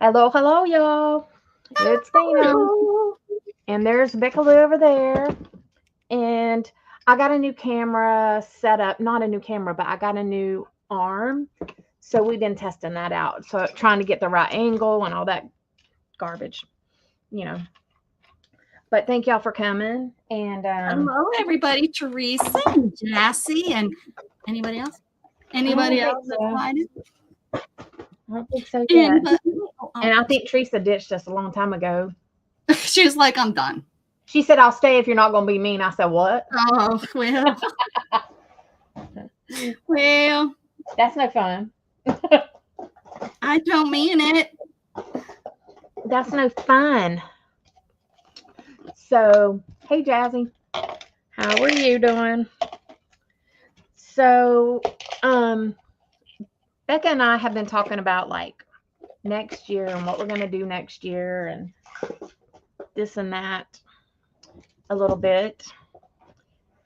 Hello, hello, y'all. It's Dana. And there's Beckaloo over there. And I got a new camera set up. Not a new camera, but I got a new arm. So we've been testing that out. So trying to get the right angle and all that garbage, you know. But thank y'all for coming. And hello, everybody. Teresa and Jassy and anybody else? Anybody else invited? I don't think so yet. And I think Teresa ditched us a long time ago. She was like, I'm done. She said, I'll stay if you're not going to be mean. I said, what? Oh, well. Well. That's no fun. I don't mean it. That's no fun. So, hey, Jazzy. How are you doing? So, Becca and I have been talking about, like, next year and what we're going to do next year and this and that a little bit.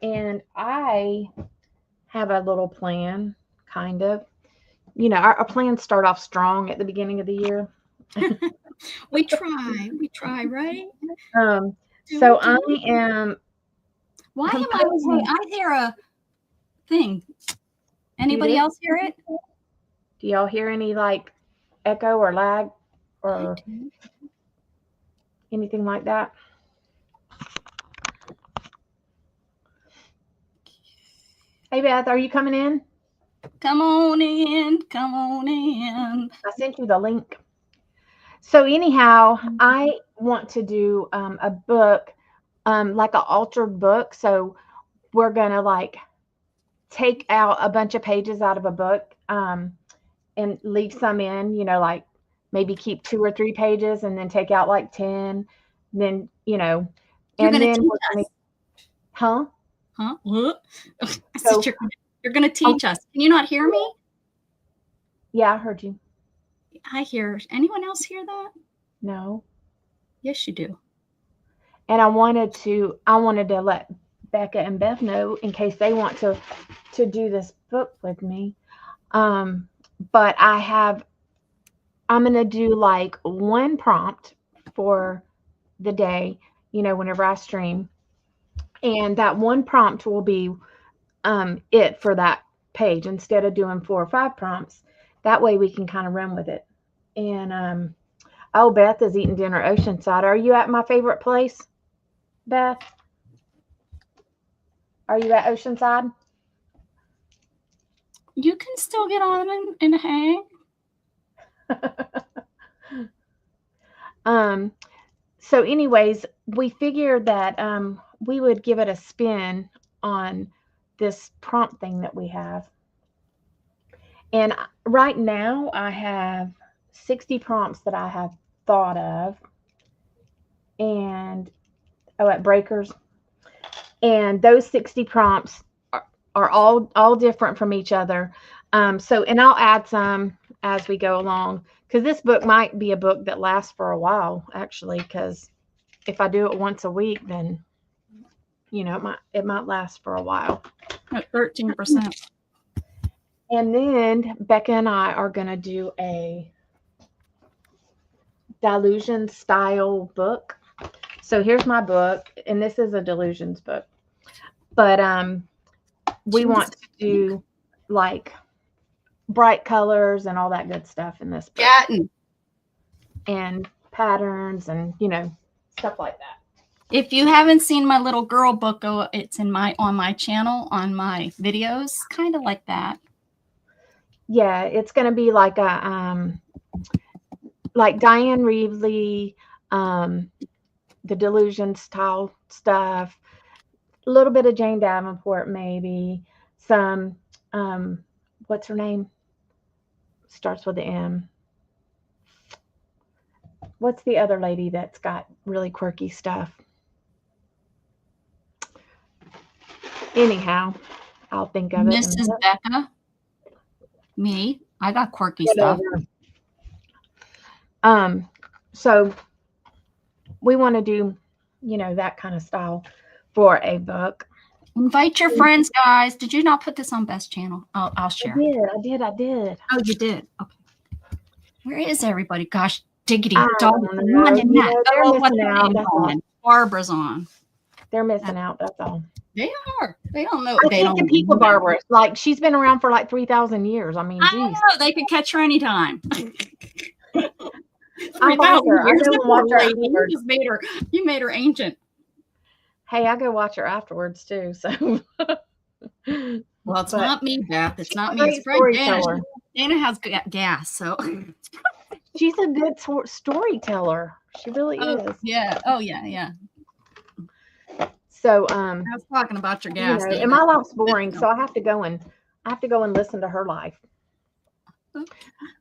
And I have a little plan, kind of. You know, our plans start off strong at the beginning of the year. We try, right? So I am. Why am I listening? I hear a thing. Anybody else hear it? Do y'all hear any like echo or lag or anything like that? Hey Beth, are you coming in? Come on in. Come on in. I sent you the link. So anyhow, I want to do a book, like an altered book. So we're going to like take out a bunch of pages out of a book and leave some in, you know, like maybe keep 2 or 3 pages and then take out like 10. Then, you know, you're going to teach us. Huh? So, you're going to teach us. Can you not hear me? Yeah, I heard you. I hear. Anyone else hear that? No. Yes, you do. And I wanted to let Becca and Beth know in case they want to do this book with me. But I'm going to do like one prompt for the day, you know, whenever I stream. And that one prompt will be it for that page instead of doing 4 or 5 prompts. That way we can kind of run with it. And Beth is eating dinner Oceanside. Are you at my favorite place, Beth? Are you at Oceanside? You can still get on and hang. So anyways, we figured that we would give it a spin on this prompt thing that we have. And right now I have 60 prompts that I have thought of and at Breakers. And those 60 prompts are all different from each other. So, and I'll add some as we go along, because this book might be a book that lasts for a while, actually, because if I do it once a week, then, you know, it might last for a while. At 13%. And then Becca and I are going to do a delusion style book. So here's my book, and this is a delusions book. But we want to do like bright colors and all that good stuff in this book. And patterns and, you know, stuff like that. If you haven't seen my little girl book, it's on my channel, on my videos, kind of like that. Yeah, it's going to be like a like Diane Reevely, the delusion style stuff, a little bit of Jane Davenport, maybe some what's her name? Starts with the M. What's the other lady that's got really quirky stuff? Anyhow, I'll think of it. Mrs. Becca. Me. I got quirky stuff. So we want to do, you know, that kind of style for a book. Invite your friends, guys. Did you not put this on Beth's channel? I'll share. I did. Oh, you did? Okay. Where is everybody? Gosh, Diggity I dog. don't know. On in You that. know, they're Oh, what's missing her out. name That's all. on? Barbara's on. They're missing out. That's all. They are. They don't know. I They can't don't compete with know. Barbara. Like, she's been around for like 3,000 years. I mean, I geez. know. They could catch her anytime. I'll watch her. I years. go and watch her Lady, you afterwards. just made her. You made her ancient. Hey, I go watch her afterwards too. So, Well, it's But not me, Beth. It's she's not a me. great It's Fred Dana. storyteller. Dana has gas, so. She's a good storyteller. She really is. Yeah. Oh, yeah, yeah. So, I was talking about your gas. you know, Dana. and my life's boring, so I have to go and listen to her life.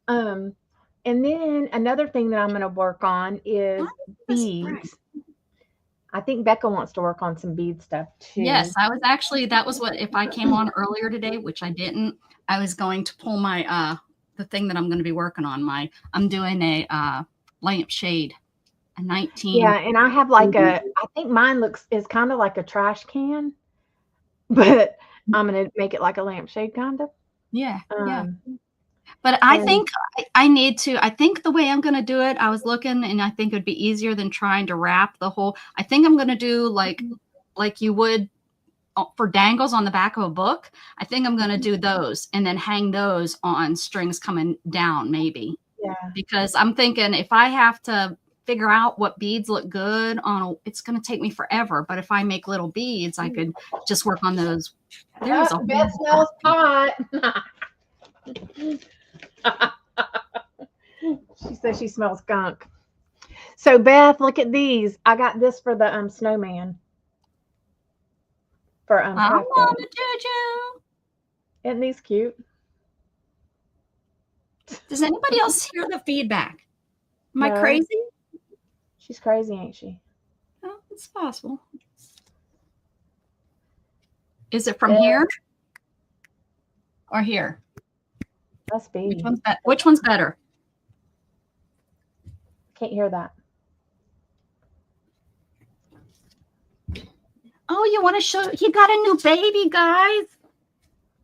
And then another thing that I'm going to work on is beads. I think Becca wants to work on some bead stuff too. Yes, I was actually, that was what, if I came on earlier today, which I didn't, I was going to pull my, the thing that I'm going to be working on. I'm doing a lampshade, a 19. Yeah, and I have like I think mine is kind of like a trash can, but I'm going to make it like a lampshade kind of. Yeah, yeah. But I think I think the way I'm going to do it, I was looking and I think it'd be easier than trying to wrap the whole, I think I'm going to do like you would for dangles on the back of a book. I think I'm going to do those and then hang those on strings coming down maybe. Yeah. Because I'm thinking if I have to figure out what beads look good on, it's going to take me forever. But if I make little beads, I could just work on those. There's a Beth smells pot. She says she smells skunk. So Beth, look at these. I got this for the snowman. For I want to Juju. Isn't these cute? Does anybody else hear the feedback? Am I No. crazy? She's crazy, ain't she? Oh, it's possible. Is it from here or here? Must be. Which one's better? Can't hear that. Oh, you want to show? He got a new baby, guys.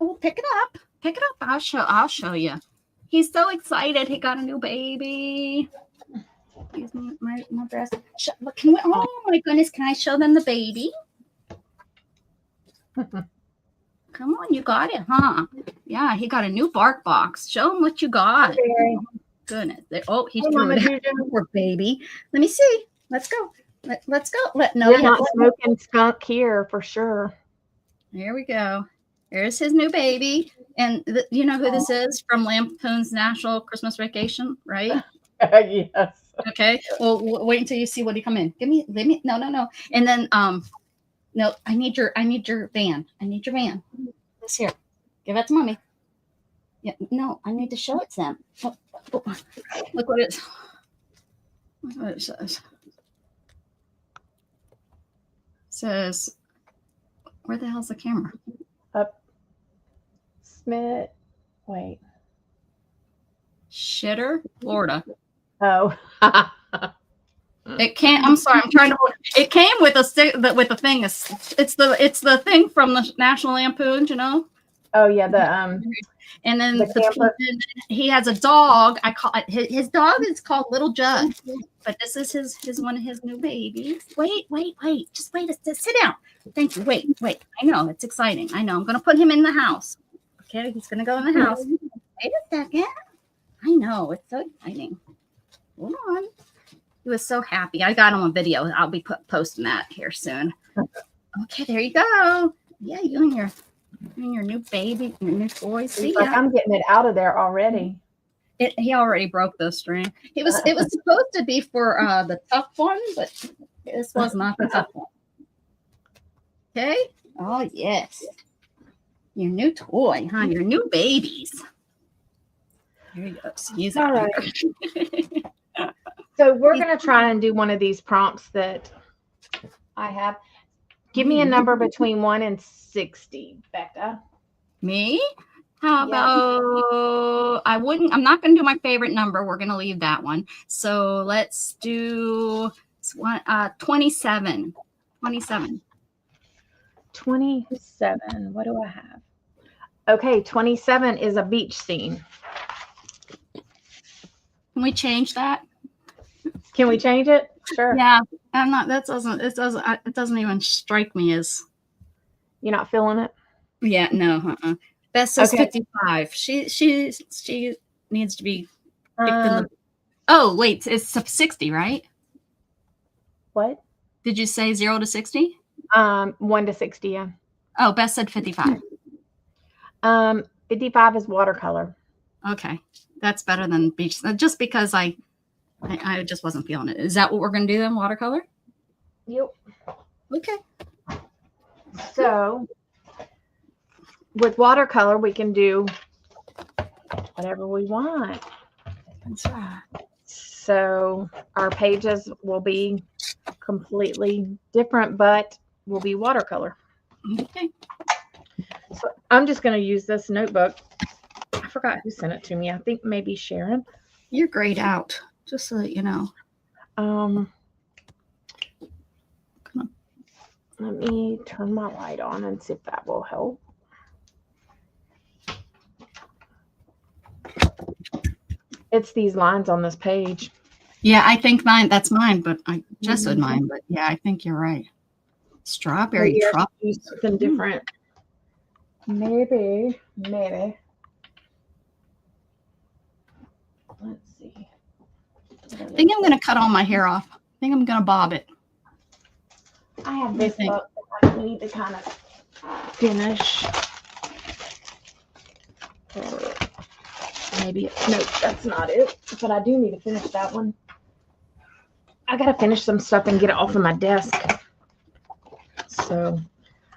Oh, pick it up. Pick it up. I'll show you. He's so excited. He got a new baby. Here's my dress. Look, oh my goodness! Can I show them the baby? Come on, you got it, huh? Yeah, he got a new bark box. Show him what you got. Okay. Goodness. Oh, he's Mama through it. Poor baby. Let me see. Let's go. Let's go. We're not smoking skunk here for sure. There we go. There's his new baby. And you know who this is from Lampoon's National Christmas Vacation, right? Yes. Okay. Well, wait until you see what he come in. Let me. No. And then, no, I need your van. I need your van. This here. Give that to mommy. Yeah. No, I need to show it to them. Oh, look what it says. Says, where the hell's the camera? Up. Smith. Wait. Shitter, Florida. Oh. It can't. I'm sorry. I'm trying to. It came with a stick. With the thing. It's the thing from the National Lampoon. You know. Oh yeah. And then he has a dog. I call it his dog is called Little Jug, but this is his one of his new babies. Wait. Just wait. Sit down. Thank you. Wait. I know it's exciting. I know. I'm gonna put him in the house. Okay, he's gonna go in the house. Wait a second. I know it's so exciting. Hold on. He was so happy. I got him on video. I'll be posting that here soon. Okay, there you go. Yeah, you and your new baby, your new toy. See, like I'm getting it out of there already. He already broke the string. It was supposed to be for the tough one, but this was not the tough one. Okay. Oh yes, your new toy, huh? Your new babies. Here you go. He's all right. So we're going to try and do one of these prompts that I have. Give me a number between 1 and 60, Becca. Me? How about, I'm not going to do my favorite number. We're going to leave that one. So let's do 27. 27. 27. What do I have? Okay, 27 is a beach scene. Can we change that? Can we change it? Sure. Yeah, I'm not. It doesn't even strike me as. You're not feeling it? Yeah, no. Beth says Okay. 55. She needs to be picked in the. Um, Oh wait, it's 60, right? what? Did you say 0 to 60? 1 to 60, yeah. Oh, Beth said 55. 55 is watercolor. Okay, that's better than beach. Just because I just wasn't feeling it. Is that what we're gonna do then? Watercolor? Yep. Okay. So with watercolor, we can do whatever we want. That's right. So our pages will be completely different, but will be watercolor. Okay. So I'm just going to use this notebook. I forgot who sent it to me. I think maybe Sharon. You're grayed out, just so that you know. Let me turn my light on and see if that will help. It's these lines on this page. Yeah, I think that's mine, but I just said mine, but yeah, I think you're right. Strawberry truffle. Something different. Maybe. Let's see. I think I'm going to cut all my hair off. I think I'm going to bob it. I have this book that I need to kind of finish. Or maybe, no, that's not it. But I do need to finish that one. I got to finish some stuff and get it off of my desk. So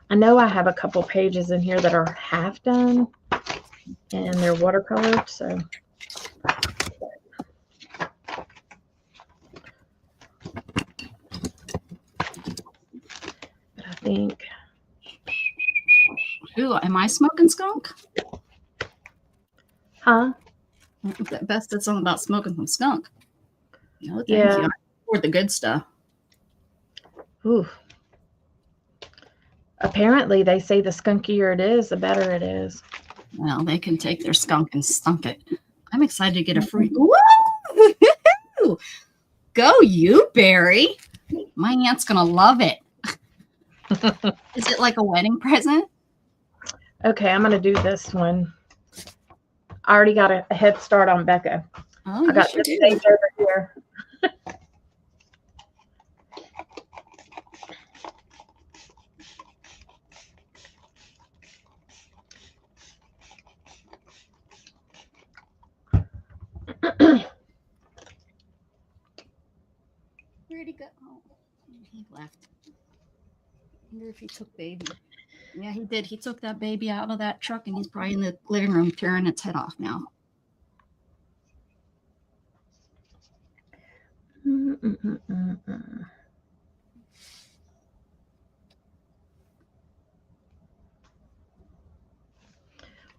I know I have a couple pages in here that are half done. And they're watercolored, so. I think. Ooh, am I smoking skunk? Huh? Beth did something about smoking some skunk. No, thank Yeah. you. I poured the good stuff. Ooh. Apparently, they say the skunkier it is, the better it is. Well, they can take their skunk and stunk it. I'm excited to get a free. Woo! Go you, Barry. My aunt's going to love it. Is it like a wedding present? Okay, I'm going to do this one. I already got a head start on Becca. Oh, I got this page over here. Where'd he go? Oh, he left. I wonder if he took baby. Yeah, he did. He took that baby out of that truck, and he's probably in the living room tearing its head off now.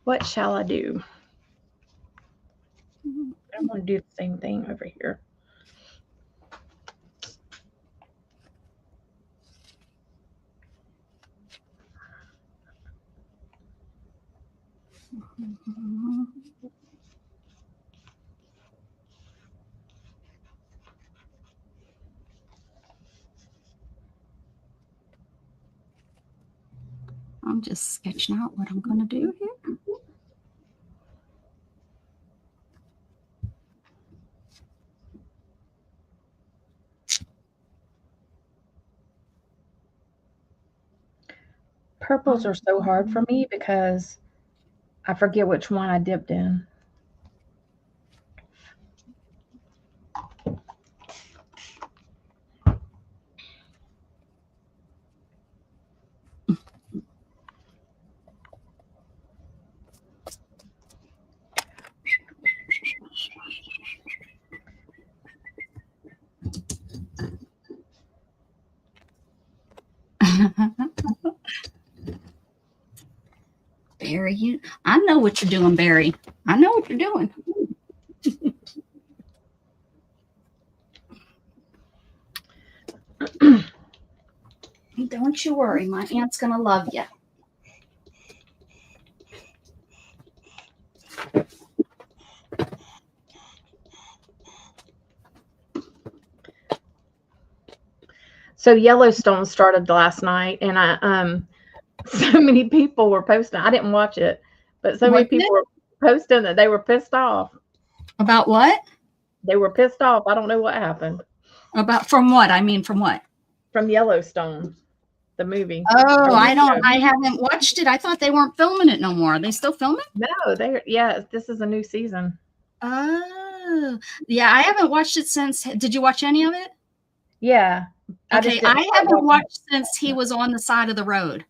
What shall I do? I want to do the same thing over here. I'm just sketching out what I'm going to do here. Purples are so hard for me because I forget which one I dipped in. Barry, I know what you're doing, Barry. I know what you're doing. Don't you worry. My aunt's going to love you. So Yellowstone started last night, and so many people were posting. I didn't watch it, but so many people were posting that they were pissed off. About what? They were pissed off. I don't know what happened. From what? I mean, from what? From Yellowstone, the movie. Oh, I haven't watched it. I thought they weren't filming it no more. Are they still filming? No, this is a new season. Oh, yeah, I haven't watched it since. Did you watch any of it? Yeah. Okay, I haven't watched since he was on the side of the road.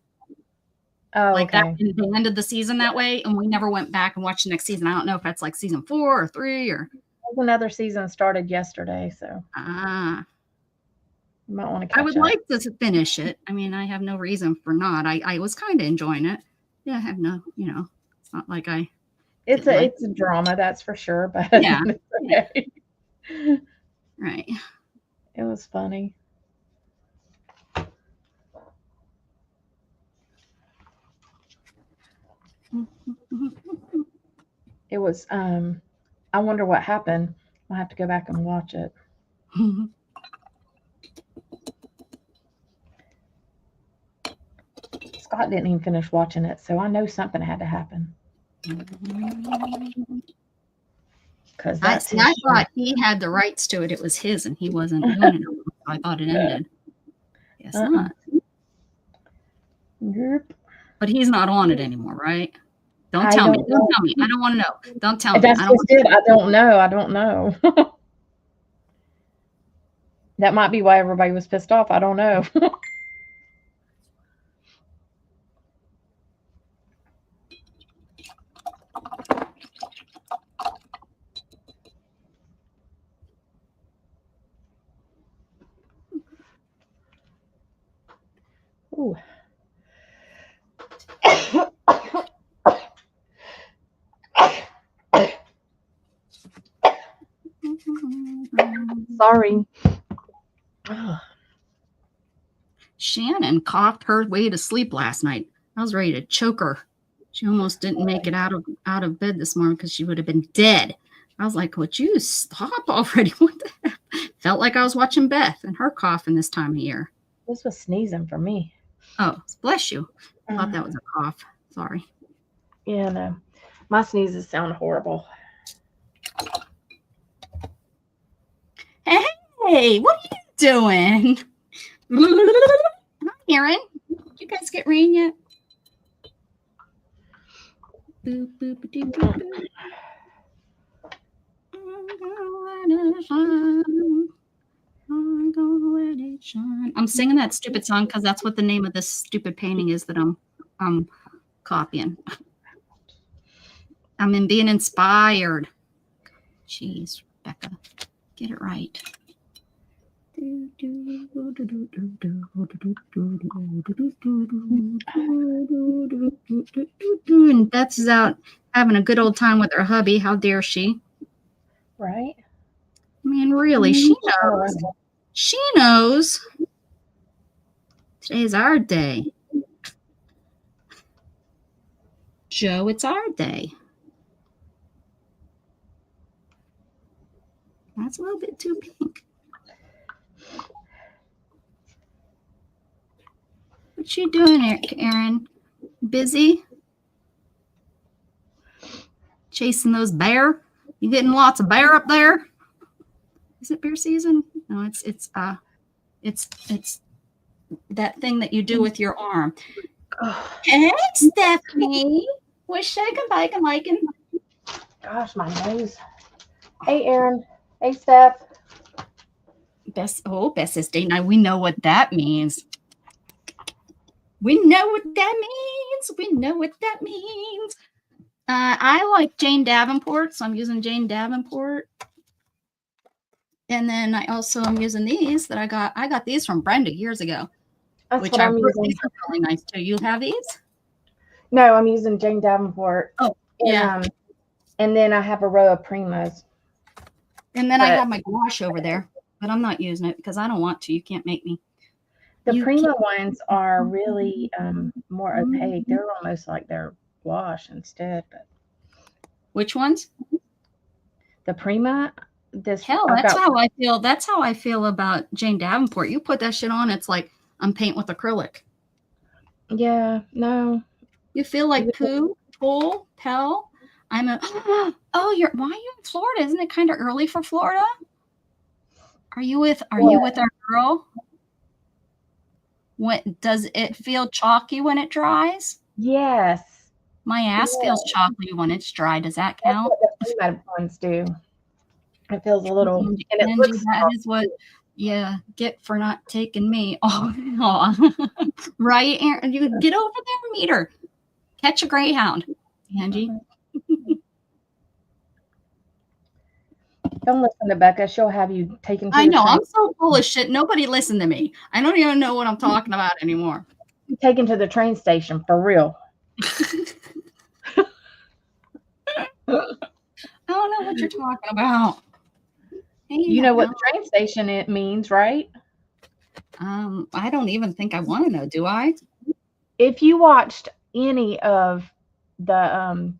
Oh, like okay. that, they ended the season that way, and we never went back and watched the next season. I don't know if that's like season 4 or 3 or. Another season started yesterday, so. You might want to catch I would like to finish it. I mean, I have no reason for not. I was kind of enjoying it. Yeah, I have no, it's not like I. It's a drama, that's for sure. But yeah, okay. Right. It was funny. It was. I wonder what happened. I'll have to go back and watch it. Scott didn't even finish watching it, so I know something had to happen. Because I thought he had the rights to it. It was his, and he wasn't doing it. I thought it ended. Guess not. Yep. But he's not on it anymore, right? Don't tell me. Don't tell me. I don't want to know. Don't tell me. That's just it. I don't know. I don't know. That might be why everybody was pissed off. I don't know. Ooh. Sorry. Shannon coughed her way to sleep last night. I was ready to choke her. She almost didn't make it out of bed this morning because she would have been dead. I was like, would you stop already? What the heck? Felt like I was watching Beth and her coughing this time of year. This was sneezing for me. Oh, bless you. I thought that was a cough. Sorry. Yeah, no. My sneezes sound horrible. Hey, what are you doing? Hi, Aaron. Did you guys get rain yet? Boop, boop, boop, boop, boop. I'm gonna let it shine. I'm singing that stupid song because that's what the name of this stupid painting is that I'm copying. I'm being inspired. Jeez, Rebecca, get it right. And Beth is out having a good old time with her hubby. How dare she? Right? I mean, really, she knows. She knows. Today's our day. Joe, it's our day. That's a little bit too pink. What you doing, Aaron? Busy? Chasing those bear? You getting lots of bear up there? Is it bear season? No, it's that thing that you do with your arm. Oh. Hey, Stephanie. What's shaking, baking, liking? Gosh, my nose. Hey, Aaron. Hey, Steph. Bess says day night. We know what that means. We know what that means. We know what that means. I like Jane Davenport, so I'm using Jane Davenport. And then I also am using these that I got these from Brenda years ago. That's which I'm using. These are really nice too. You have these? No, I'm using Jane Davenport. Oh, yeah. And then I have a row of Primas. And then I have my gouache over there, but I'm not using it because I don't want to. You can't make me. The Prima ones are really more opaque. They're almost like they're gouache instead. But which ones? The Prima. this. Hell, that's how I feel. That's how I feel about Jane Davenport. You put that shit on, it's like I'm painting with acrylic. Yeah, no. You feel like poo, pull, pell. I'm a. Oh, why are you in Florida? Isn't it kind of early for Florida? Are you with our girl? Does it feel chalky when it dries? Yes. My ass feels chalky when it's dry. Does that count? That's what the ones do. It feels a little. And it looks that is what. Yeah, get for not taking me. Oh, right, Aaron. You get over there and meet her. Catch a greyhound, Angie. Don't listen to Becca. She'll have you taken to I know. I'm so full of shit. Nobody listen to me. I don't even know what I'm talking about anymore. Taken to the train station for real. I don't know what you're talking about. You know what the train station it means, right? I don't even think I want to know. Do I? If you watched any of the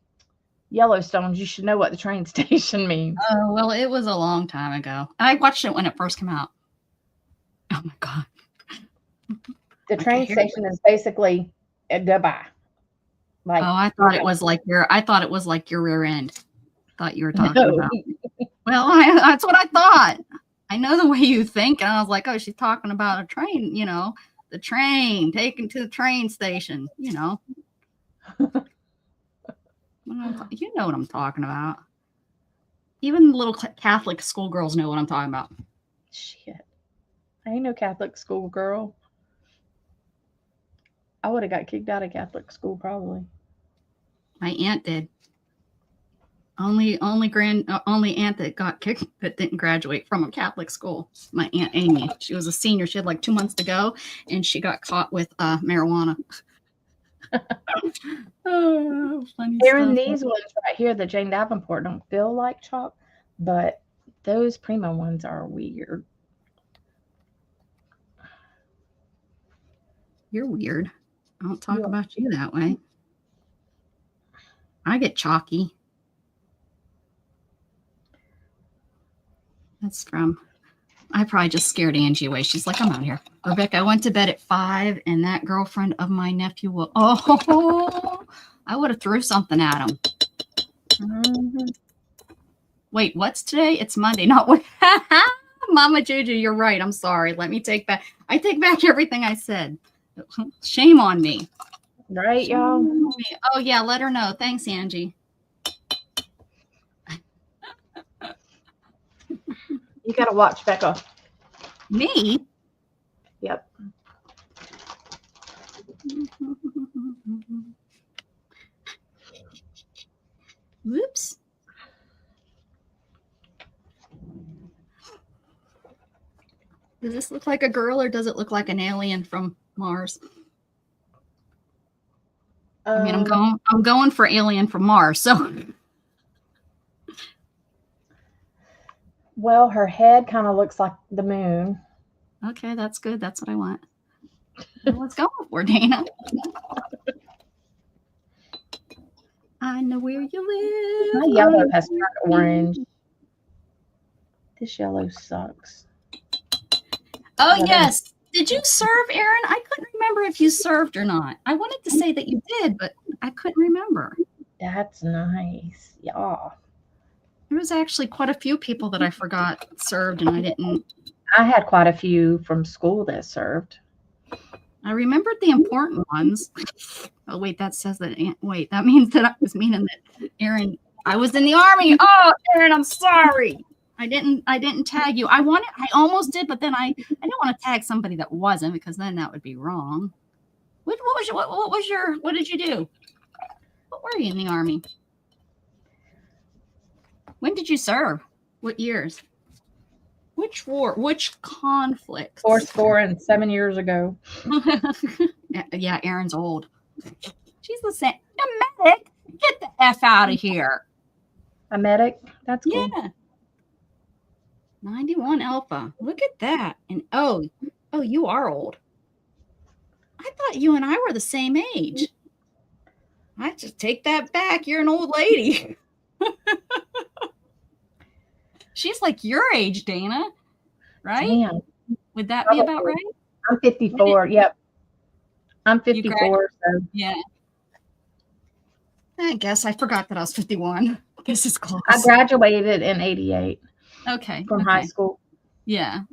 Yellowstones, you should know what the train station means. Oh, well, it was a long time ago. I watched it when it first came out. Oh my God. The train station is basically a Dubai. Like, oh, I thought it was like your rear end. Thought you were talking about. Well, that's what I thought. I know the way you think, and I was like, oh, she's talking about a train, the train taken to the train station, You know what I'm talking about. Even little Catholic schoolgirls know what I'm talking about. Shit. I ain't no Catholic schoolgirl. I would have got kicked out of Catholic school probably. My aunt did. Only aunt that got kicked that didn't graduate from a Catholic school. My Aunt Amy. She was a senior. She had like 2 months to go, and she got caught with marijuana. Oh, funny Aaron, these ones right here, the Jane Davenport, don't feel like chalk, but those Prima ones are weird. You're weird. I don't talk about you that way. I get chalky. That's I probably just scared Angie away. She's like, I'm out here. Rebecca, I went to bed at 5, and that girlfriend of my nephew I would have threw something at him. Mm-hmm. Wait, what's today? It's Monday, not what? Mama Juju, you're right. I'm sorry. I take back everything I said. Shame on me. Right, y'all? Oh, yeah, let her know. Thanks, Angie. You got to watch Becca. Me? Yep. Whoops. Does this look like a girl or does it look like an alien from Mars? I mean, I'm going for alien from Mars, so. Well, her head kind of looks like the moon. Okay, that's good. That's what I want. Let's go for Dana. I know where you live. My yellow has turned orange. This yellow sucks. Oh, yes. Did you serve, Aaron? I couldn't remember if you served or not. I wanted to say that you did, but I couldn't remember. That's nice. Yeah. There was actually quite a few people that I forgot served, and I didn't. I had quite a few from school that served. I remembered the important ones. Oh, wait, that says that. Wait, that means that I was meaning that Aaron, I was in the Army. Oh, Aaron, I'm sorry. I didn't tag you. I almost did, but then I didn't want to tag somebody that wasn't, because then that would be wrong. What did you do? What were you in the Army? When did you serve? What years? Which war? Which conflict? 7 years ago. Yeah, Aaron's old. She's the same. A medic? Get the F out of here. A medic? That's cool. Yeah. 91 Alpha. Look at that. And oh, you are old. I thought you and I were the same age. I just take that back. You're an old lady. She's like your age, Dana, right? Damn. Would that be about right? I'm 54. Yep. I'm 54. So yeah. I guess I forgot that I was 51. This is close. I graduated in 88. Okay. From high school. Yeah.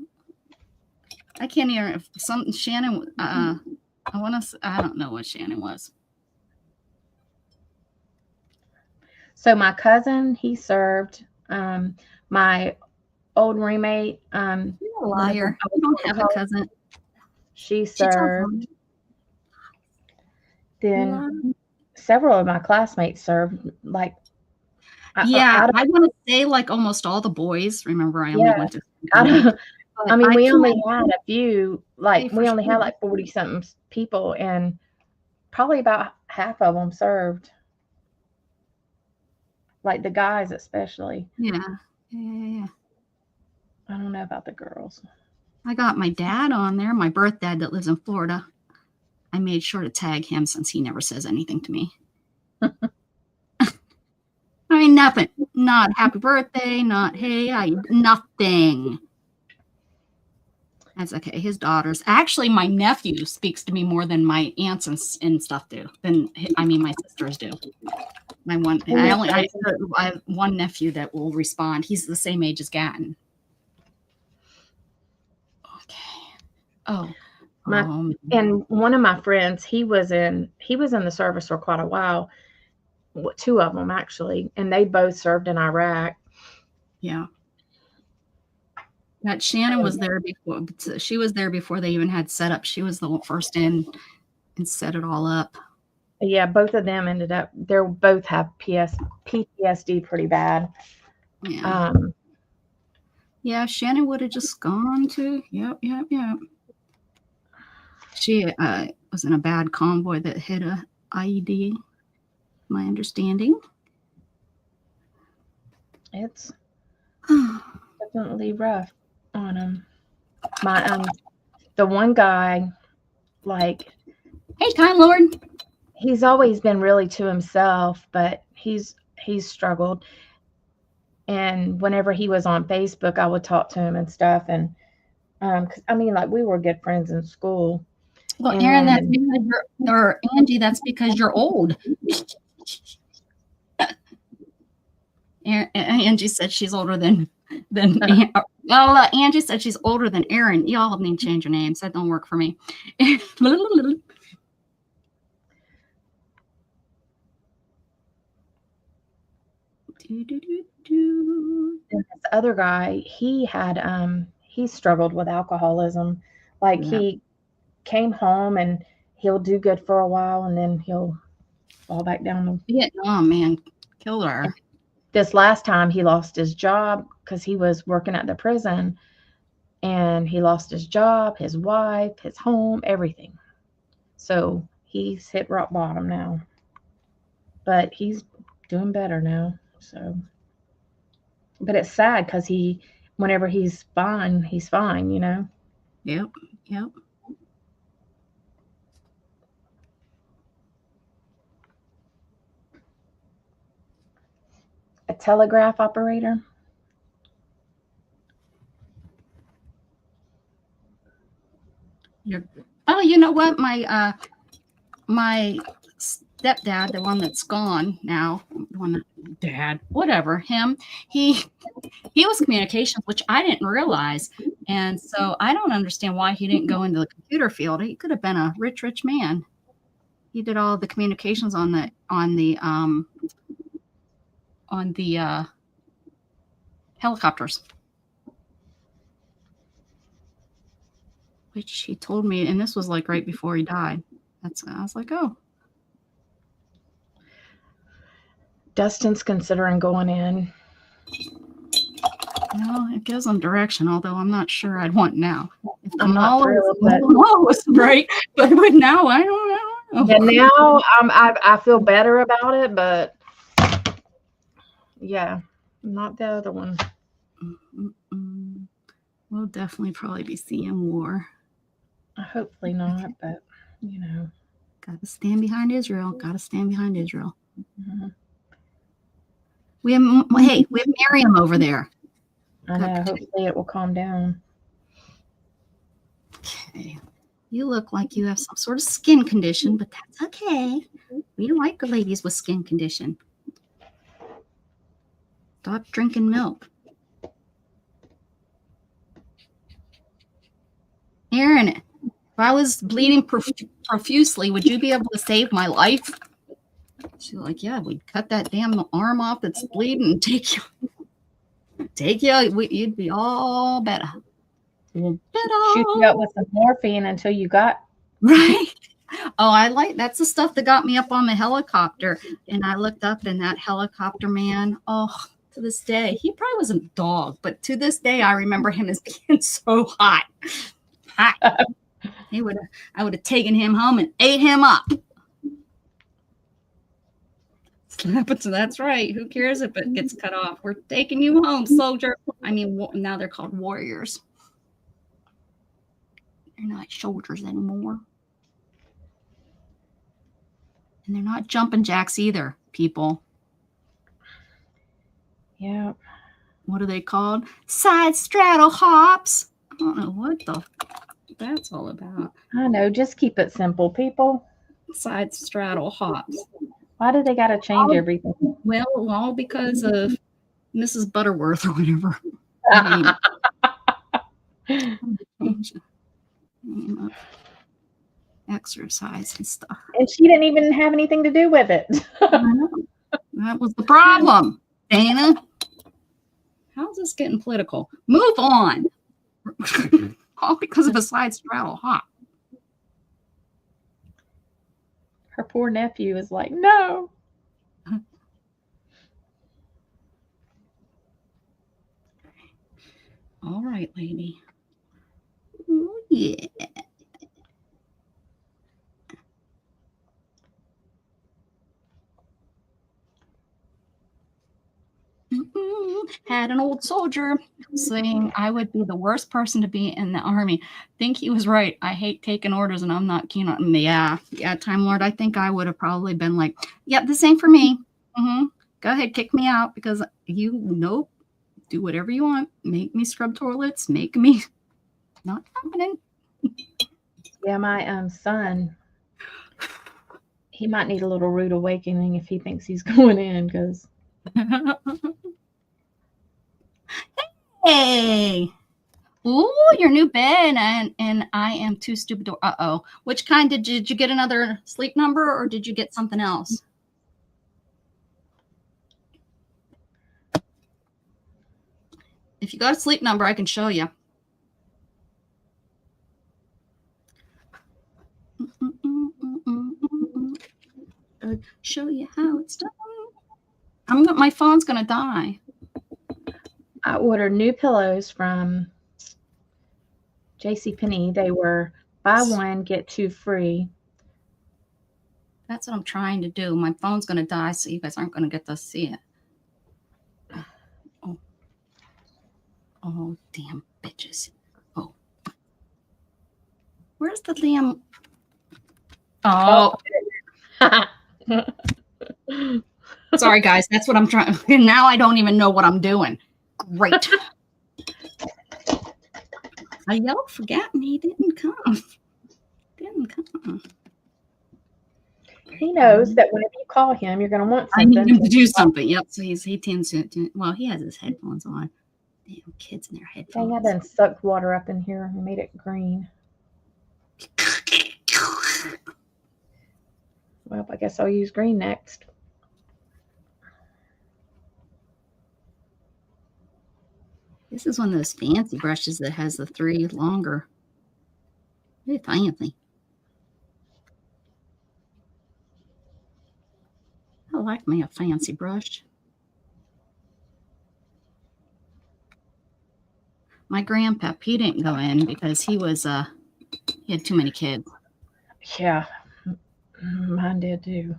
I can't hear Shannon. I don't know what Shannon was. So my cousin, he served. My old roommate. You're a liar. You don't have a cousin. She served. Then several of my classmates served. Like, I want to say like almost all the boys. Remember, I only went to. We only had a few. Like, we only had like 40-something people, and probably about half of them served. Like the guys, especially. Yeah. I don't know about the girls. I got my dad on there, my birth dad that lives in Florida. I made sure to tag him since he never says anything to me. I mean, nothing. Not happy birthday, not hey, nothing. That's okay. His daughters. Actually, my nephew speaks to me more than my aunts and stuff do. My sisters do. I have one nephew that will respond. He's the same age as Gatton. Okay. And one of my friends, he was in the service for quite a while. Two of them actually, and they both served in Iraq. Yeah. That Shannon was there before. She was there before they even had set up. She was the first in and set it all up. Yeah, both of them ended up. They both have PTSD pretty bad. Yeah. Yeah, Shannon would have just gone to. Yep. She was in a bad convoy that hit a IED. My understanding. It's definitely rough on them. The one guy, like, hey, Time Lord. He's always been really to himself, but he's struggled. And whenever he was on Facebook, I would talk to him and stuff. And because like we were good friends in school. Well, Erin, that's because or Angie, that's because you're old. Angie said she's older than Angie said she's older than Erin. Y'all need to change your names. That don't work for me. And this other guy, he struggled with alcoholism. Like, he came home and he'll do good for a while and then he'll fall back down. Vietnam, man, killed her. This last time he lost his job because he was working at the prison, and he lost his job, his wife, his home, everything. So he's hit rock bottom now, but he's doing better now. So, but it's sad because whenever he's fine, you know? Yep. A telegraph operator. You know what? My stepdad, the one that's gone now, he was communications, which I didn't realize. And so I don't understand why he didn't go into the computer field. He could have been a rich man. He did all the communications on the helicopters, which he told me, and this was like right before he died. I was like, oh. Dustin's considering going in. No, it gives them direction, although I'm not sure I'd want now. If I'm not thrilled, but right. But now I don't know. Yeah, now I feel better about it, but yeah, not the other one. We'll definitely probably be seeing war. Hopefully not, but you know. Gotta stand behind Israel. Mm-hmm. We have Miriam over there. I know. Hopefully it will calm down. Okay. You look like you have some sort of skin condition, but that's okay. We like ladies with skin condition. Stop drinking milk. Aaron, if I was bleeding profusely, would you be able to save my life? She's like, yeah, we'd cut that damn arm off that's bleeding and take you. You'd be all better. Shoot you up with some morphine until you got right. Oh, that's the stuff that got me up on the helicopter. And I looked up, and that helicopter man, to this day, he probably was a dog, but to this day, I remember him as being so hot. I would have taken him home and ate him up. But that's right. Who cares if it gets cut off? We're taking you home, soldier. I mean, now they're called warriors. They're not soldiers anymore. And they're not jumping jacks either, people. Yeah. What are they called? Side straddle hops. I don't know what that's all about. I know. Just keep it simple, people. Side straddle hops. Why do they got to change everything? Well, all because of Mrs. Butterworth or whatever. Exercise and stuff. And she didn't even have anything to do with it. That was the problem, Dana. How's this getting political? Move on. All because of a side straddle hop. Her poor nephew is like, no. All right, lady. Ooh, yeah. Had an old soldier saying I would be the worst person to be in the army. Think he was right. I hate taking orders and I'm not keen on. Yeah, Time Lord. I think I would have probably been like, yep, this ain't for me. Go ahead, kick me out because nope. Do whatever you want. Make me scrub toilets. Make me. Not happening. Yeah, my son. He might need a little rude awakening if he thinks he's going in because. Hey. Ooh, your new bed, and I am too stupid to. Which kind did you get? Another Sleep Number, or did you get something else? If you got a Sleep Number, I can show you. I'll show you how it's done. My phone's gonna die. I ordered new pillows from JCPenney. They were buy one, get two free. That's what I'm trying to do. My phone's going to die, so you guys aren't going to get to see it. Oh, damn bitches. Oh. Where's the damn... Oh. Sorry, guys. That's what I'm trying... Now I don't even know what I'm doing. Great. I yelled, forget me. Didn't come. He knows that whenever you call him, you're going to want something. I need him to do something. Yep. So he tends to, well, he has his headphones on. Damn kids in their headphones. Dang, I done sucked water up in here and made it green. Well, I guess I'll use green next. This is one of those fancy brushes that has the 3 longer. Very fancy. I like me a fancy brush. My grandpa, he didn't go in because he had too many kids. Yeah, mine did too.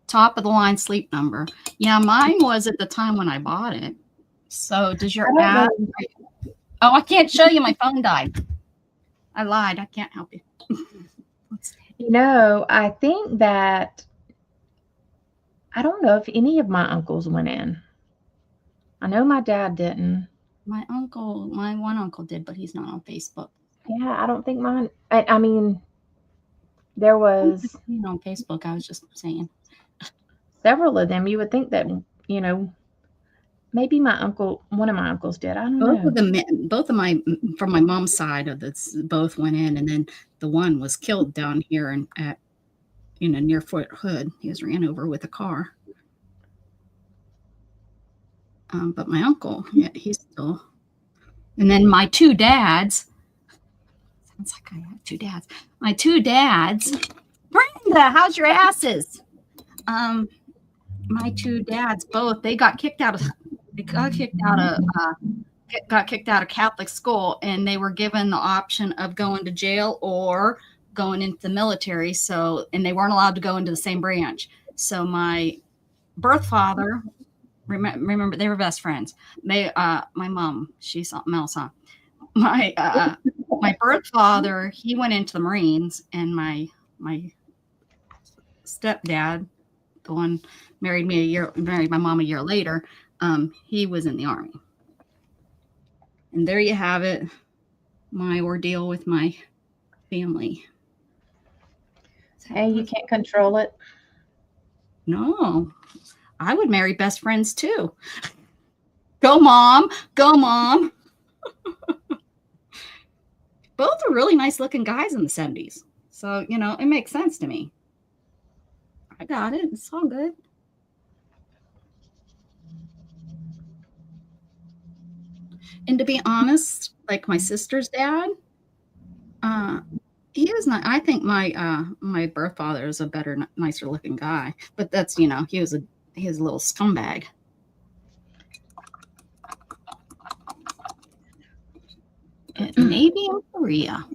Top of the line Sleep Number. Yeah, mine was at the time when I bought it. So does your app? Oh, I can't show you. My phone died. I lied. I can't help you. You know, I think that I don't know if any of my uncles went in. I know my dad didn't. My one uncle did, but he's not on Facebook. Yeah, I don't think mine. I mean, there was on Facebook. I was just saying several of them. You would think that, maybe one of my uncles did. I don't know. Both of my from my mom's side of this, both went in, and then the one was killed down here at near Fort Hood. He was ran over with a car. But my uncle, yeah, he's still. And then my two dads. Sounds like I have two dads. My two dads. Brenda, how's your asses? My two dads both. They got kicked out of Catholic school, and they were given the option of going to jail or going into the military. So, and they weren't allowed to go into the same branch. So my birth father, remember they were best friends. My mom, she's something else, huh? My birth father, he went into the Marines, and my stepdad, the one married my mom a year later, he was in the Army. And there you have it, my ordeal with my family. Hey, you can't control it. No, I would marry best friends too. Go mom, go mom. Both are really nice looking guys in the 70s. So, it makes sense to me. I got it. It's all good. And to be honest, like my sister's dad, he was not. I think my birth father is a better, nicer looking guy. But that's he was a little scumbag. Maybe in Korea.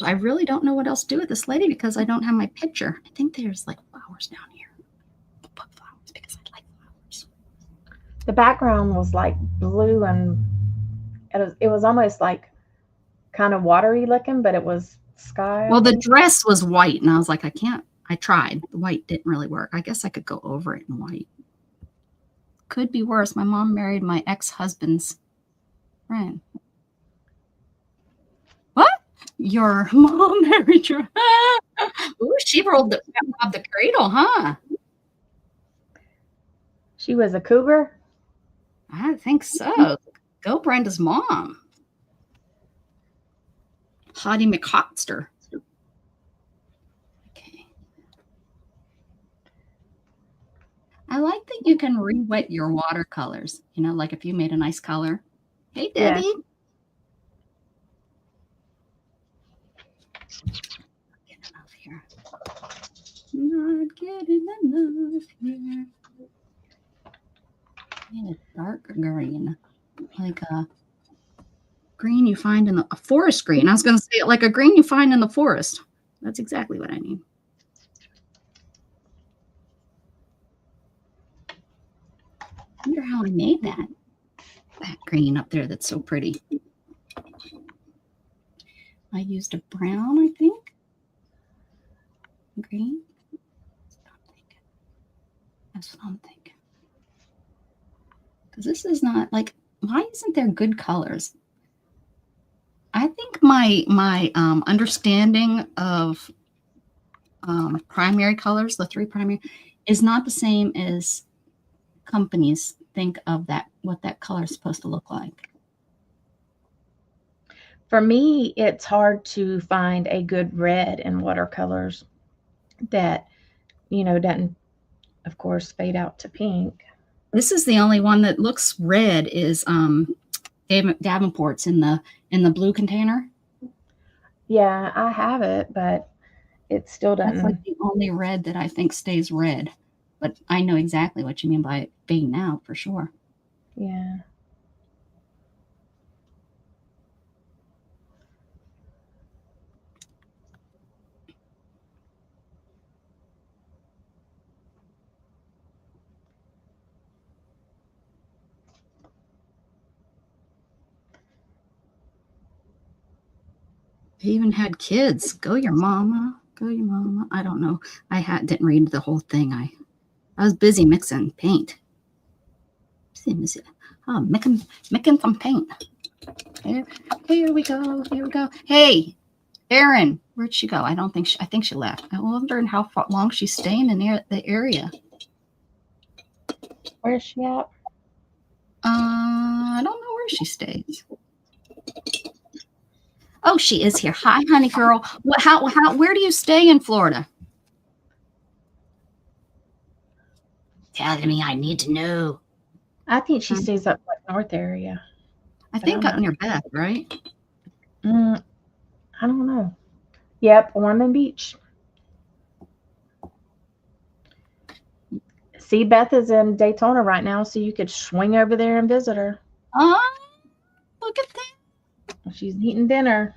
I really don't know what else to do with this lady because I don't have my picture. I think there's like flowers down here. I'll put flowers because I like flowers. The background was like blue, and it was almost like kind of watery looking, but it was sky. Well, the dress was white, and I was like, I tried. The white didn't really work. I guess I could go over it in white. Could be worse. My mom married my ex-husband's friend. What? Your mom married your... Ooh, she robbed the cradle, huh? She was a cougar? I think so. Go Brenda's mom. Hottie McHotster. Okay. I like that you can re-wet your watercolors. Like if you made a nice color. Hey, Debbie. Yeah. Not getting enough here. In a dark green, like a green you find in a forest green. I was going to say like a green you find in the forest. That's exactly what I need. I wonder how I made that green up there that's so pretty. I used a brown, I think. Green. That's what I'm thinking. Because this is not like, why isn't there good colors? I think my understanding of primary colors, the three primary, is not the same as companies think of what that color is supposed to look like. For me, it's hard to find a good red in watercolors that, doesn't, of course, fade out to pink. This is the only one that looks red is Davenport's in the blue container. Yeah, I have it, but it still doesn't. That's like the only red that I think stays red. But I know exactly what you mean by it fading out for sure. Yeah. They even had kids. Go your mama. Go your mama. I don't know. I didn't read the whole thing. I was busy mixing paint. Oh, making some paint. Here we go. Here we go. Hey, Erin, where'd she go? I think she left. I'm wondering how long she's staying in the area. Where's she at? I don't know where she stays. Oh, she is here. Hi, honey girl. Where do you stay in Florida? Tell me, I need to know. I think she stays up like north area. I think up near Beth, right? I don't know. Yep, Ormond Beach. See, Beth is in Daytona right now, so you could swing over there and visit her. Look at that. She's eating dinner.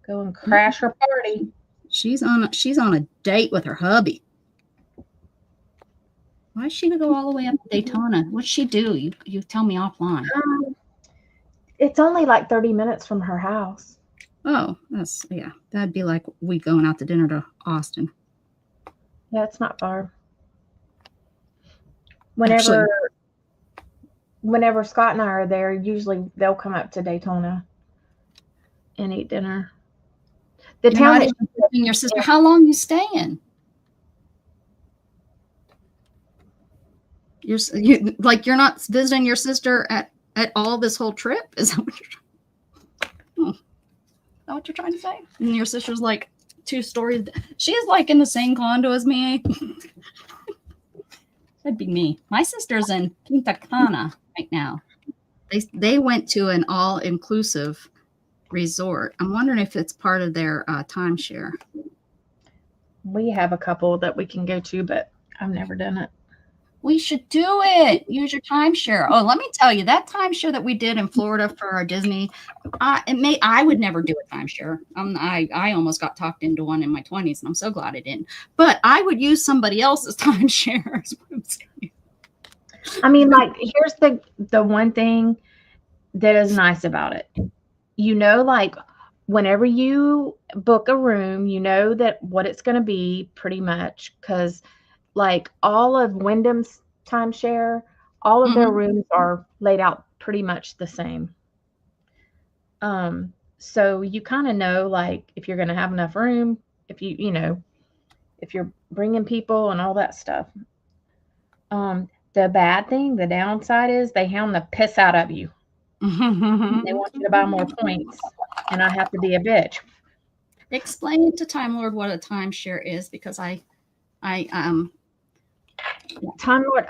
Go and crash her party. She's on a date with her hubby. Why does she go all the way up to Daytona? What'd she do? You tell me offline. It's only like 30 minutes from her house. Oh, that'd be like we going out to dinner to Austin. Yeah, it's not far. Whenever Scott and I are there, usually they'll come up to Daytona and eat dinner. The town that your sister. How long you staying? You're not visiting your sister at all this whole trip? Is that what you're trying to say? And your sister's like 2 stories. She's like in the same condo as me. That'd be me. My sister's in Punta Cana right now. They went to an all-inclusive resort. I'm wondering if it's part of their timeshare. We have a couple that we can go to, but I've never done it. We should do it. Use your timeshare. Oh, let me tell you, that timeshare that we did in Florida for our Disney, I would never do a timeshare. I almost got talked into one in my 20s, and I'm so glad I didn't. But I would use somebody else's timeshare. I mean, like, here's the one thing that is nice about it. Like, whenever you book a room, that what it's going to be pretty much, because like all of Wyndham's timeshare, all of their rooms are laid out pretty much the same. So you kind of know, like, if you're going to have enough room, if if you're bringing people and all that stuff. The bad thing, the downside is they hound the piss out of you. They want you to buy more points, and I have to be a bitch. Explain to Time Lord what a timeshare is, because Time Lord,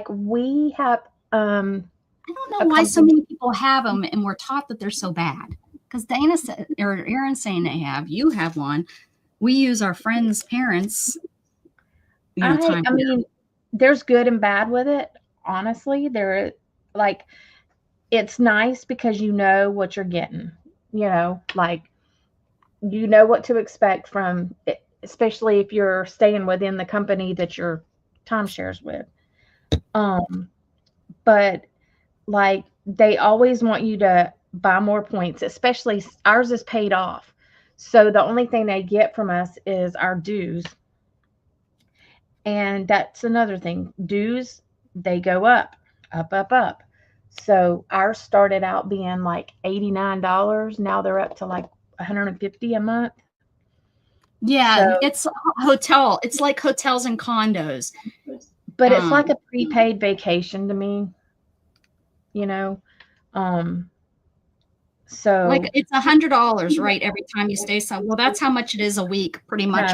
we have. I don't know why so many people have them, and we're taught that they're so bad. Because Dana said, or Erin's saying they have. You have one. We use our friends' parents. I mean, there's good and bad with it. Honestly, it's nice because you know what you're getting. Like, what to expect from it, especially if you're staying within the company that your timeshares with. But like, they always want you to buy more points, especially ours is paid off. So the only thing they get from us is our dues. And that's another thing. Dues, they go up. So ours started out being like $89. Now they're up to like $150 a month. Yeah, so, it's hotel. It's like hotels and condos. But it's like a prepaid vacation to me. So like it's $100, right? Every time you stay somewhere. Well, that's how much it is a week, pretty much.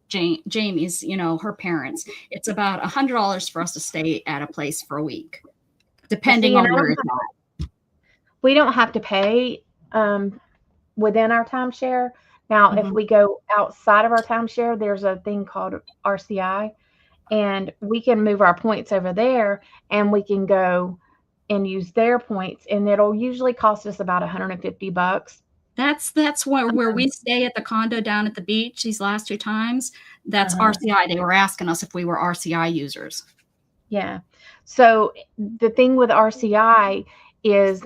Jamie's, her parents. It's about $100 for us to stay at a place for a week, depending on where it's at. We don't have to pay within our timeshare. Now, if we go outside of our timeshare, there's a thing called RCI, and we can move our points over there, and we can go and use their points, and it'll usually cost us about $150. That's where we stay at the condo down at the beach these last 2 times. That's RCI. They were asking us if we were RCI users. Yeah. So the thing with RCI is,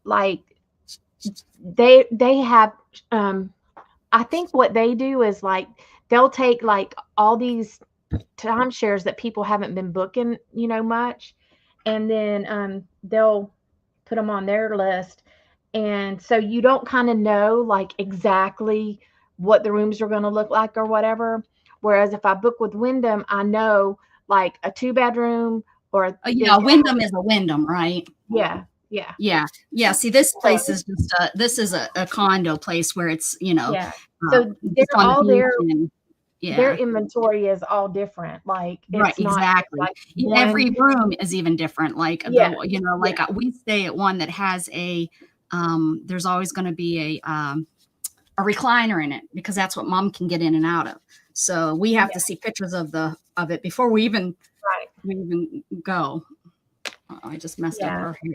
like, they have I think what they do is, like, they'll take like all these timeshares that people haven't been booking, much, and then they'll put them on their list, and so you don't kind of know like exactly what the rooms are going to look like or whatever. Whereas if I book with Wyndham, I know like a 2-bedroom or yeah, Wyndham is a Wyndham, right? Yeah. See, this place is just this is a condo place where it's so they're all there. Their Yeah, inventory is all different. Like right, it's not exactly. like Every room is even different. Like we stay at one that has a there's always going to be a recliner in it because that's what mom can get in and out of. So we have to see pictures of it before we even go. Oh, I just messed up her hair.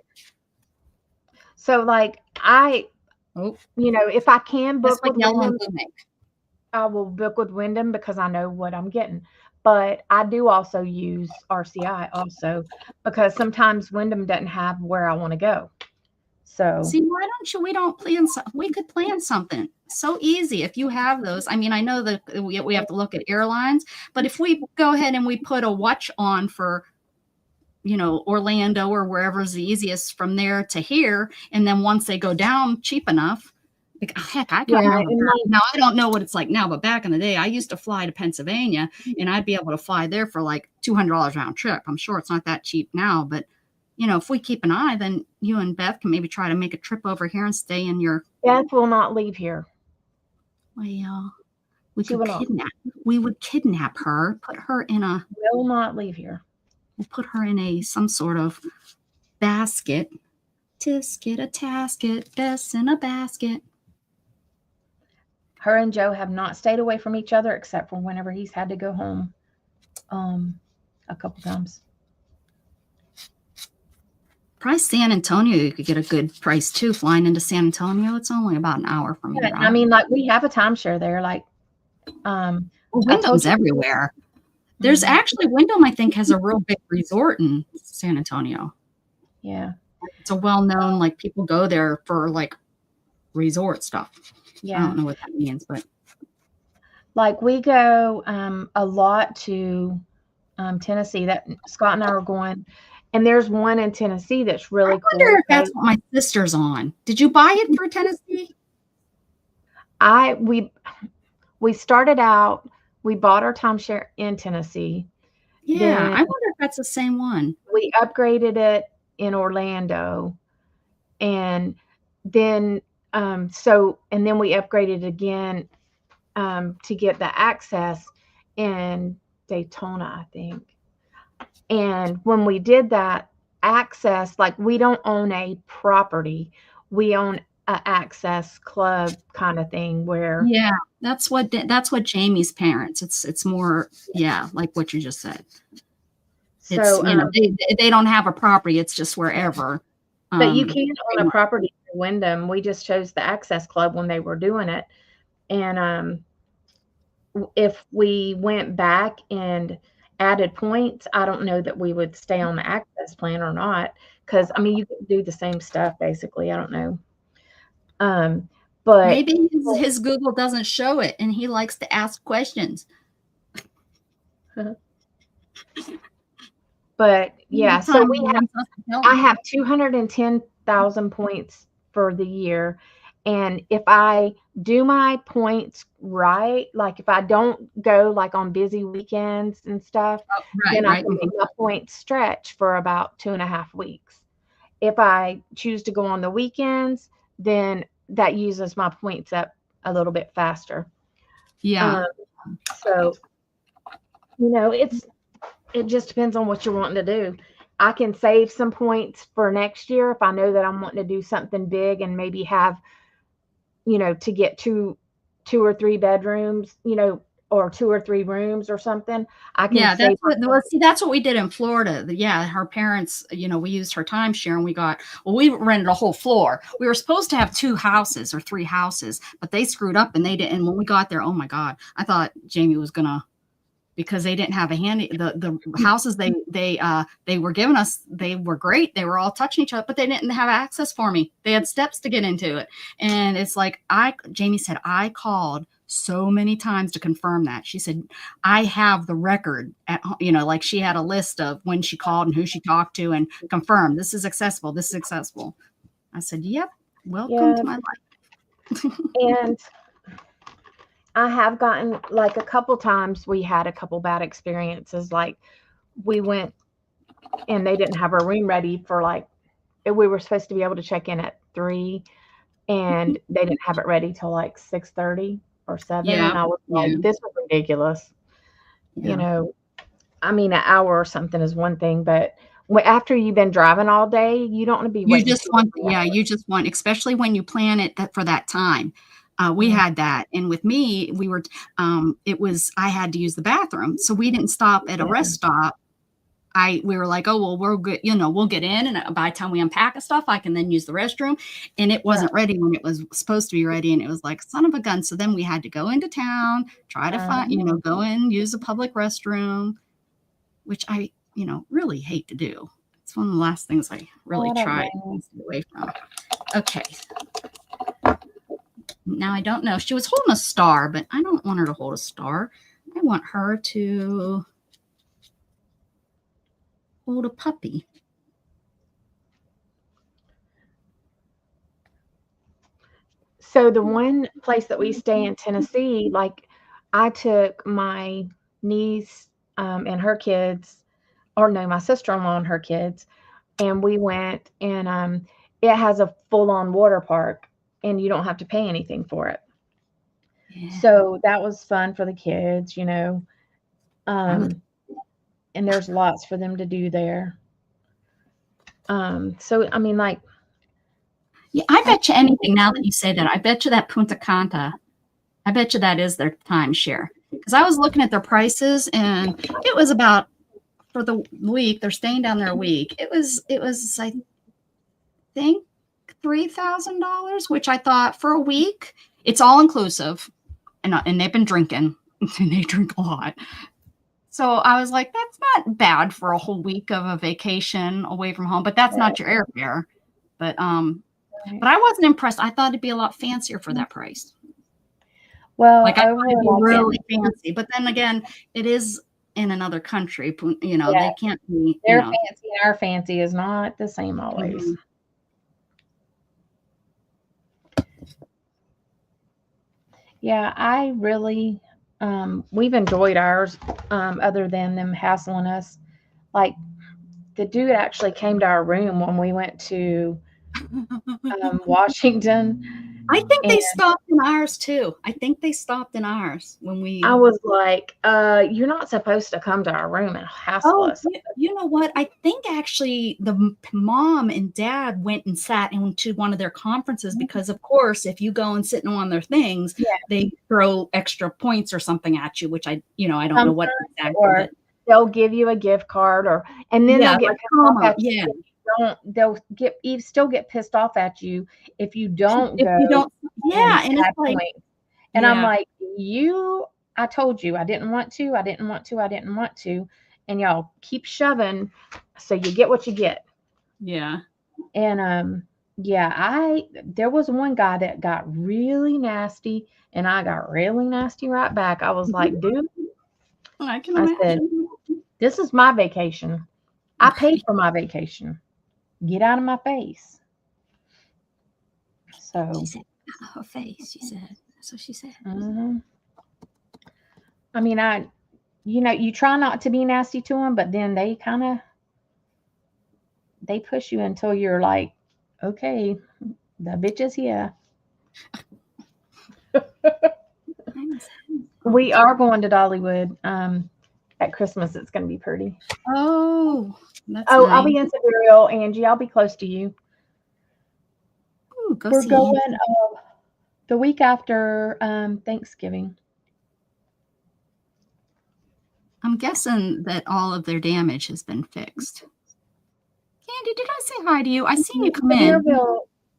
So like if I can book with Wyndham, I will book with Wyndham because I know what I'm getting. But I do also use RCI also because sometimes Wyndham doesn't have where I want to go. So see, why don't we could plan something so easy if you have those. I mean, I know that we have to look at airlines, but if we go ahead and we put a watch on for Orlando or wherever's the easiest from there to here, and then once they go down cheap enough, heck, I can now I don't know what it's like now, but back in the day, I used to fly to Pennsylvania, and I'd be able to fly there for like $200 round trip. I'm sure it's not that cheap now, but if we keep an eye, then you and Beth can maybe try to make a trip over here and stay in your. Beth will not leave here. Well, we would kidnap her, put her in a. Will not leave here. We'll put her in some sort of basket. Tisket a tasket, Bess in a basket. Her and Joe have not stayed away from each other except for whenever he's had to go home a couple times. Probably San Antonio, you could get a good price too. Flying into San Antonio, it's only about an hour from here. I mean, like we have a timeshare there. Like, Wyndham's everywhere. There's actually Wyndham, I think, has a real big resort in San Antonio. Yeah, it's a well-known, like people go there for like resort stuff. Yeah, I don't know what that means, but like we go a lot to Tennessee. That Scott and I are going. And there's one in Tennessee that's really cool. I wonder if that's what my sister's on. Did you buy it for Tennessee? We started out, we bought our timeshare in Tennessee. Yeah, then I wonder if that's the same one. We upgraded it in Orlando. And then and then we upgraded again to get the access in Daytona, I think. And when we did that access, like we don't own a property, we own an access club kind of thing where. Yeah, that's what Jamie's parents. It's more, like what you just said. So they don't have a property. It's just wherever. But you can own a property in Wyndham. We just chose the access club when they were doing it. And if we went back and added points, I don't know that we would stay on the access plan or not, because I mean you can do the same stuff basically. I don't know, but maybe his Google doesn't show it and he likes to ask questions. But yeah, so I have 210,000 points for the year. And if I do my points right, like if I don't go like on busy weekends and stuff, then I can make my points stretch for about 2.5 weeks. If I choose to go on the weekends, then that uses my points up a little bit faster. Yeah. So, it just depends on what you're wanting to do. I can save some points for next year if I know that I'm wanting to do something big and maybe have to get two or three bedrooms, or 2 or 3 rooms or something. I can that's what we did in Florida. Yeah, her parents, we used her timeshare and we rented a whole floor. We were supposed to have 2 houses or 3 houses, but they screwed up and they didn't. And when we got there, oh my God, I thought Jamie was gonna, because they didn't have the houses they were giving us, they were great. They were all touching each other, but they didn't have access for me. They had steps to get into it. And it's like Jamie said, I called so many times to confirm that. She said, I have the record at, like she had a list of when she called and who she talked to and confirmed this is accessible. This is accessible. I said, yep. Welcome to my life. And I have gotten, like, a couple times we had a couple bad experiences. Like, we went and they didn't have our room ready for, like, we were supposed to be able to check in at 3 and they didn't have it ready till like 6:30 or 7. Yeah. And I was like, this is ridiculous. Yeah. I mean, an hour or something is one thing, but after you've been driving all day, you don't want to be You waiting. just want, especially when you plan it for that time. We had that. And with me, we were, I had to use the bathroom. So we didn't stop at a rest stop. We were like, oh, well, we're good. We'll get in. And by the time we unpack stuff, I can then use the restroom. And it wasn't ready when it was supposed to be ready. And it was like, son of a gun. So then we had to go into town, try to find, go in, use a public restroom, which I, really hate to do. It's one of the last things I really try to stay away from. Okay. Now, I don't know. She was holding a star, but I don't want her to hold a star. I want her to hold a puppy. So the one place that we stay in Tennessee, like, I took my niece and her kids, or no, my sister-in-law and her kids, and we went, and it has a full-on water park, and you don't have to pay anything for it. Yeah. So that was fun for the kids, and there's lots for them to do there. So, I mean, like, yeah, I bet you anything now that you say that. I bet you that Punta Cana, I bet you that is their timeshare. Because I was looking at their prices, and it was about, for the week, they're staying down there a week. It was I think $3,000, which I thought for a week, it's all inclusive, and they've been drinking, and they drink a lot. So I was like, that's not bad for a whole week of a vacation away from home, but that's not your airfare. But I wasn't impressed. I thought it'd be a lot fancier for that price. Well, like I thought it'd be really fancy, but then again, it is in another country. They can't be. Their fancy and our fancy is not the same always. Mm-hmm. Yeah, I really, we've enjoyed ours, other than them hassling us. Like, the dude actually came to our room when we went to Washington. I think they stopped in ours too. I think they stopped in ours when we. I was like, you're not supposed to come to our room and hassle us. You know what? I think actually the mom and dad went and sat into one of their conferences because, of course, if you go and sit in one of their things, they throw extra points or something at you, which I don't know what exactly. Or they'll give you a gift card, and then they'll get pissed off at you. You still get pissed off at you if you don't go. And it's like, and I'm like, I told you I didn't want to, and y'all keep shoving, so you get what you get. Yeah. And there was one guy that got really nasty, and I got really nasty right back. I was like, dude, I said, this is my vacation. I paid for my vacation. Get out of my face. So she said, her face. She said, that's what she said. Mm-hmm. I mean, you try not to be nasty to them, but then they push you until you're like, okay, the bitch is here. We are going to Dollywood at Christmas. It's going to be pretty. Oh, that's nice. I'll be in Sevierville, Angie. I'll be close to you. Ooh, We're going the week after Thanksgiving. I'm guessing that all of their damage has been fixed. Candy, did I say hi to you? I seen you come in.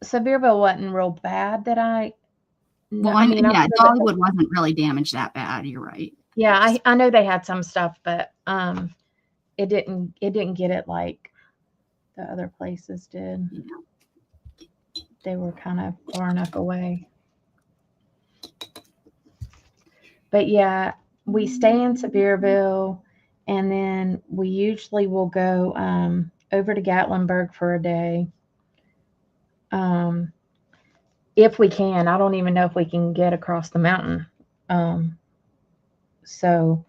Sevierville wasn't real bad that I. Well, I mean, Dollywood wasn't really damaged that bad. You're right. Yeah, I know they had some stuff, but it didn't get it like the other places did. Yeah. They were kind of far enough away. But yeah, we stay in Sevierville, and then we usually will go over to Gatlinburg for a day. If we can. I don't even know if we can get across the mountain. So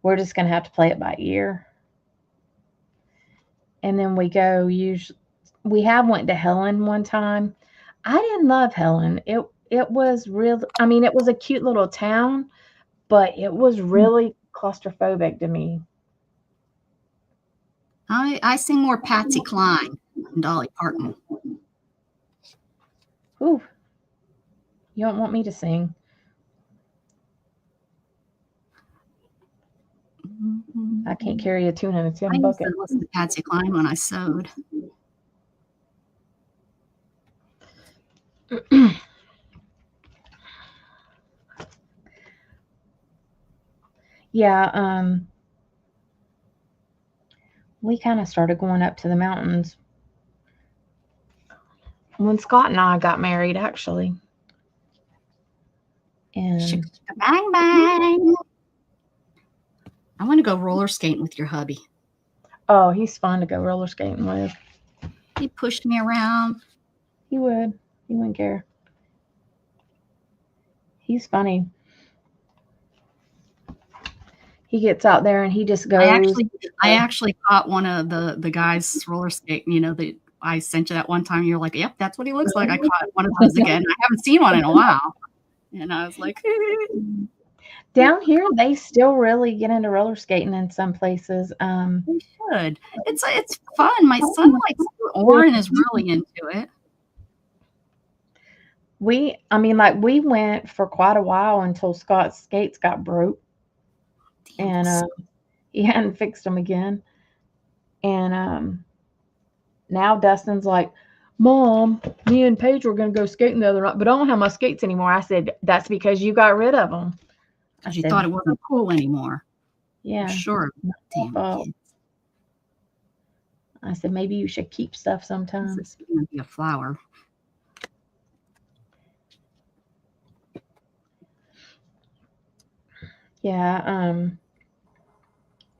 we're just going to have to play it by ear. And then we go, usually, we have went to Helen one time. I didn't love Helen. It was real. I mean, it was a cute little town, but it was really claustrophobic to me. I sing more Patsy Cline and Dolly Parton. Ooh, you don't want me to sing. I can't carry a tune in a tin bucket. I used to listen to Patsy Cline when I sewed. Yeah, we kind of started going up to the mountains when Scott and I got married, actually. And bang bang. I want to go roller skating with your hubby. Oh, he's fun to go roller skating with. He pushed me around. He would. He wouldn't care. He's funny. He gets out there and he just goes. I actually caught one of the guys roller skating. You know, I sent you that one time. You're like, "Yep, that's what he looks like." I caught one of those again. I haven't seen one in a while, and I was like, down here, they still really get into roller skating in some places. They should. It's fun. My son likes it. Oren is really into it. We went for quite a while until Scott's skates got broke. And he hadn't fixed them again. And now Dustin's like, Mom, me and Paige were going to go skating the other night, but I don't have my skates anymore. I said, that's because you got rid of them. Because you thought it wasn't cool anymore. Yeah. Sure. Damn kids. I said, maybe you should keep stuff sometimes. This is going to be a flower. Yeah.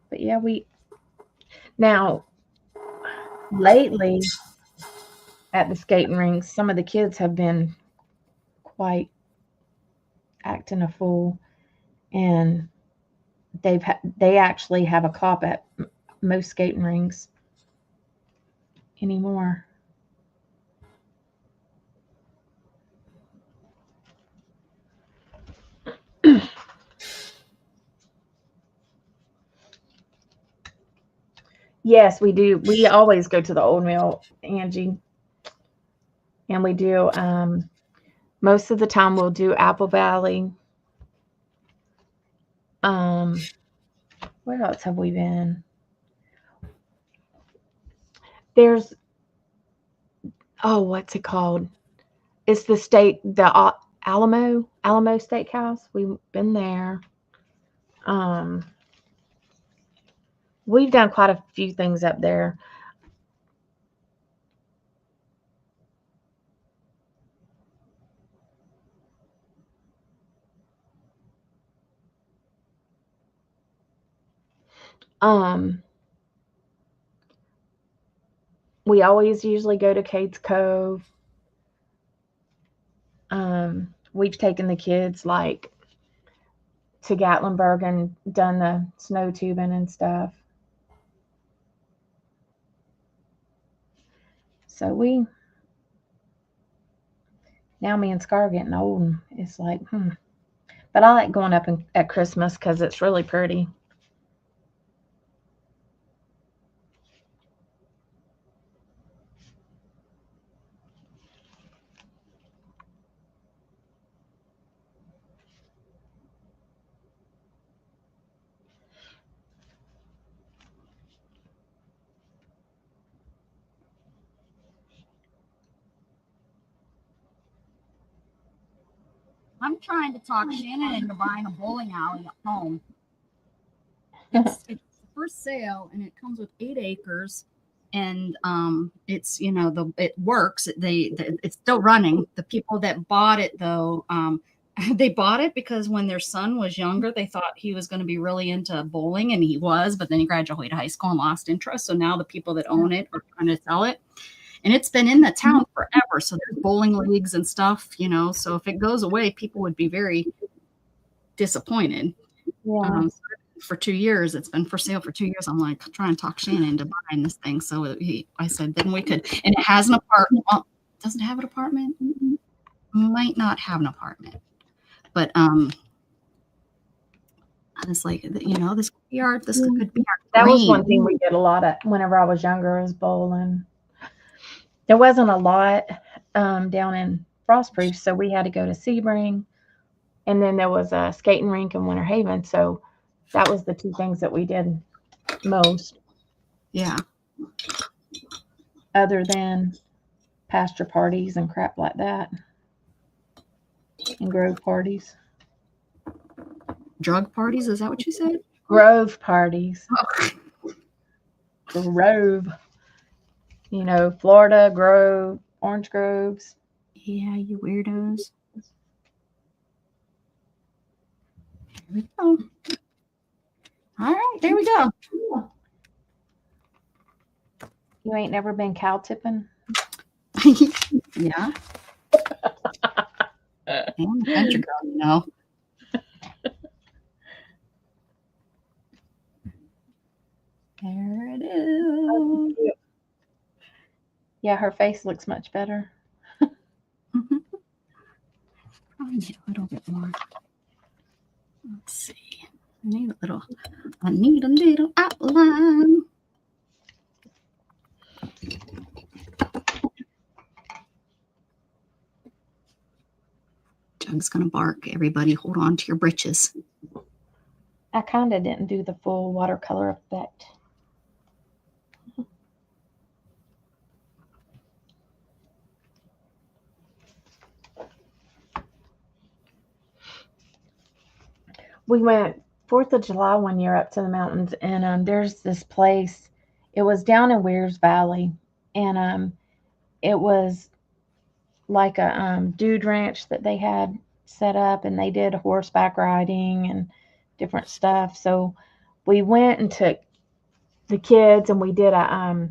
But yeah, now lately at the skating rinks, some of the kids have been quite acting a fool, and they actually have a cop at most skating rinks anymore. Yes, we do. We always go to the old mill, Angie. And we do, most of the time we'll do Apple Valley. Where else have we been? There's, what's it called? It's the Alamo Steakhouse. We've been there. We've done quite a few things up there. We always usually go to Cades Cove. We've taken the kids like to Gatlinburg and done the snow tubing and stuff. So now me and Scar are getting old, and it's like, But I like going up at Christmas because it's really pretty. I'm trying to talk Shannon into buying a bowling alley at home. It's for sale, and it comes with 8 acres, and it's it works. It's still running. The people that bought it though they bought it because when their son was younger, they thought he was going to be really into bowling, and he was, but then he graduated high school and lost interest. So now the people that own it are trying to sell it. And it's been in the town forever. So there's bowling leagues and stuff, you know. So if it goes away, people would be very disappointed. Yeah. For 2 years, it's been for sale for 2 years. I'm like trying to talk Shannon into buying this thing. So I said, then we could, and it has an apartment. Well, does it have an apartment? Might not have an apartment. But I was like, you know, this could be our That was one thing we did a lot of whenever I was younger, was bowling. There wasn't a lot down in Frostproof, so we had to go to Sebring, and then there was a skating rink in Winter Haven. So that was the two things that we did most. Yeah. Other than pasture parties and crap like that, and grove parties. Drug parties? Is that what you said? Grove parties. Oh. Grove. You know, Florida, Grove, orange groves. Yeah, you weirdos. There we go. All right, there we go. You ain't never been cow tipping? Yeah. I'm a country girl, you know. There it is. Yeah, her face looks much better. Probably need a little bit more. Let's see. I need a little outline. Jug's gonna bark. Everybody hold on to your britches. I kind of didn't do the full watercolor effect. We went 4th of July one year up to the mountains, and there's this place. It was down in Weirs Valley, and it was like a dude ranch that they had set up, and they did horseback riding and different stuff. So we went and took the kids, and we did a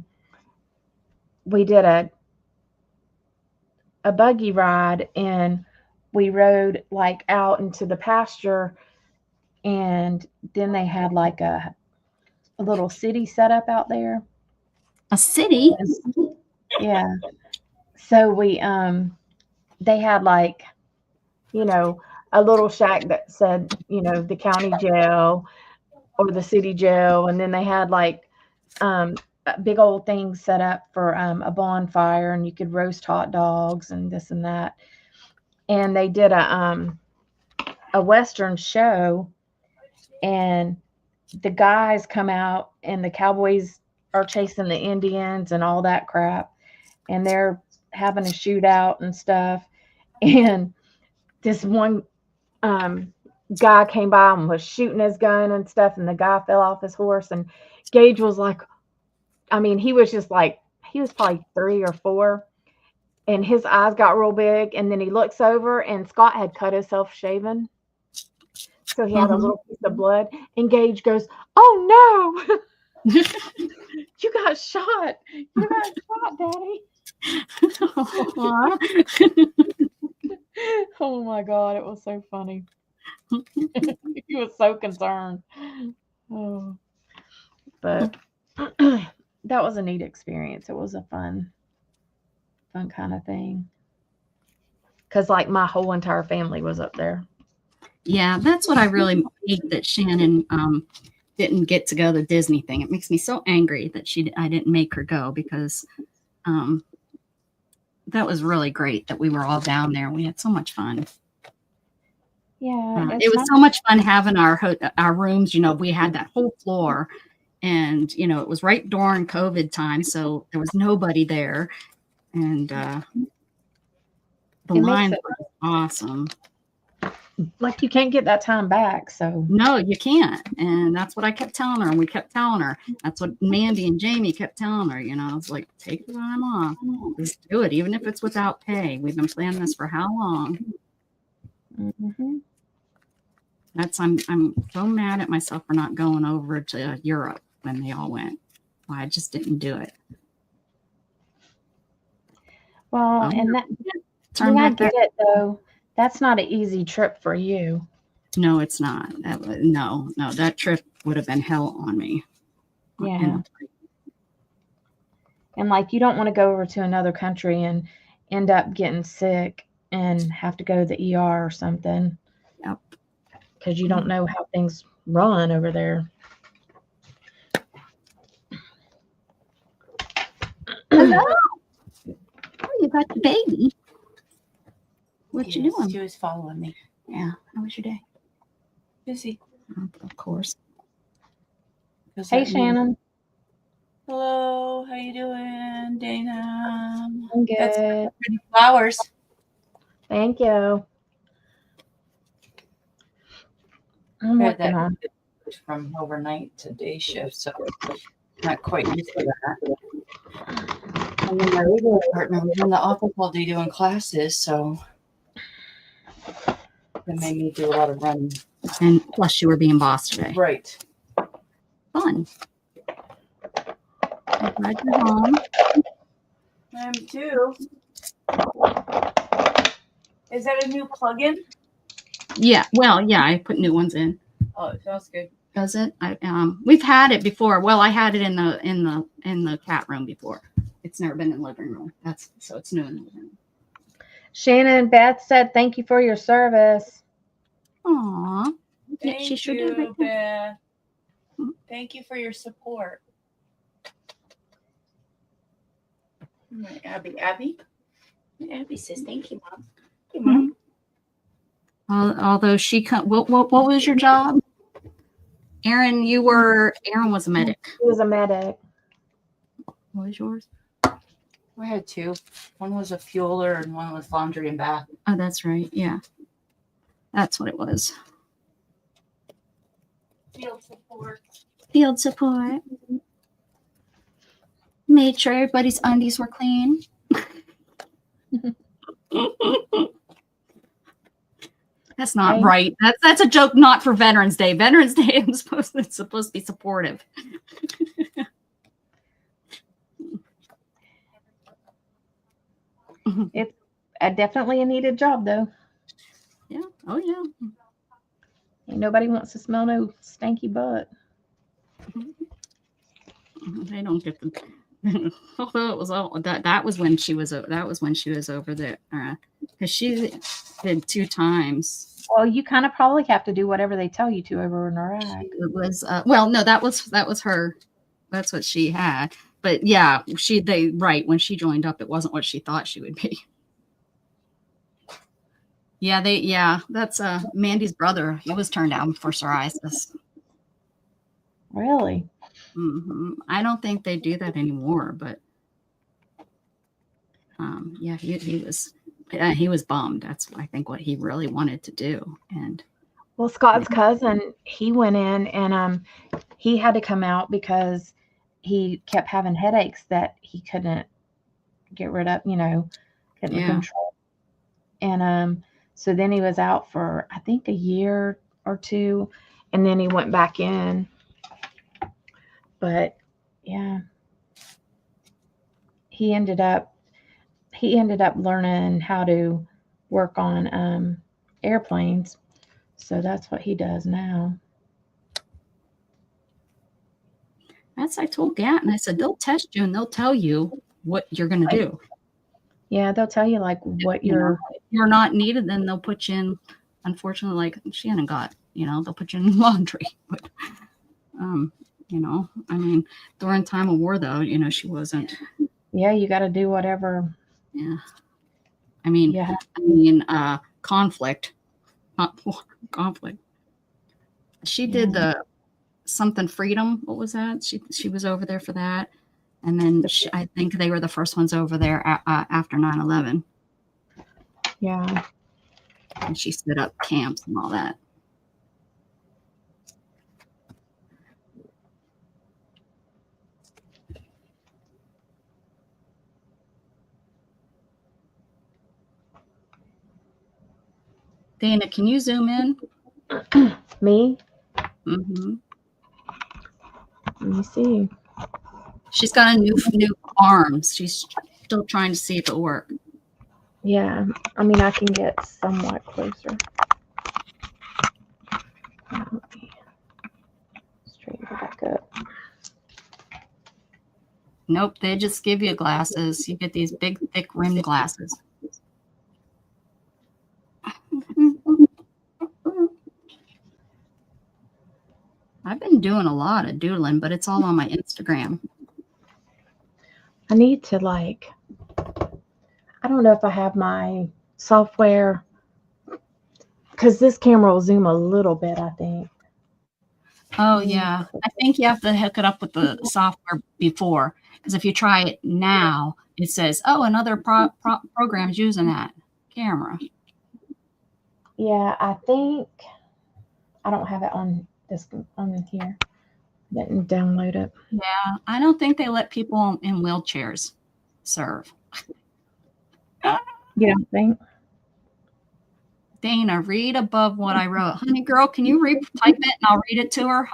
buggy ride, and we rode like out into the pasture. And then they had like a little city set up out there. A city? Yeah. So they had like, you know, a little shack that said, you know, the county jail or the city jail. And then they had like big old things set up for a bonfire, and you could roast hot dogs and this and that. And they did a Western show, and the guys come out and the cowboys are chasing the Indians and all that crap, and they're having a shootout and stuff. And this one guy came by and was shooting his gun and stuff, and the guy fell off his horse, and Gage was like, I mean, he was just like, he was probably 3 or 4, and his eyes got real big, and then he looks over, and Scott had cut himself shaving. So he had a little piece of blood, and Gage goes, "Oh no, you got shot! You got shot, Daddy!" Oh my God, it was so funny. He was so concerned. Oh, but that was a neat experience. It was a fun kind of thing. Because like my whole entire family was up there. Yeah, that's what I really hate, that Shannon didn't get to go to the Disney thing. It makes me so angry that I didn't make her go, because that was really great that we were all down there. We had so much fun. Yeah, it was so much fun having our rooms. You know, we had that whole floor, and you know, it was right during COVID time, so there was nobody there, and the line was awesome. Like, you can't get that time back. So no, you can't. And that's what I kept telling her. And we kept telling her. That's what Mandy and Jamie kept telling her. You know, it's like, take the time off. Just do it, even if it's without pay. We've been planning this for how long? Mm-hmm. I'm so mad at myself for not going over to Europe when they all went. Well, I just didn't do it. Well, and that I get it though. That's not an easy trip for you. No, it's not. No, that trip would have been hell on me. Yeah. And like you don't want to go over to another country and end up getting sick and have to go to the ER or something. Yep. Because you don't know how things run over there. Hello. Oh, you got the baby. What you doing? She was following me. Yeah. How was your day? Busy. Of course. Hey, Shannon. Hello. How you doing, Dana? I'm good. That's pretty flowers. Thank you. I'm working on from overnight to day shift, so not quite used to that. And then my regular partner was in the office all day doing classes, so that made me do a lot of running. And plus, you were being boss today. Right. Fun. I'm glad you're home. I am too. Is that a new plug-in? Yeah. Well, yeah. I put new ones in. Oh, it sounds good. Does it? We've had it before. Well, I had it in the cat room before. It's never been in the living room. So it's new in the living room. Shannon, Beth said thank you for your service. Aw. Thank she sure you, did. Beth. Thank you for your support. Abby says thank you, Mom. Thank you, Mom. Although what was your job? Aaron was a medic. He was a medic. What was yours? I had two. One was a fueler and one was laundry and bath. Oh, that's right. Yeah. That's what it was. Field support. Made sure everybody's undies were clean. That's not right. That's a joke not for Veterans Day. Veterans Day it's supposed to be supportive. It's definitely a needed job though. Yeah. Oh yeah. Ain't nobody wants to smell no stanky butt. They don't get the although it was all that was when she was over there because she did 2 times. Well, you kind of probably have to do whatever they tell you to over in Iraq. It was well, no, that was her. That's what she had. But yeah, when she joined up, it wasn't what she thought she would be. Yeah, that's Mandy's brother. He was turned down for psoriasis. Really? Mm-hmm. I don't think they do that anymore, but yeah, he was bummed. That's I think what he really wanted to do. And well, Scott's cousin, he went in and he had to come out because he kept having headaches that he couldn't get rid of, couldn't control. And so then he was out for I think a year or 2, and then he went back in. But yeah, he ended up learning how to work on airplanes. So that's what he does now. I told Gatton, I said, they'll test you and they'll tell you what you're going to do. Yeah, they'll tell you like what if you're not needed, then they'll put you in, unfortunately, like Shannon got, they'll put you in laundry. But, I mean, during time of war, though, she wasn't. Yeah, you got to do whatever. Yeah. I mean, conflict, not war, conflict. She did the something freedom. What was that? She was over there for that. And then I think they were the first ones over there after 9/11. Yeah. And she set up camps and all that. Dana, can you zoom in? Me? Mm-hmm. Let me see. She's got a new arms. She's still trying to see if it works. Yeah, I mean, I can get somewhat closer. Let me straighten it back up. Nope, they just give you glasses. You get these big, thick rimmed glasses. I've been doing a lot of doodling, but it's all on my Instagram. I need to I don't know if I have my software, because this camera will zoom a little bit, I think. Oh, yeah. I think you have to hook it up with the software before, because if you try it now, it says, oh, another program's using that camera. Yeah, I think I don't have it on here. Didn't download it. Yeah, I don't think they let people in wheelchairs serve. You don't think? Dana, read above what I wrote. Honey girl, can you type it and I'll read it to her?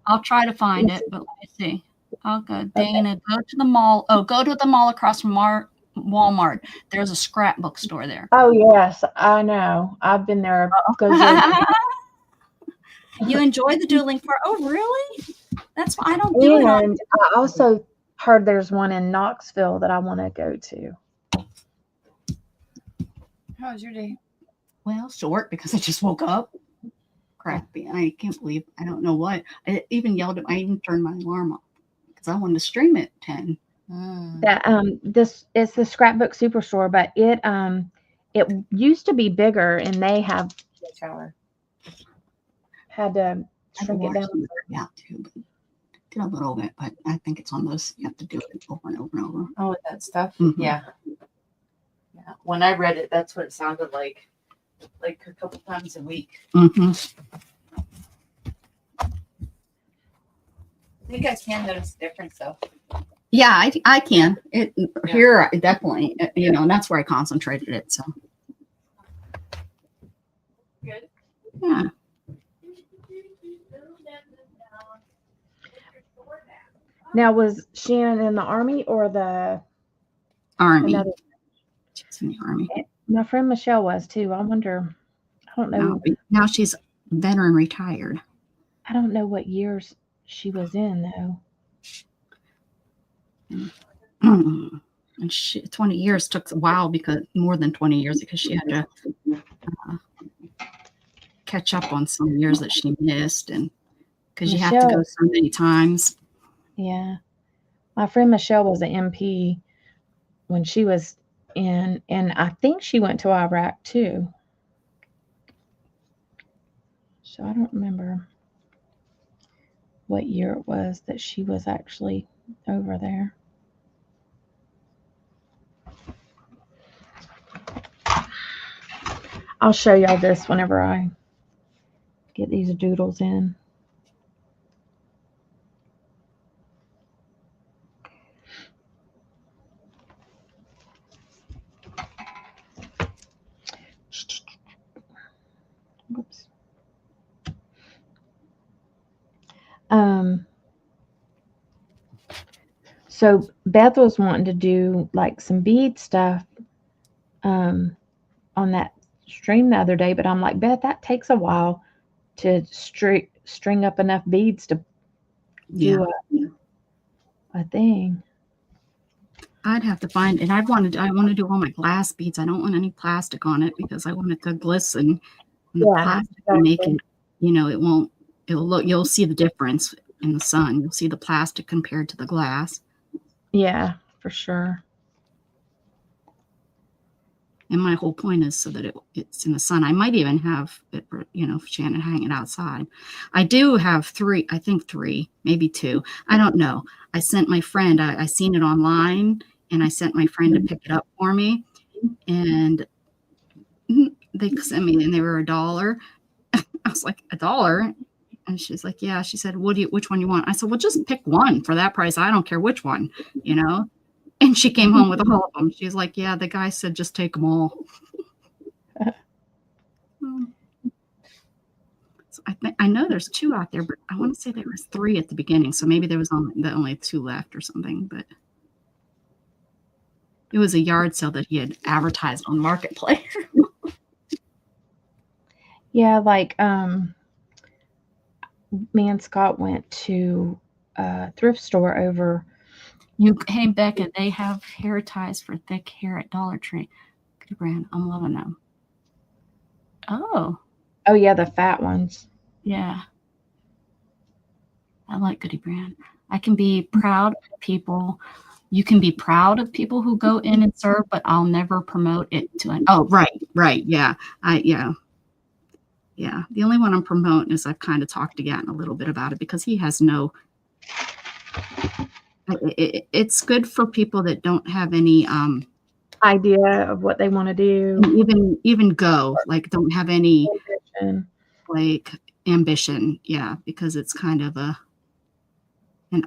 I'll try to find it, but let me see. Oh, good. Dana, go to the mall. Oh, go to the mall across from Walmart. There's a scrapbook store there. Oh, yes, I know. I've been there. You enjoy the doodling part? Oh, really? That's why I don't do it. And I also heard there's one in Knoxville that I want to go to. How was your day? Well, short because I just woke up. Crappy. I can't believe, I don't know what. I even turned my alarm off because I wanted to stream at 10. That this is the Scrapbook Superstore, but it used to be bigger, and they have had to shrink it down. Yeah, too, but did a little bit, but I think it's on those. You have to do it over and over and over. Oh, that stuff. Mm-hmm. Yeah. When I read it, that's what it sounded like a couple times a week. Mm-hmm. I think I can notice the difference, though. Yeah, I can. Here, definitely, and that's where I concentrated it. So, good. Yeah. Now, was Shannon in the Army or the Army? She's in the Army. My friend Michelle was too. I wonder. I don't know. Now she's veteran retired. I don't know what years she was in though. And 20 years took a while, because more than 20 years, because she had to catch up on some years that she missed, and because you have to go so many times. Yeah, my friend Michelle was an MP when she was in, and I think she went to Iraq too. So I don't remember what year it was that she was actually over there. I'll show y'all this whenever I get these doodles in. Whoops. So Beth was wanting to do like some bead stuff on that stream the other day, but I'm like, Beth, that takes a while to string up enough beads to do a thing. I'd have to find it. I want to do all my glass beads. I don't want any plastic on it because I want it to glisten. And the plastic will make it, it won't. It'll look. You'll see the difference in the sun. You'll see the plastic compared to the glass. Yeah, for sure. And my whole point is so that it's in the sun. I might even have it, Shannon hang it outside. I do have three, maybe two. I don't know. I sent my friend, I seen it online, and I sent my friend to pick it up for me. And they sent me, and they were $1. I was like, $1? And she's like, yeah. She said, which one you want? I said, well, just pick one for that price. I don't care which one, And she came home with all of them. She's like, yeah, the guy said, just take them all. I know there's 2 out there, but I want to say there was 3 at the beginning. So maybe there was only 2 left or something, but it was a yard sale that he had advertised on Marketplace. Yeah, like me and Scott went to a thrift store over. Hey, Becca, they have hair ties for thick hair at Dollar Tree. Good brand. I'm loving them. Oh. Oh yeah, the fat ones. Yeah. I like Goody Brand. I can be proud of people. You can be proud of people who go in and serve, but I'll never promote it to oh, right. Yeah. Yeah. The only one I'm promoting is I've kind of talked to Gatton a little bit about it because he has no. It's good for people that don't have any idea of what they want to do. Even go, like, don't have any ambition. Like ambition. Yeah, because it's kind of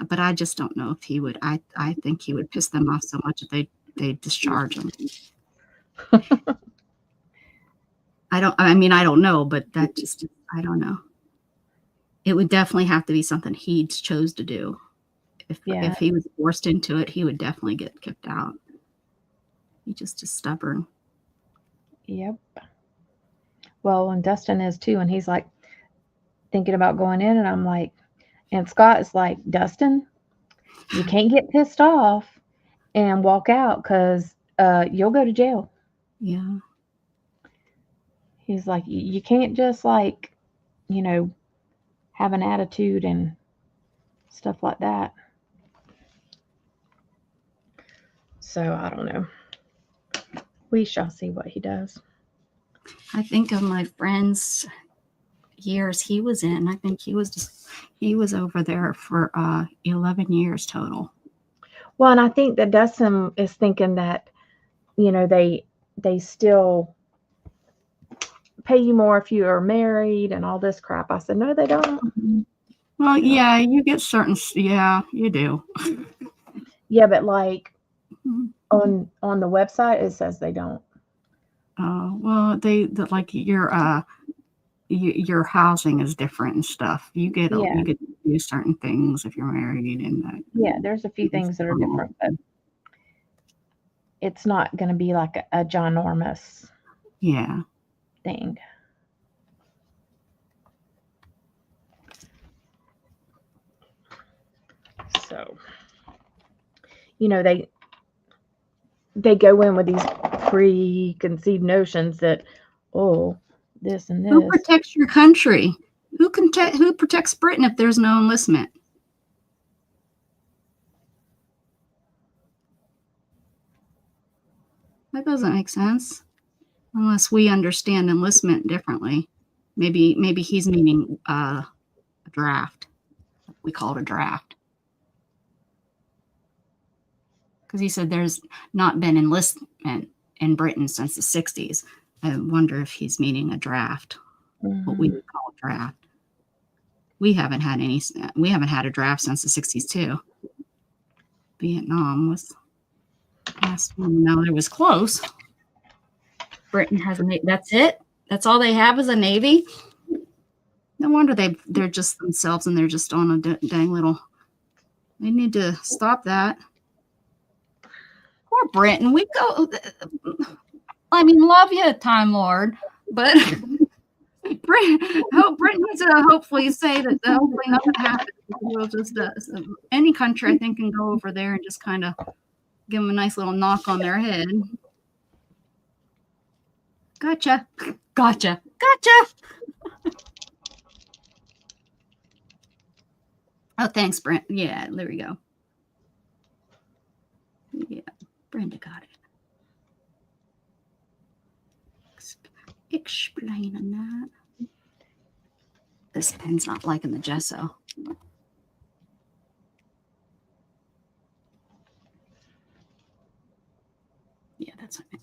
but I just don't know if he would. I think he would piss them off so much that they discharge him. I don't know, but that just, I don't know. It would definitely have to be something he chose to do. If he was forced into it, he would definitely get kicked out. He just is stubborn. Yep. Well, and Dustin is too, and he's like thinking about going in, and I'm like, and Scott is like, Dustin, you can't get pissed off and walk out because you'll go to jail. Yeah. He's like, you can't just like, have an attitude and stuff like that. So I don't know. We shall see what he does. I think of my friend's years he was in. I think he was over there for 11 years total. Well, and I think that Dustin is thinking that, they still pay you more if you are married and all this crap. I said, no, they don't. Well, yeah, you get certain. Yeah, you do. Yeah, but like on the website, it says they don't. Oh, well, like your housing is different and stuff. You get to do certain things if you're married and that. Yeah, there's a few things that are different, but it's not going to be like a ginormous thing. So, they go in with these preconceived notions that, this and this. Who protects your country? Who protects Britain if there's no enlistment? That doesn't make sense unless we understand enlistment differently. Maybe he's meaning a draft. We call it a draft. Because he said there's not been enlistment in Britain since the 60s. I wonder if he's meaning a draft, what we would call a draft. We haven't had a draft since the 60s too. Vietnam was last one. Now it was close. Britain has a navy. That's it. That's all they have is a navy. No wonder they're just themselves and they're just on a dang little. They need to stop that. Poor Britain. We go. I mean, love you, Time Lord, but Britain needs to hopefully say that hopefully nothing happens. We'll just any country I think can go over there and just kind of give them a nice little knock on their head. Gotcha. Oh, thanks, Brent. Yeah, there we go. Yeah, Brenda got it. Explaining that. This pen's not liking the gesso. Yeah, that's okay.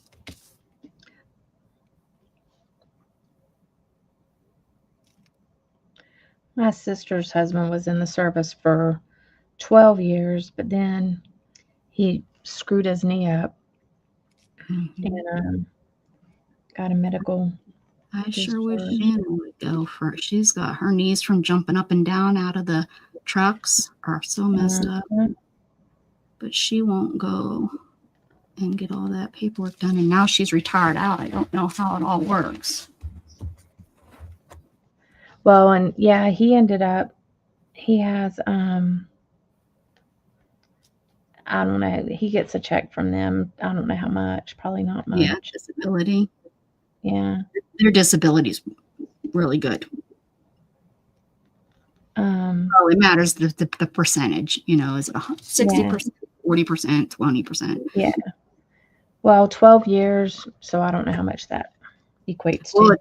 My sister's husband was in the service for 12 years, but then he screwed his knee up and got a medical I sure wish Shannon would go for it. She's got her knees from jumping up and down out of the trucks are so messed up. But she won't go and get all that paperwork done. And now she's retired out. I don't know how it all works. Well, and yeah, he ended up, he has, I don't know, he gets a check from them. I don't know how much, probably not much. Yeah, disability. Yeah. Their disability's really good. Oh, it matters the percentage, you know, is it 60%, 40%, 20%? Yeah. Well, 12 years, so I don't know how much that equates to. Well,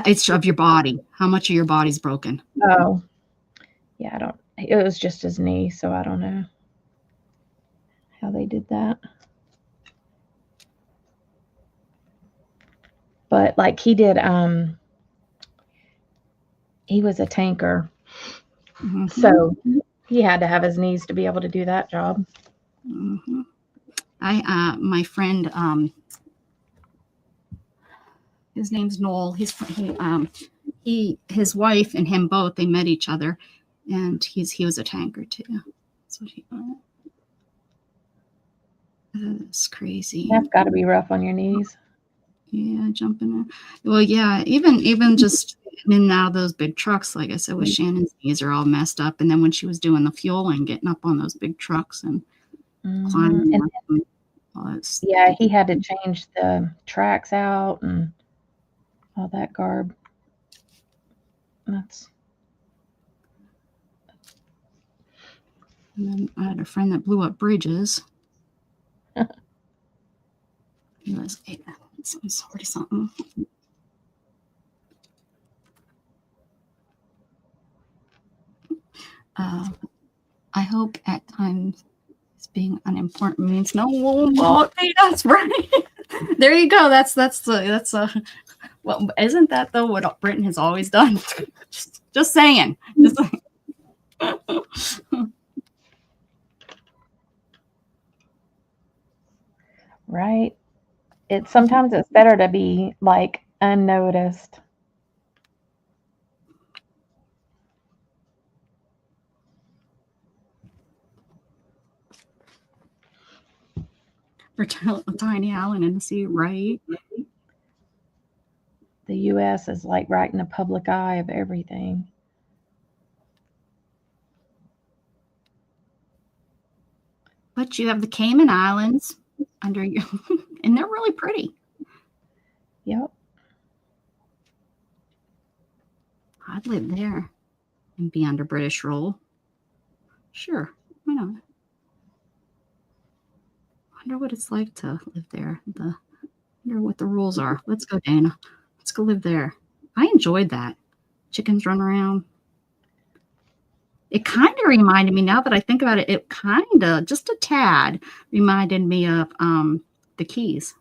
it's of your body. How much of your body's broken? Oh. Yeah, it was just his knee, so I don't know how they did that. But like he did, he was a tanker. Mm-hmm. So he had to have his knees to be able to do that job. Mm-hmm. My friend, his name's Noel. His wife and him both, they met each other, and he was a tanker too. That's what he was. That's crazy. That's got to be rough on your knees. Yeah, jumping. Well, yeah, even just in and out of those big trucks, like I said, with Shannon's knees are all messed up. And then when she was doing the fueling, getting up on those big trucks and climbing. Yeah, he had to change the tracks out and all that garb. And then I had a friend that blew up bridges. He was 40 something. I hope at times being unimportant means no one won't beat us, right? There you go. That's well, isn't that though what Britain has always done? Just saying. Right. Sometimes it's better to be like unnoticed. For a tiny island in the sea, right? The U.S. is like right in the public eye of everything. But you have the Cayman Islands under you, and they're really pretty. Yep. I'd live there and be under British rule. Sure, why not? I wonder what it's like to live there. I wonder what the rules are. Let's go, Dana. Let's go live there. I enjoyed that. Chickens run around. It kind of reminded me, now that I think about it, it kind of, just a tad, reminded me of the Keys.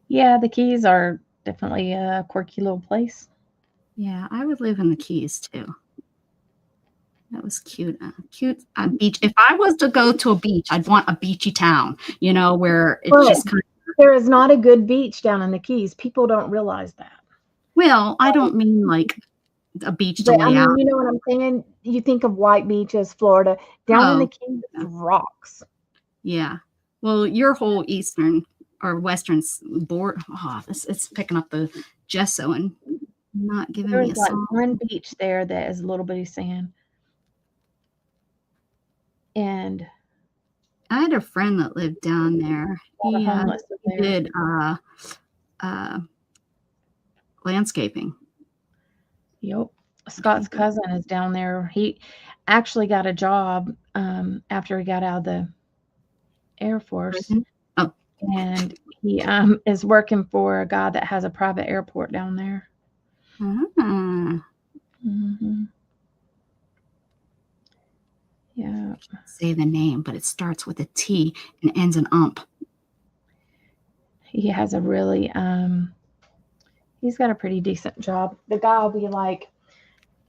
Yeah, the Keys are definitely a quirky little place. Yeah, I would live in the Keys too. That was cute. Cute beach. If I was to go to a beach, I'd want a beachy town, you know, where it's just kind of. There is not a good beach down in the Keys. People don't realize that. Well, I don't mean like a beach to lay out. You know what I'm saying? You think of white beaches, Florida. Down in the Keys, rocks. Yeah. Well, your whole eastern or western board, it's picking up the gesso and not giving me a like song. One beach there that is a little bitty sand. And I had a friend that lived down there. He did landscaping. Yep. Scott's cousin is down there. He actually got a job after he got out of the Air Force. Mm-hmm. Oh. And he is working for a guy that has a private airport down there. Mm-hmm. Yeah. Say the name, but it starts with a T and ends in ump. He has a really he's got a pretty decent job. The guy will be like,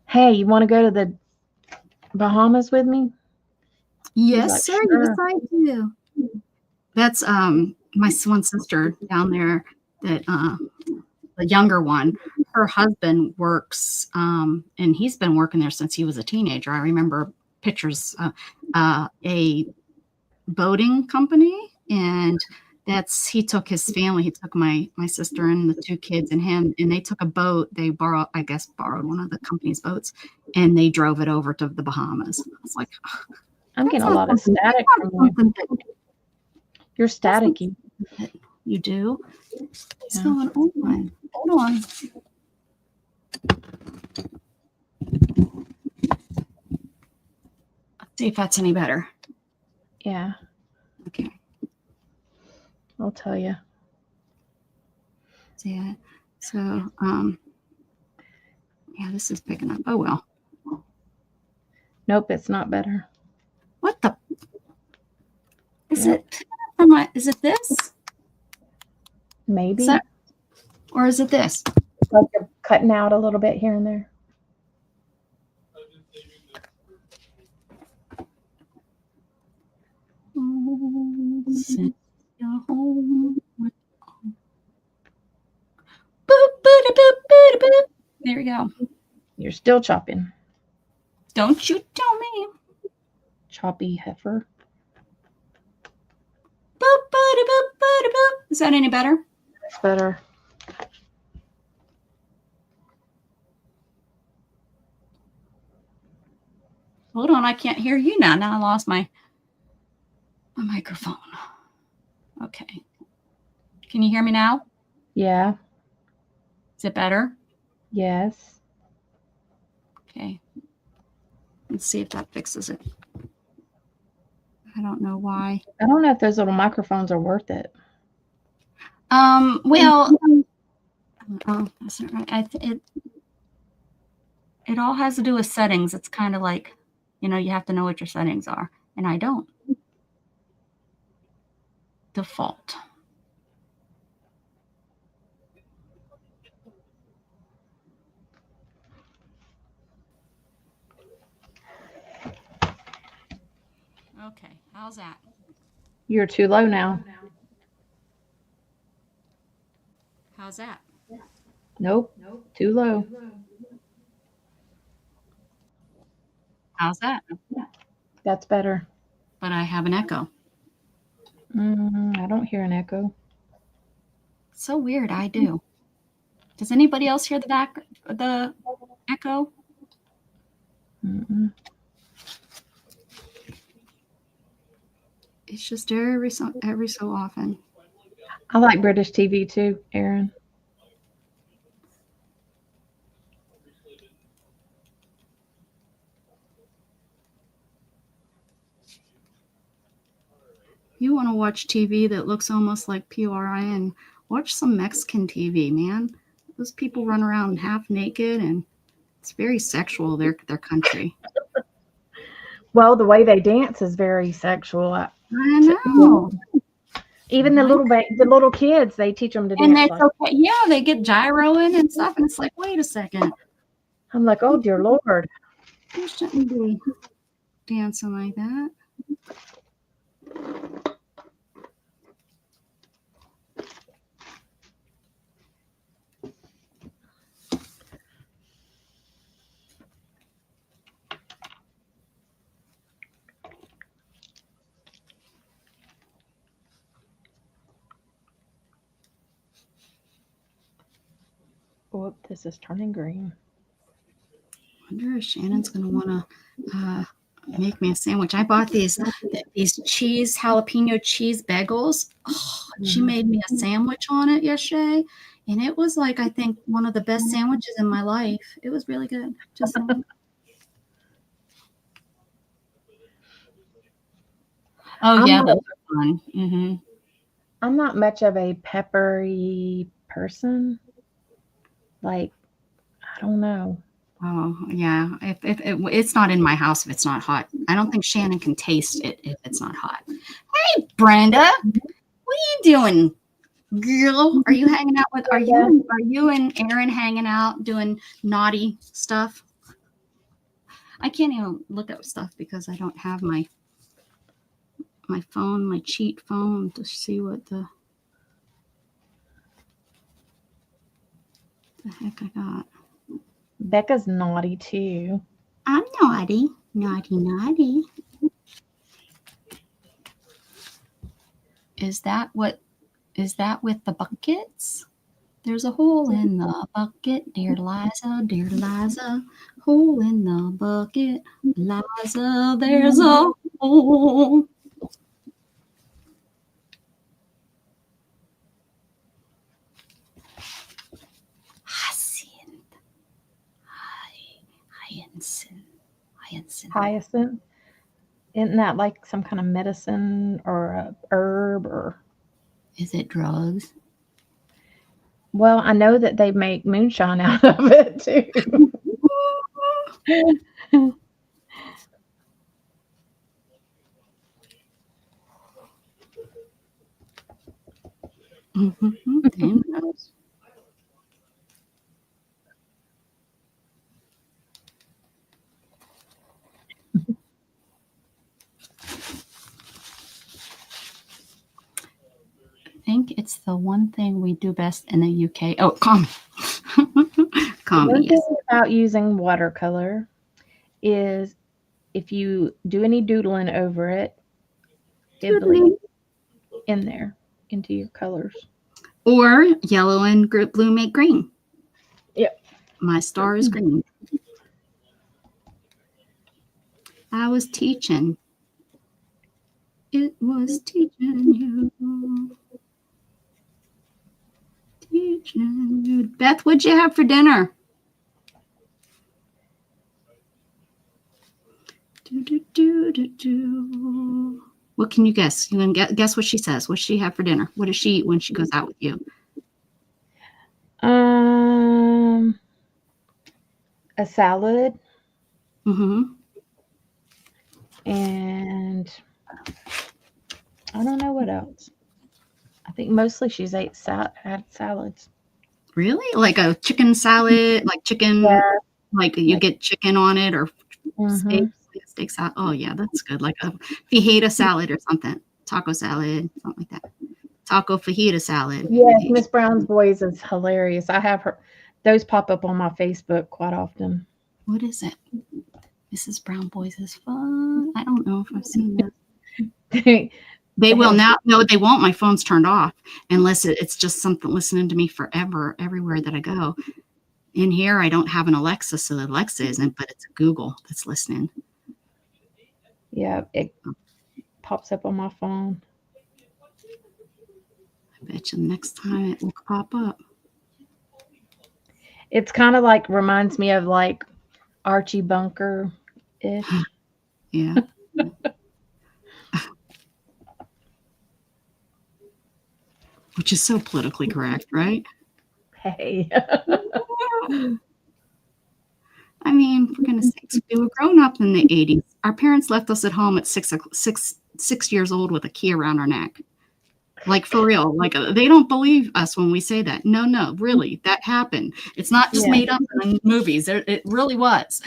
"Hey, you want to go to the Bahamas with me?" Yes, like, sir. Sure. Yes, I do. That's my one sister down there that the younger one, her husband works, and he's been working there since he was a teenager. I remember pictures, a boating company, and he took his family. He took my sister and the 2 kids and him, and they took a boat. They borrowed one of the company's boats, and they drove it over to the Bahamas. I was like, I'm getting a lot of static from you. You're staticky. You do? What's Yeah. going on? Hold on. Let's see if that's any better. Yeah, Okay. I'll tell you. See it? So, yeah, this is picking up. Oh, well. Nope, it's not better. What the? Is Yep. is it this? Maybe. Is that, or is it this? Like you're cutting out a little bit here and there. Send you home with- Boop, boop, boop, boop, boop. There we go. You're still chopping. Don't you tell me. Choppy heifer. Boop, boop, boop, boop, boop. Is that any better? That's better. Hold on, I can't hear you now. Now I lost my microphone. Okay. Can you hear me now? Yeah. Is it better? Yes. Okay. Let's see if that fixes it. I don't know why. I don't know if those little microphones are worth it. Well, oh, that's not right. It all has to do with settings. It's kind of like, you have to know what your settings are, and I don't. Default. Okay, how's that? You're too low now. How's that? Nope. Too low. How's that? That's better. But I have an echo. I don't hear an echo. So weird. I do. Does anybody else hear the echo? Mm-mm. It's just every so often. I like British TV too, Aaron. You want to watch TV that looks almost like PRIN, watch some Mexican TV, man. Those people run around half naked, and it's very sexual, their country. Well, the way they dance is very sexual. I know. Even the little kids, they teach them to dance. And it's okay. Yeah, they get gyroing and stuff, and it's like, wait a second. I'm like, oh dear Lord. You shouldn't be dancing like that. Oh, this is turning green. I wonder if Shannon's going to want to make me a sandwich. I bought these jalapeno cheese bagels. Oh, she made me a sandwich on it yesterday, and it was like, I think, one of the best sandwiches in my life. It was really good. Just oh yeah, those are fun. Mm-hmm. I'm not much of a peppery person. Like, I don't know. Oh yeah, if it's not in my house if it's not hot. I don't think Shannon can taste it if it's not hot. Hey Brenda, what are you doing, girl? Are you hanging out with? Are you and Aaron hanging out doing naughty stuff? I can't even look up stuff because I don't have my phone, my cheat phone, to see what the. The heck I got? Becca's naughty too. I'm naughty. Naughty, naughty. Is that with the buckets? There's a hole in the bucket, dear Liza, dear Liza. Hole in the bucket, Liza, there's a hole. Hyacinth. Isn't that like some kind of medicine or a herb or? Is it drugs? Well, I know that they make moonshine out of it too. Damn knows. I think it's the one thing we do best in the UK. Oh, Kami. Kami, One yes. thing about using watercolor is if you do any doodling over it, it bleeds in there into your colors. Or yellow and blue make green. Yep. My star is green. I was teaching. It was teaching you. Teaching you. Beth, what'd you have for dinner? What can you guess? You can guess what she says. What does she have for dinner? What does she eat when she goes out with you? A salad. Mm-hmm. And I don't know what else. I think mostly she's had salads. Really? Like a chicken salad, like chicken, like you get chicken on it, or steak salad. Oh yeah, that's good. Like a fajita salad or something. Taco salad, something like that. Taco fajita salad. Yes, Miss Brown's Boys is hilarious. I have those pop up on my Facebook quite often. What is it? Mrs. Brown Boys is fun. I don't know if I've seen that. They will now. No, they won't. My phone's turned off unless it's just something listening to me forever, everywhere that I go. In here, I don't have an Alexa, so Alexa isn't, but it's a Google that's listening. Yeah, it pops up on my phone. I bet you the next time it will pop up. It's kind of like reminds me of like Archie Bunker-ish. Yeah. Which is so politically correct, right? Hey. I mean, for goodness sakes, we were grown up in the 80s. Our parents left us at home at 6 years old with a key around our neck. Like, for real. Like, they don't believe us when we say that. No, really, that happened. It's not just made up in movies. It really was.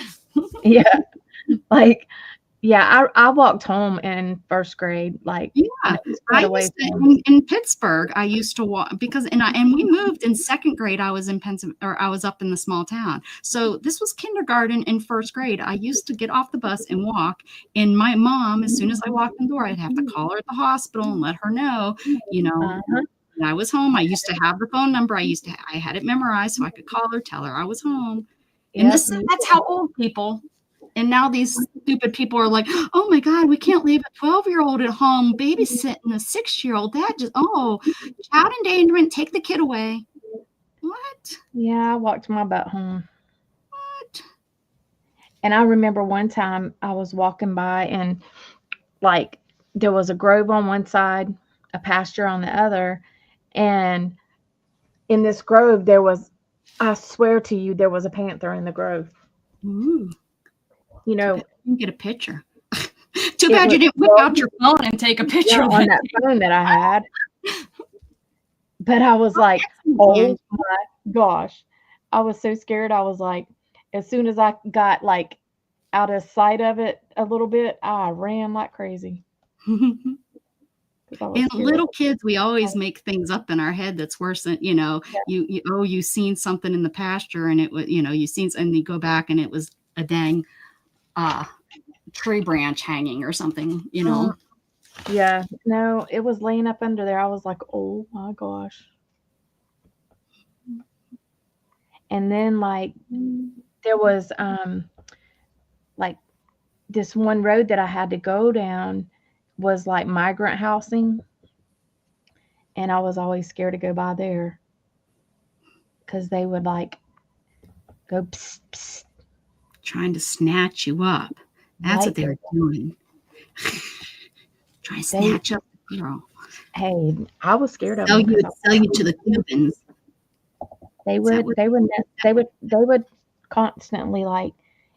Yeah. Like, yeah, I walked home in first grade. Like, yeah, in Pittsburgh, I used to walk because, and we moved in second grade. I was in I was up in the small town. So this was kindergarten and first grade. I used to get off the bus and walk. And my mom, as soon as I walked in the door, I'd have to call her at the hospital and let her know, I was home. I used to have the phone number. I had it memorized so I could call her, tell her I was home. And that's how old people. And now these stupid people are like, oh my God, we can't leave a 12-year-old at home babysitting a 6-year-old. That child endangerment, take the kid away. What? Yeah, I walked my butt home. What? And I remember one time I was walking by and like there was a grove on one side, a pasture on the other. And in this grove, I swear to you, there was a panther in the grove. Ooh. You know, you can get a picture. Too bad you didn't whip out your phone and take a picture on that phone that I had. But I was like, oh my gosh. I was so scared. I was like, as soon as I got like out of sight of it a little bit, I ran like crazy. 'cause I was And scared. little kids, we always make things up in our head that's worse than, Yeah. you seen something in the pasture and it was, and you go back and it was a dang tree branch hanging or something, Yeah. No, it was laying up under there. I was like, oh my gosh. And then like there was like this one road that I had to go down was like migrant housing. And I was always scared to go by there because they would like go psst, psst, trying to snatch you up. That's what like they were doing. Trying to snatch up the girl. Hey, I was scared of Sell them. you to the Cubans. They would constantly like,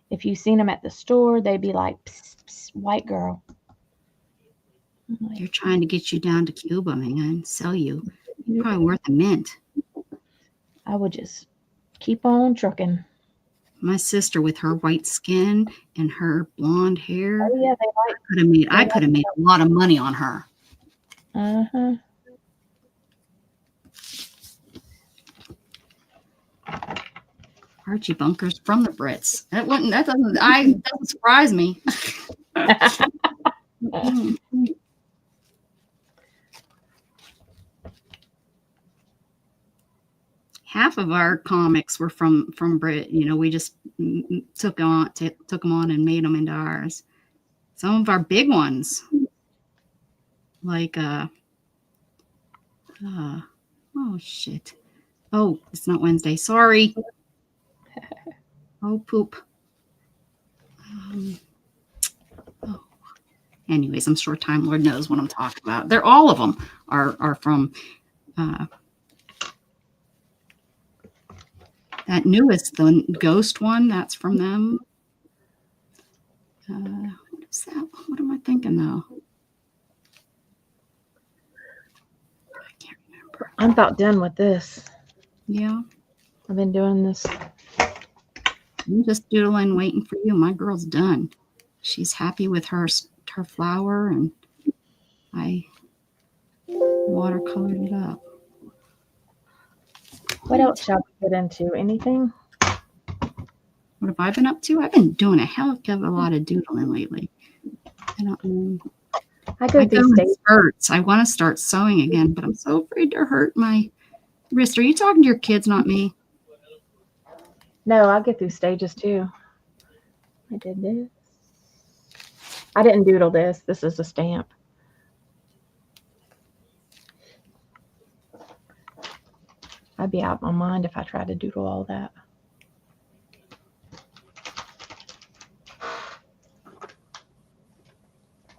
if you seen them at the store, they'd be like, psst, psst, white girl. They're trying to get you down to Cuba, man. Sell you. You're probably worth a mint. I would just keep on trucking. My sister with her white skin and her blonde hair. Oh yeah, I could have made a lot of money on her. Uh-huh. Archie Bunker's from the Brits. That doesn't surprise me. Half of our comics were from Brit. We just took them on and made them into ours. Some of our big ones, like oh shit. Oh, it's not Wednesday. Sorry. Oh poop. Anyways, I'm sure Time Lord knows what I'm talking about. They're all of them are from that newest, the ghost one, that's from them. What is that? What am I thinking though? I can't remember. I'm about done with this. Yeah. I've been doing this. I'm just doodling, waiting for you. My girl's done. She's happy with her flower, and I watercolored it up. What else shall we get into? Anything? What have I been up to? I've been doing a hell of a lot of doodling lately. I don't know. I go through in spurts. I want to start sewing again, but I'm so afraid to hurt my wrist. Are you talking to your kids, not me? No, I get through stages too. I did this. I didn't doodle this. This is a stamp. I'd be out of my mind if I tried to doodle all that.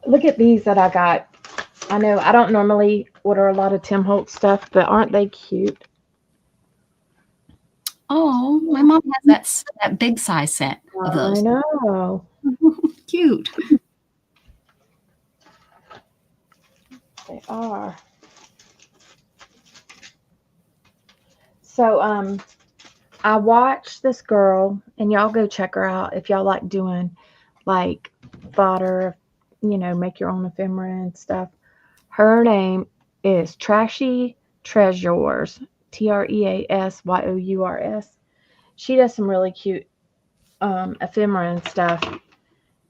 Look at these that I got. I know I don't normally order a lot of Tim Holtz stuff, but aren't they cute? Oh, my mom has that big size set of those. I know. Cute. They are. So I watched this girl, and y'all go check her out if y'all like doing like fodder, make your own ephemera and stuff. Her name is Trashy Treasures, Treasyours. She does some really cute ephemera and stuff,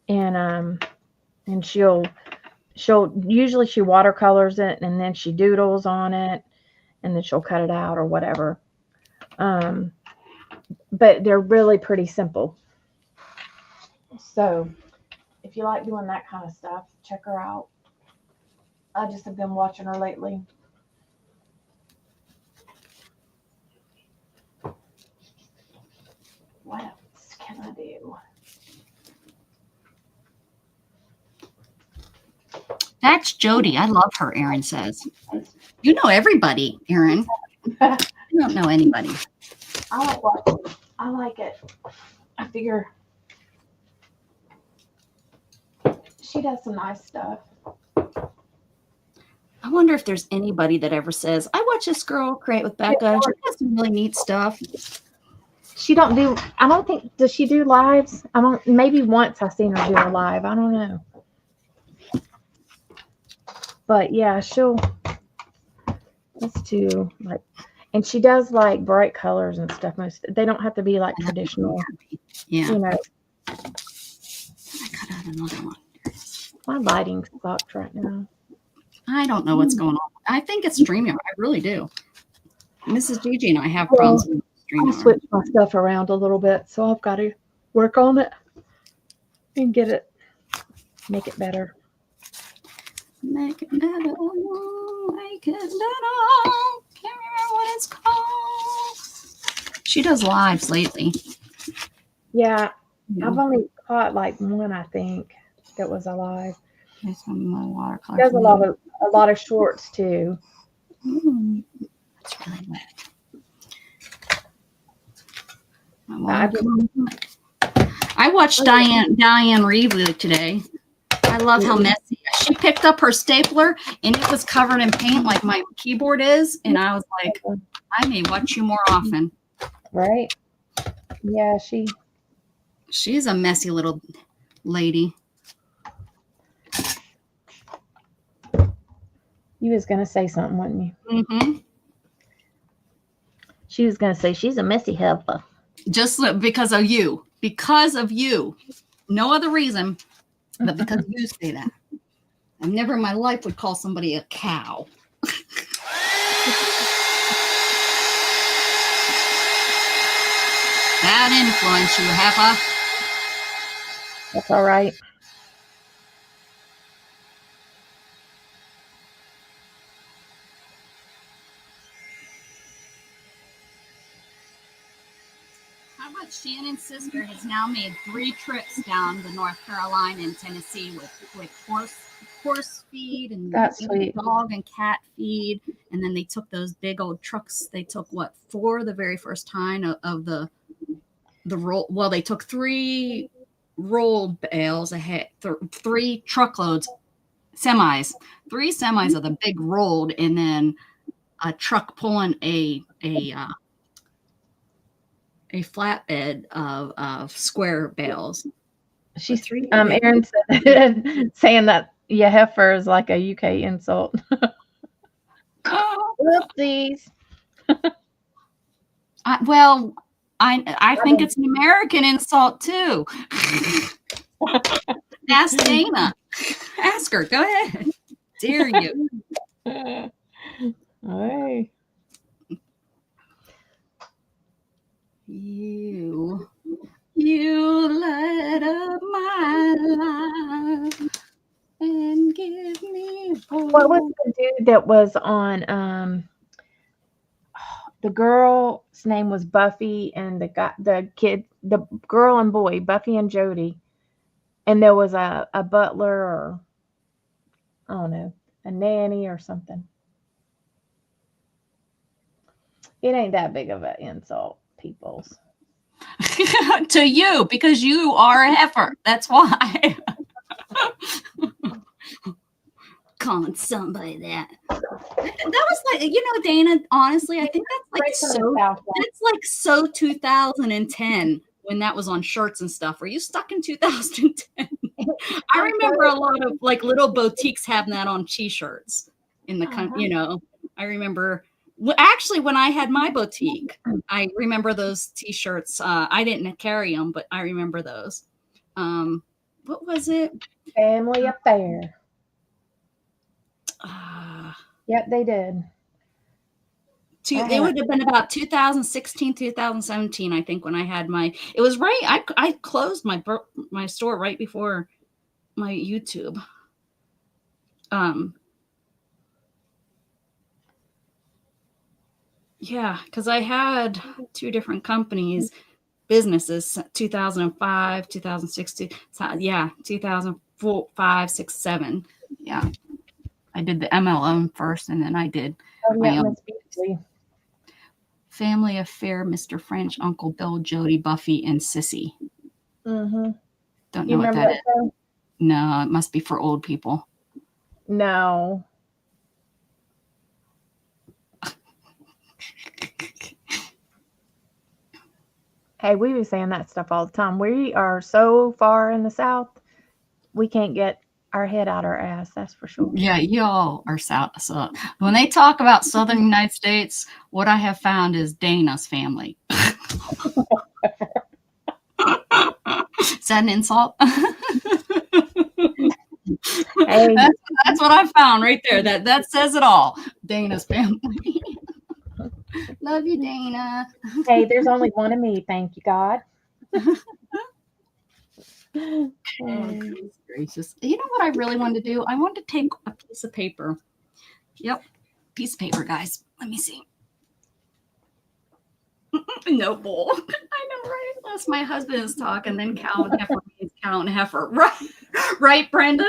and she'll usually she watercolors it, and then she doodles on it, and then she'll cut it out or whatever. But they're really pretty simple. So if you like doing that kind of stuff, check her out. I just have been watching her lately. What else can I do? That's Jody. I love her, Erin says. You know everybody, Erin. You don't know anybody. I like watching. I like it. I figure she does some nice stuff. I wonder if there's anybody that ever says, I watch this girl create with Becca. She does some really neat stuff. I don't think, does she do lives? Maybe once I've seen her do a live. I don't know. But yeah, let's do like, and she does like bright colors and stuff. They don't have to be like traditional, Yeah. you know. I cut out another one. My lighting sucks right now. I don't know what's going on. I think it's StreamYard. I really do. Mrs. Gigi and I have problems with I'll StreamYard. switch my stuff around a little bit, so I've got to work on it and make it better. Make it better. Make it better. Can't remember what it's called. She does lives lately. Yeah, I've only caught like one, I think, that was alive. There's some more watercolor. She does a lot of shorts too. That's really wet. I watched Diane Reevely today. I love how messy. She picked up her stapler and it was covered in paint like my keyboard is. And I was like, I may watch you more often. Right? Yeah, she's a messy little lady. You was going to say something, wasn't you? Mm-hmm. She was going to say she's a messy heifer. Just because of you. Because of you. No other reason, but because you say that. I never in my life would call somebody a cow. Bad influence, you heifer. That's all right. How about Shannon's sister has now made 3 trips down to North Carolina and Tennessee with horse feed and that's sweet. Dog and cat feed, and then they took those big old trucks. They took 4 the very first time of the roll. Well, they took 3 rolled bales ahead, 3 truckloads, semis, 3 semis of the big rolled, and then a truck pulling a flatbed of square bales. She's Erin said saying that heifer is like a UK insult. Whoopsies. I think it's an American insult too. Ask Dana. Ask her. Go ahead. Dare you? Hey. You light up my life and give me hope. What was the dude that was on the girl's name was Buffy and the girl and boy, Buffy and Jody, and there was a butler or I don't know, a nanny or something. It ain't that big of an insult, peoples. To you, because you are a heifer. That's why. Calling somebody that was like, Dana, honestly, I think that's like so 2010 when that was on shirts and stuff. Were you stuck in 2010? I remember a lot of like little boutiques having that on t-shirts in the country. I remember actually when I had my boutique, I remember those t-shirts. I didn't carry them, but I remember those. What was it? Family Affair. Yep, they did. It would have been about 2016, 2017, I think, when I had it was right. I closed my store right before my YouTube. Yeah, because I had 2 different businesses, 2005, 2016. So, yeah, 2004, 5, 6, 7. Yeah. I did the MLM first, and then I did my own Family Affair, Mr. French, Uncle Bill, Jody, Buffy, and Sissy. Mm-hmm. Don't know what that is. Show? No, it must be for old people. No. Hey, we be saying that stuff all the time. We are so far in the South, we can't get our head out our ass. That's for sure. Yeah, y'all are south. So when they talk about Southern United States, what I have found is Dana's family. Is that an insult? Hey, That's what I found right there. That says it all. Dana's family. Love you, Dana. hey, there's only one of me. Thank you, God. Oh, goodness gracious. You know what I really wanted to do? I wanted to take a piece of paper. Yep. Piece of paper, guys. Let me see. No bull. I know, right? Unless my husband is talking, then cow and heifer means cow and heifer. Right, right, Brenda?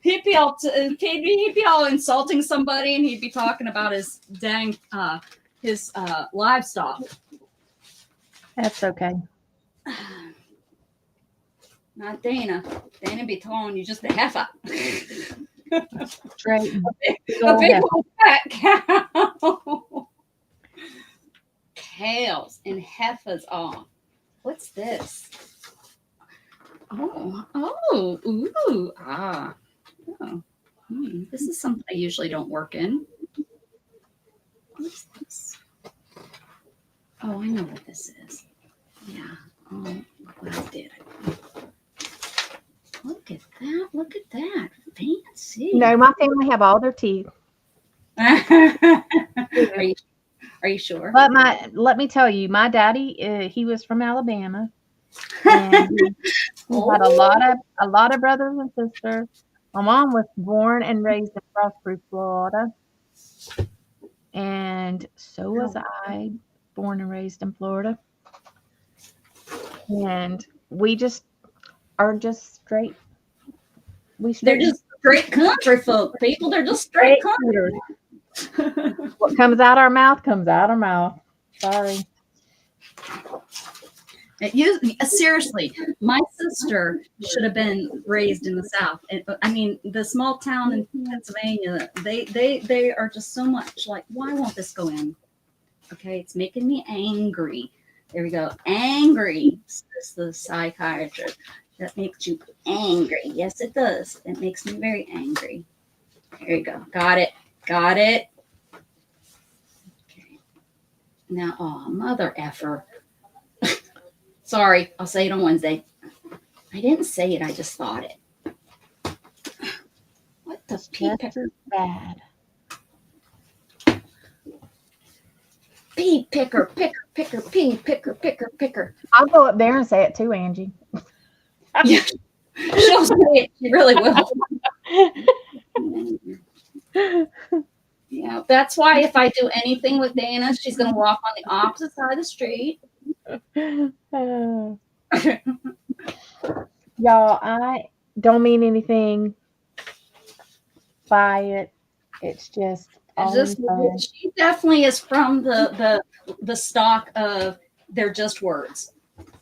He'd be all insulting somebody, and he'd be talking about his dang his livestock. That's okay. Not Dana. Dana be calling you just a heifer. Straight. A big old fat cow. Cows and heifers on. What's this? Oh, ooh, ah. Oh. This is something I usually don't work in. What's this? Oh, I know what this is. Yeah. Oh, glad I did. Look at that. Look at that. Fancy. No, my family have all their teeth. Are you sure? But let me tell you, my daddy, he was from Alabama, and he had a lot of brothers and sisters. My mom was born and raised in Frostproof, Florida, and so was I, born and raised in Florida. And we just are just straight. They're just straight country folk, people. They're just straight country. What comes out our mouth comes out our mouth. Sorry. Seriously, my sister should have been raised in the South. I mean, the small town in Pennsylvania, they are just so much like, why won't this go in? Okay, it's making me angry. There we go. Angry, says the psychiatrist. That makes you angry. Yes, it does. It makes me very angry. There you go. Got it. Got it. Okay. Now, oh, mother effer. Sorry, I'll say it on Wednesday. I didn't say it. I just thought it. What the pea picker? Bad. Pea picker, picker, picker, pea picker, picker, picker. I'll go up there and say it too, Angie. Yeah, she'll say it. She really will. Yeah, that's why if I do anything with Dana, she's going to walk on the opposite side of the street. Y'all, I don't mean anything by it. It's just she definitely is from the stock of they're just words.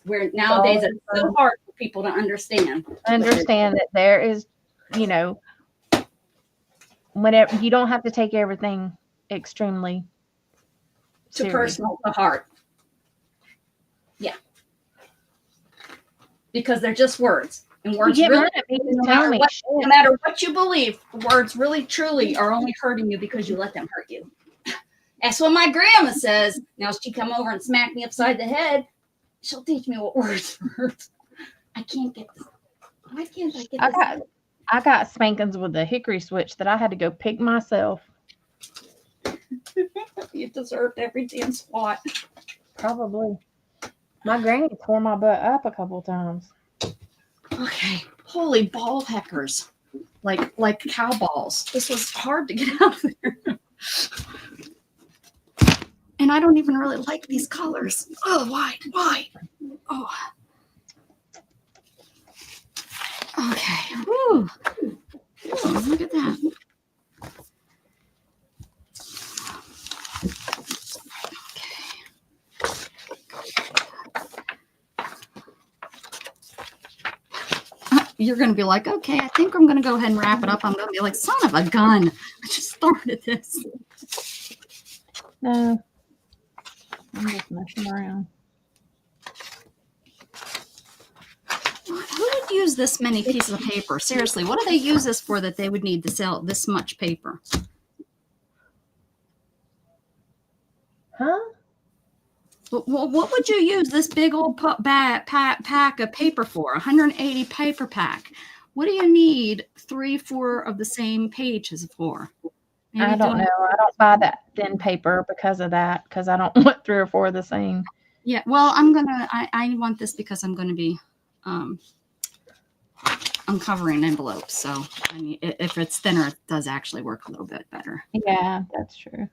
Where nowadays it's so hard for people to understand. Understand that there is, whenever you don't have to take everything extremely too personal to heart. Yeah. Because they're just words. And words really, no matter what you believe, words really truly are only hurting you because you let them hurt you. That's what my grandma says. Now she come over and smack me upside the head. She'll teach me what words hurt. I can't get this. Why can't I get this? I got spankings with a hickory switch that I had to go pick myself. You deserved every damn swat. Probably. My granny tore my butt up a couple times. Okay. Holy ball heckers. Like cow balls. This was hard to get out of there. And I don't even really like these colors. Oh, why? Oh. Okay. Woo. Oh, look at that. You're going to be like, okay, I think I'm going to go ahead and wrap it up. I'm going to be like, son of a gun. I just started this. No. I'm just messing around. Who would use this many pieces of paper? Seriously, what do they use this for that they would need to sell this much paper? Huh? Well, what would you use this big old pack of paper for? 180 paper pack. What do you need 3-4 of the same pages for? Maybe I don't know. I don't buy that thin paper because of that, because I don't want 3 or 4 of the same. Yeah, well, I want this because I'm gonna be uncovering envelopes. So I mean, if it's thinner, it does actually work a little bit better. Yeah, that's true.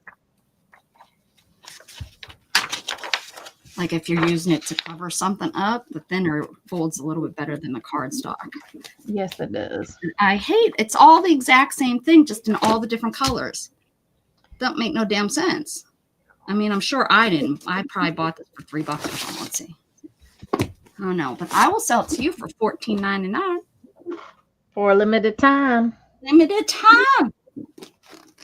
Like if you're using it to cover something up, the thinner folds a little bit better than the cardstock. Yes, it does. I hate it's all the exact same thing, just in all the different colors. Don't make no damn sense. I mean, I'm sure I didn't. I probably bought this for $3 or something. Let's see. Oh no, but I will sell it to you for $14.99 For a limited time. Limited time.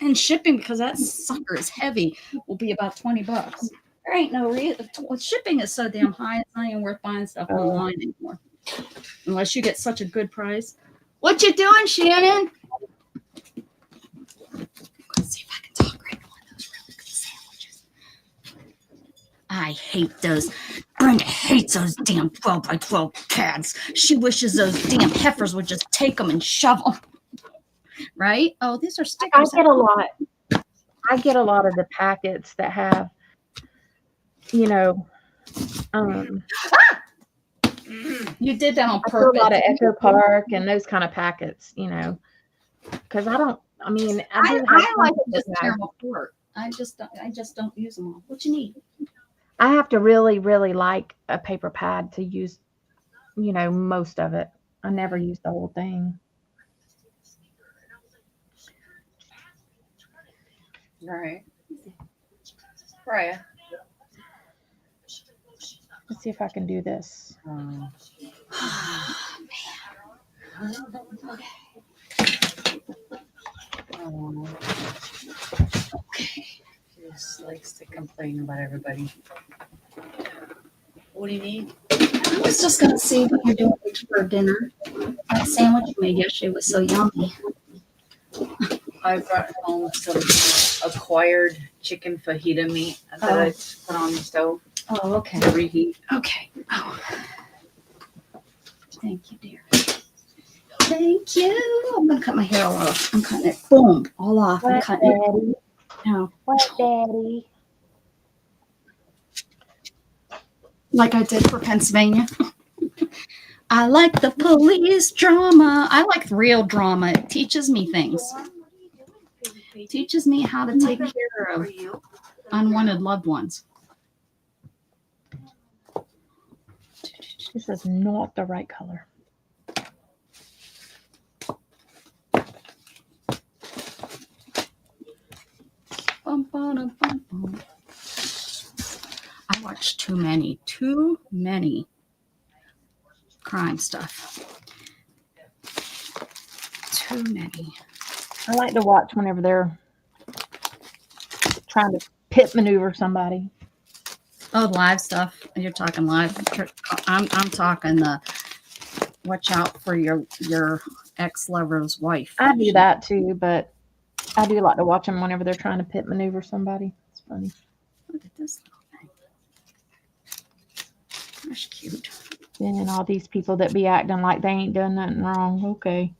And shipping, because that sucker is heavy, will be about $20. There ain't no reason. Shipping is so damn high, it's not even worth buying stuff online anymore. Unless you get such a good price. What you doing, Shannon? Let's see if I can talk right now. Those really good sandwiches. I hate those. Brenda hates those damn 12 by 12 pads. She wishes those damn heifers would just take them and shove them. Right? Oh, these are stickers. I get a lot of the packets that have, you know, you did that on I purpose. put a lot of Echo Park and those kind of packets, you know, because I like it just caramel port. I just don't use them all. What you need? I have to really, really like a paper pad to use, you know, most of it. I never use the whole thing. Right. Right. Let's see if I can do this. Okay. He just likes to complain about everybody. What do you need? I was just gonna see what you're doing for dinner. That sandwich you made yesterday was so yummy. I brought home some acquired chicken fajita meat that I put on the stove. Oh, okay. To reheat. Okay. Oh. Thank you, dear. Thank you. I'm gonna cut my hair all off. I'm cutting it. Boom, all off. I'm cutting it. No. What, Daddy? Like I did for Pennsylvania. I like the police drama. I like real drama. It teaches me things. It teaches me how to take care of unwanted loved ones. This is not the right color. Bum, bum, bum, bum. I watch too many crime stuff. Too many. I like to watch whenever they're trying to pit maneuver somebody. Oh, live stuff. You're talking live. I'm talking the watch out for your ex-lover's wife. I do that too, but I do like to watch them whenever they're trying to pit maneuver somebody. It's funny. Look at this little thing. That's cute. And all these people that be acting like they ain't done nothing wrong. Okay.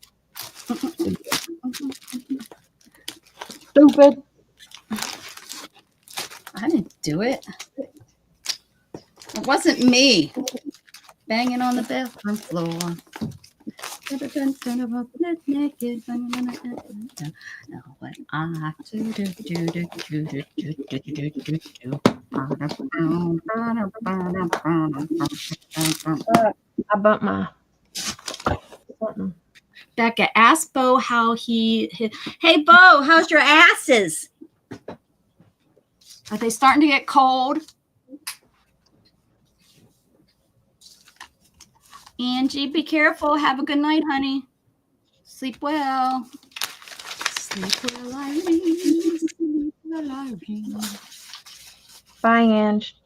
Stupid. I didn't do it. It wasn't me banging on the bathroom floor. Know what I do. I bumped my something. Becca, ask Bo how he. Hey, Bo, how's your asses? Are they starting to get cold? Angie, be careful. Have a good night, honey. Sleep well. Sleep well, Irene. Sleep well, Irene. Bye, Ange.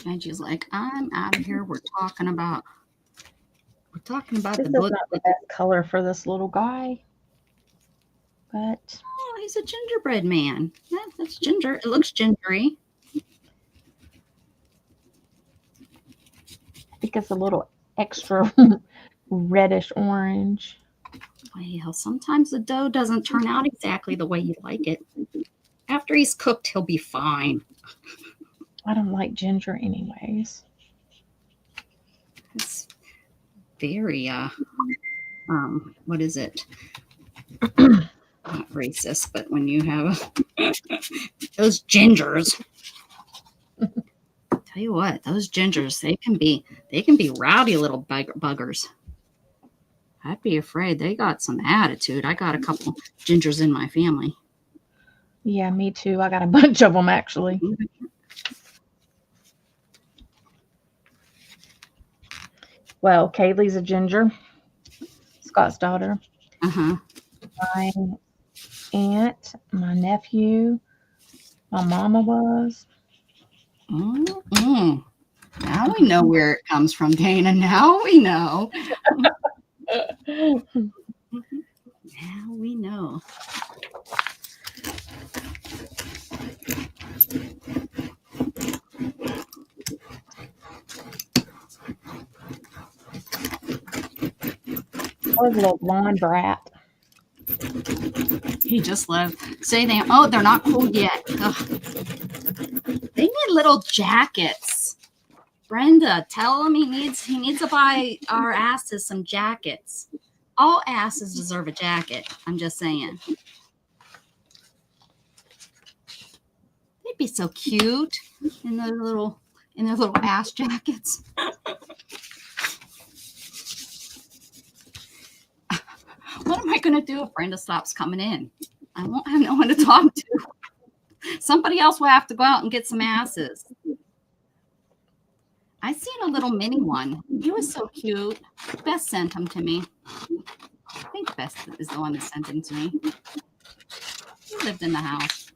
Benji's like, I'm out of here. We're talking about This the is book. not the best color for this little guy, but Oh, he's a gingerbread man. Yeah, that's ginger. It looks gingery. I think it's a little extra reddish orange. Well, sometimes the dough doesn't turn out exactly the way you like it. After he's cooked, he'll be fine. I don't like ginger anyways. It's very what is it? Not racist, but when you have those gingers, tell you what, those gingers, they can be rowdy little buggers. I'd be afraid. They got some attitude. I got a couple gingers in my family. Yeah, me too. I got a bunch of them actually. Well, Kaylee's a ginger, Scott's daughter. Uh-huh. My aunt, my nephew, my mama was. Mm-mm. Now we know where it comes from, Dana. Now we know. Now we know. I was a little blonde brat. He just left. They're not cool yet. Ugh. They need little jackets. Brenda, tell him he needs to buy our asses some jackets. All asses deserve a jacket. I'm just saying. They'd be so cute in their little ass jackets. What am I going to do if Brenda stops coming in? I won't have no one to talk to. Somebody else will have to go out and get some asses. I seen a little mini one. He was so cute. Beth sent him to me. I think Beth is the one that sent him to me. He lived in the house.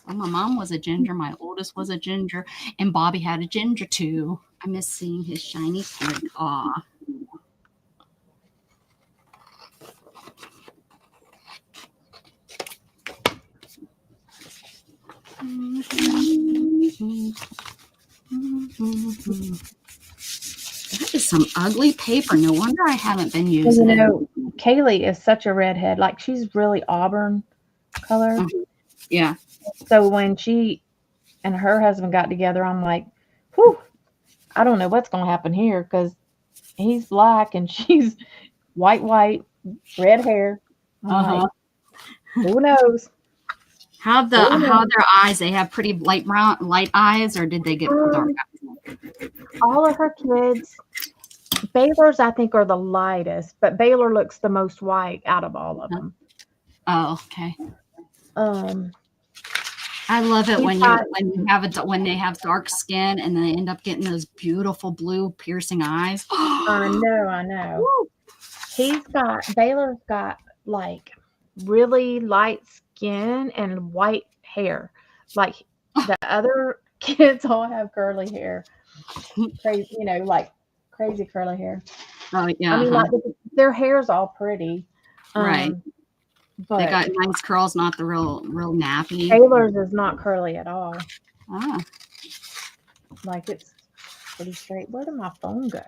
Well, my mom was a ginger. My oldest was a ginger. And Bobby had a ginger too. I miss seeing his shiny skin. Aw. That is some ugly paper. No wonder I haven't been using it. Kaylee is such a redhead. Like, she's really auburn color. Yeah. So when she and her husband got together, I'm like, whew, I don't know what's going to happen here because he's black and she's white, red hair. Like, who knows? How their eyes? They have pretty light eyes, or did they get dark? All of her kids, Baylor's I think are the lightest, but Baylor looks the most white out of all of them. Oh, okay. I love it when they have dark skin and they end up getting those beautiful blue piercing eyes. I know. Woo. Baylor's got like really light skin and white hair. Like the other kids all have curly hair. Crazy, like crazy curly hair. Oh yeah. I mean, like their hair's all pretty. Right. But they got nice curls, not the real nappy. Taylor's is not curly at all. Ah. Like it's pretty straight. Where did my phone go?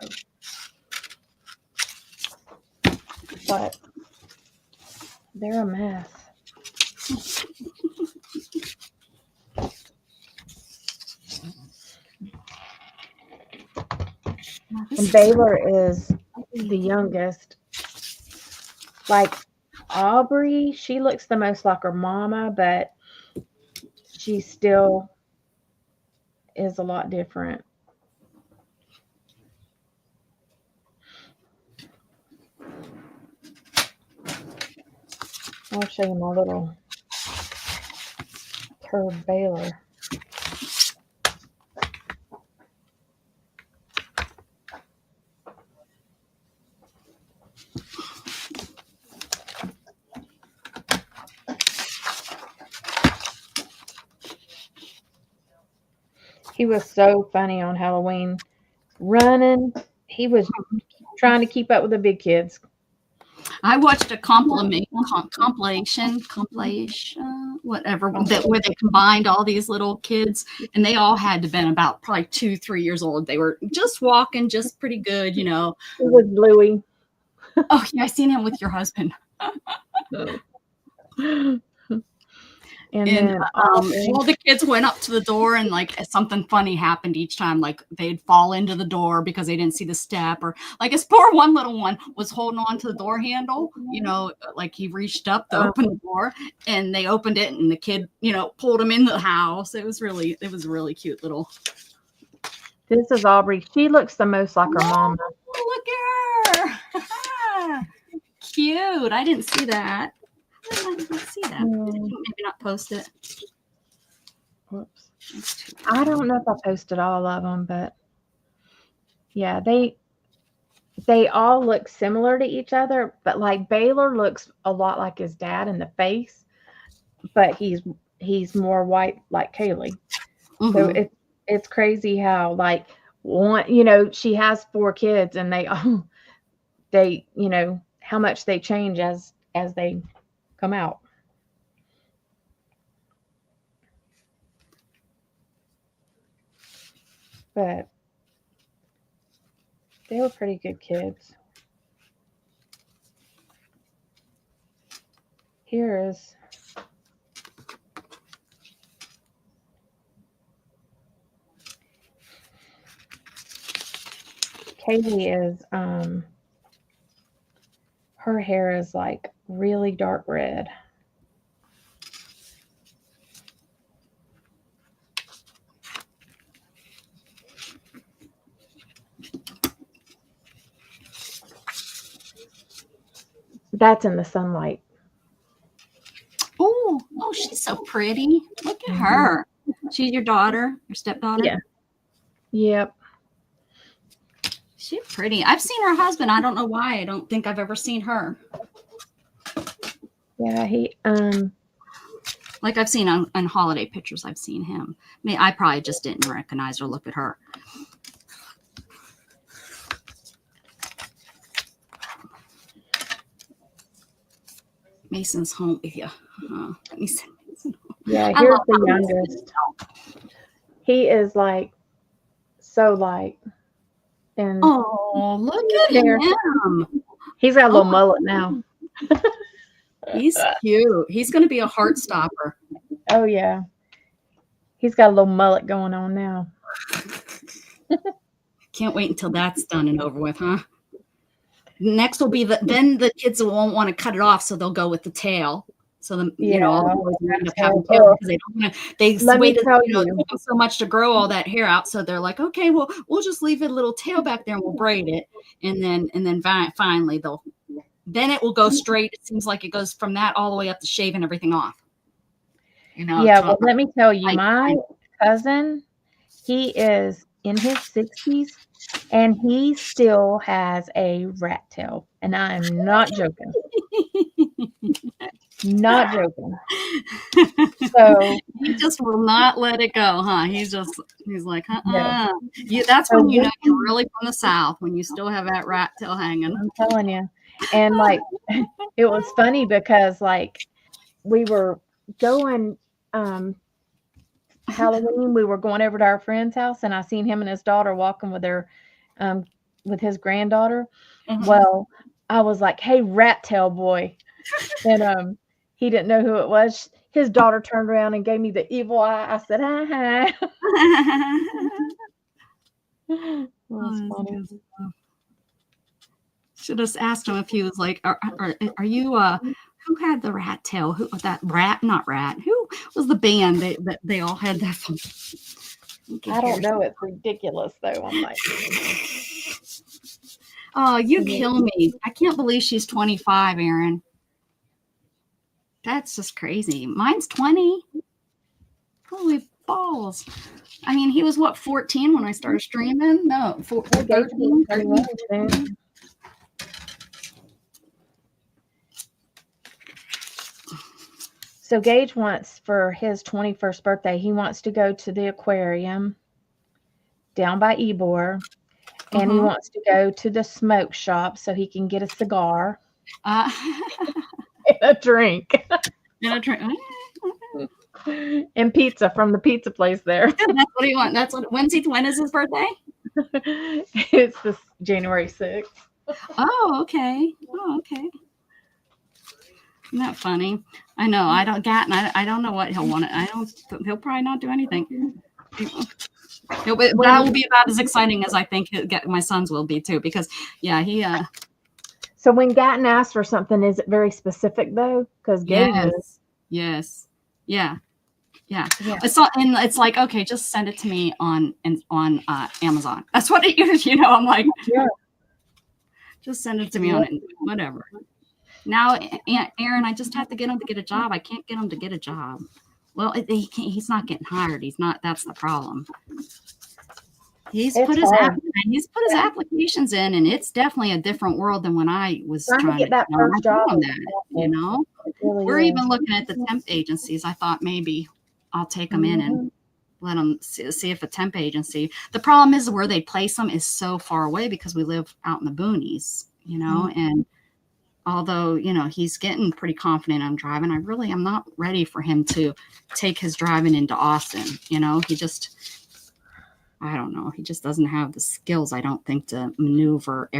But they're a mess. And Baylor is the youngest. Like Aubrey, she looks the most like her mama, but she still is a lot different. I'll show you my little curved Baylor. He was so funny on Halloween, running. He was trying to keep up with the big kids. I watched a compilation, whatever, where they combined all these little kids, and they all had to have been about probably 2-3 years old. They were just walking, just pretty good, you know. It was Bluey. Oh yeah, I seen him with your husband. And And then all the kids went up to the door, and like something funny happened each time. Like they'd fall into the door because they didn't see the step, or like this poor one little one was holding on to the door handle, you know, like he reached up to open the door, and they opened it, and the kid, you know, pulled him into the house. It was really cute little. This is Aubrey. She looks the most like her mama. Look at her. Cute. I didn't see that. I didn't see that. Maybe not post it. Whoops. I don't know if I posted all of them, but yeah, they all look similar to each other, but like Baylor looks a lot like his dad in the face, but he's more white like Kaylee. Mm-hmm. So it's crazy how like one, you know, she has 4 kids, and they you know how much they change as they come out. But they were pretty good kids. Here is Katie is her hair is like really dark red. That's in the sunlight. Oh, she's so pretty. Look at her. She's your daughter, your stepdaughter? Yeah. Yep. She's pretty. I've seen her husband. I don't know why. I don't think I've ever seen her. Yeah, he like I've seen on holiday pictures, I've seen him. I mean, I probably just didn't recognize or look at her. Mason's home with you. Let me see. Yeah, here's the youngest. He is like so light. And look at him. He's got a little mullet now. He's cute. He's going to be a heart stopper. Oh yeah. He's got a little mullet going on now. Can't wait until that's done and over with, huh? Next will be then the kids won't want to cut it off, so they'll go with the tail. So you know, all the boys end up having tail because they don't want to. They waited so much to grow all that hair out, so they're like, okay, well, we'll just leave a little tail back there and we'll braid it, and then finally then it will go straight. It seems like it goes from that all the way up to shaving everything off. You know. Yeah, well, let me tell you, my cousin, he is in his 60s. And he still has a rat tail. And I am not joking. Not joking. So he just will not let it go, huh? He's like, no. That's when you know you're really from the South, when you still have that rat tail hanging. I'm telling you. And like, it was funny because like we were going Halloween, we were going over to our friend's house, and I seen him and his daughter walking with their with his granddaughter. Mm-hmm. Well, I was like, hey, rat tail boy. And he didn't know who it was. His daughter turned around and gave me the evil eye. I said, hi. Funny. Should have asked him if he was like, are you who had the rat tail? Who that rat? Not rat. Who was the band that they all had that from? I don't know. It's ridiculous though. I'm like, oh, you kill me. I can't believe she's 25, Erin. That's just crazy. Mine's 20. Holy balls. I mean, he was what, 14 when I started streaming? No, 13. So Gage wants, for his 21st birthday, he wants to go to the aquarium. down by Ybor, and he wants to go to the smoke shop so he can get a cigar Uh, and a drink and a drink. and pizza from the pizza place there. That's what he wants. That's what. When is his birthday? It's this January 6th. Oh, okay. Isn't that funny? I know. I don't I don't know what he'll want. He'll probably not do anything. That will be about as exciting as I think my sons will be too. Because he. So when Gatton asks for something, is it very specific though? Because yes, yeah. It's like, okay, just send it to me on Amazon. That's what it is. I'm like, just send it to me on it, whatever. Now, Aaron, I just have to get him to get a job. I can't get him to get a job. Well, he's not getting hired. He's not. That's the problem. He's put his applications in, and it's definitely a different world than when I was trying to get that first job. We're even looking at the temp agencies. I thought maybe I'll take them in and let them see if a temp agency. The problem is where they place them is so far away because we live out in the boonies, and although, he's getting pretty confident I'm driving, I'm not ready for him to take his driving into Austin. He just, I don't know. He just doesn't have the skills, I don't think, to maneuver,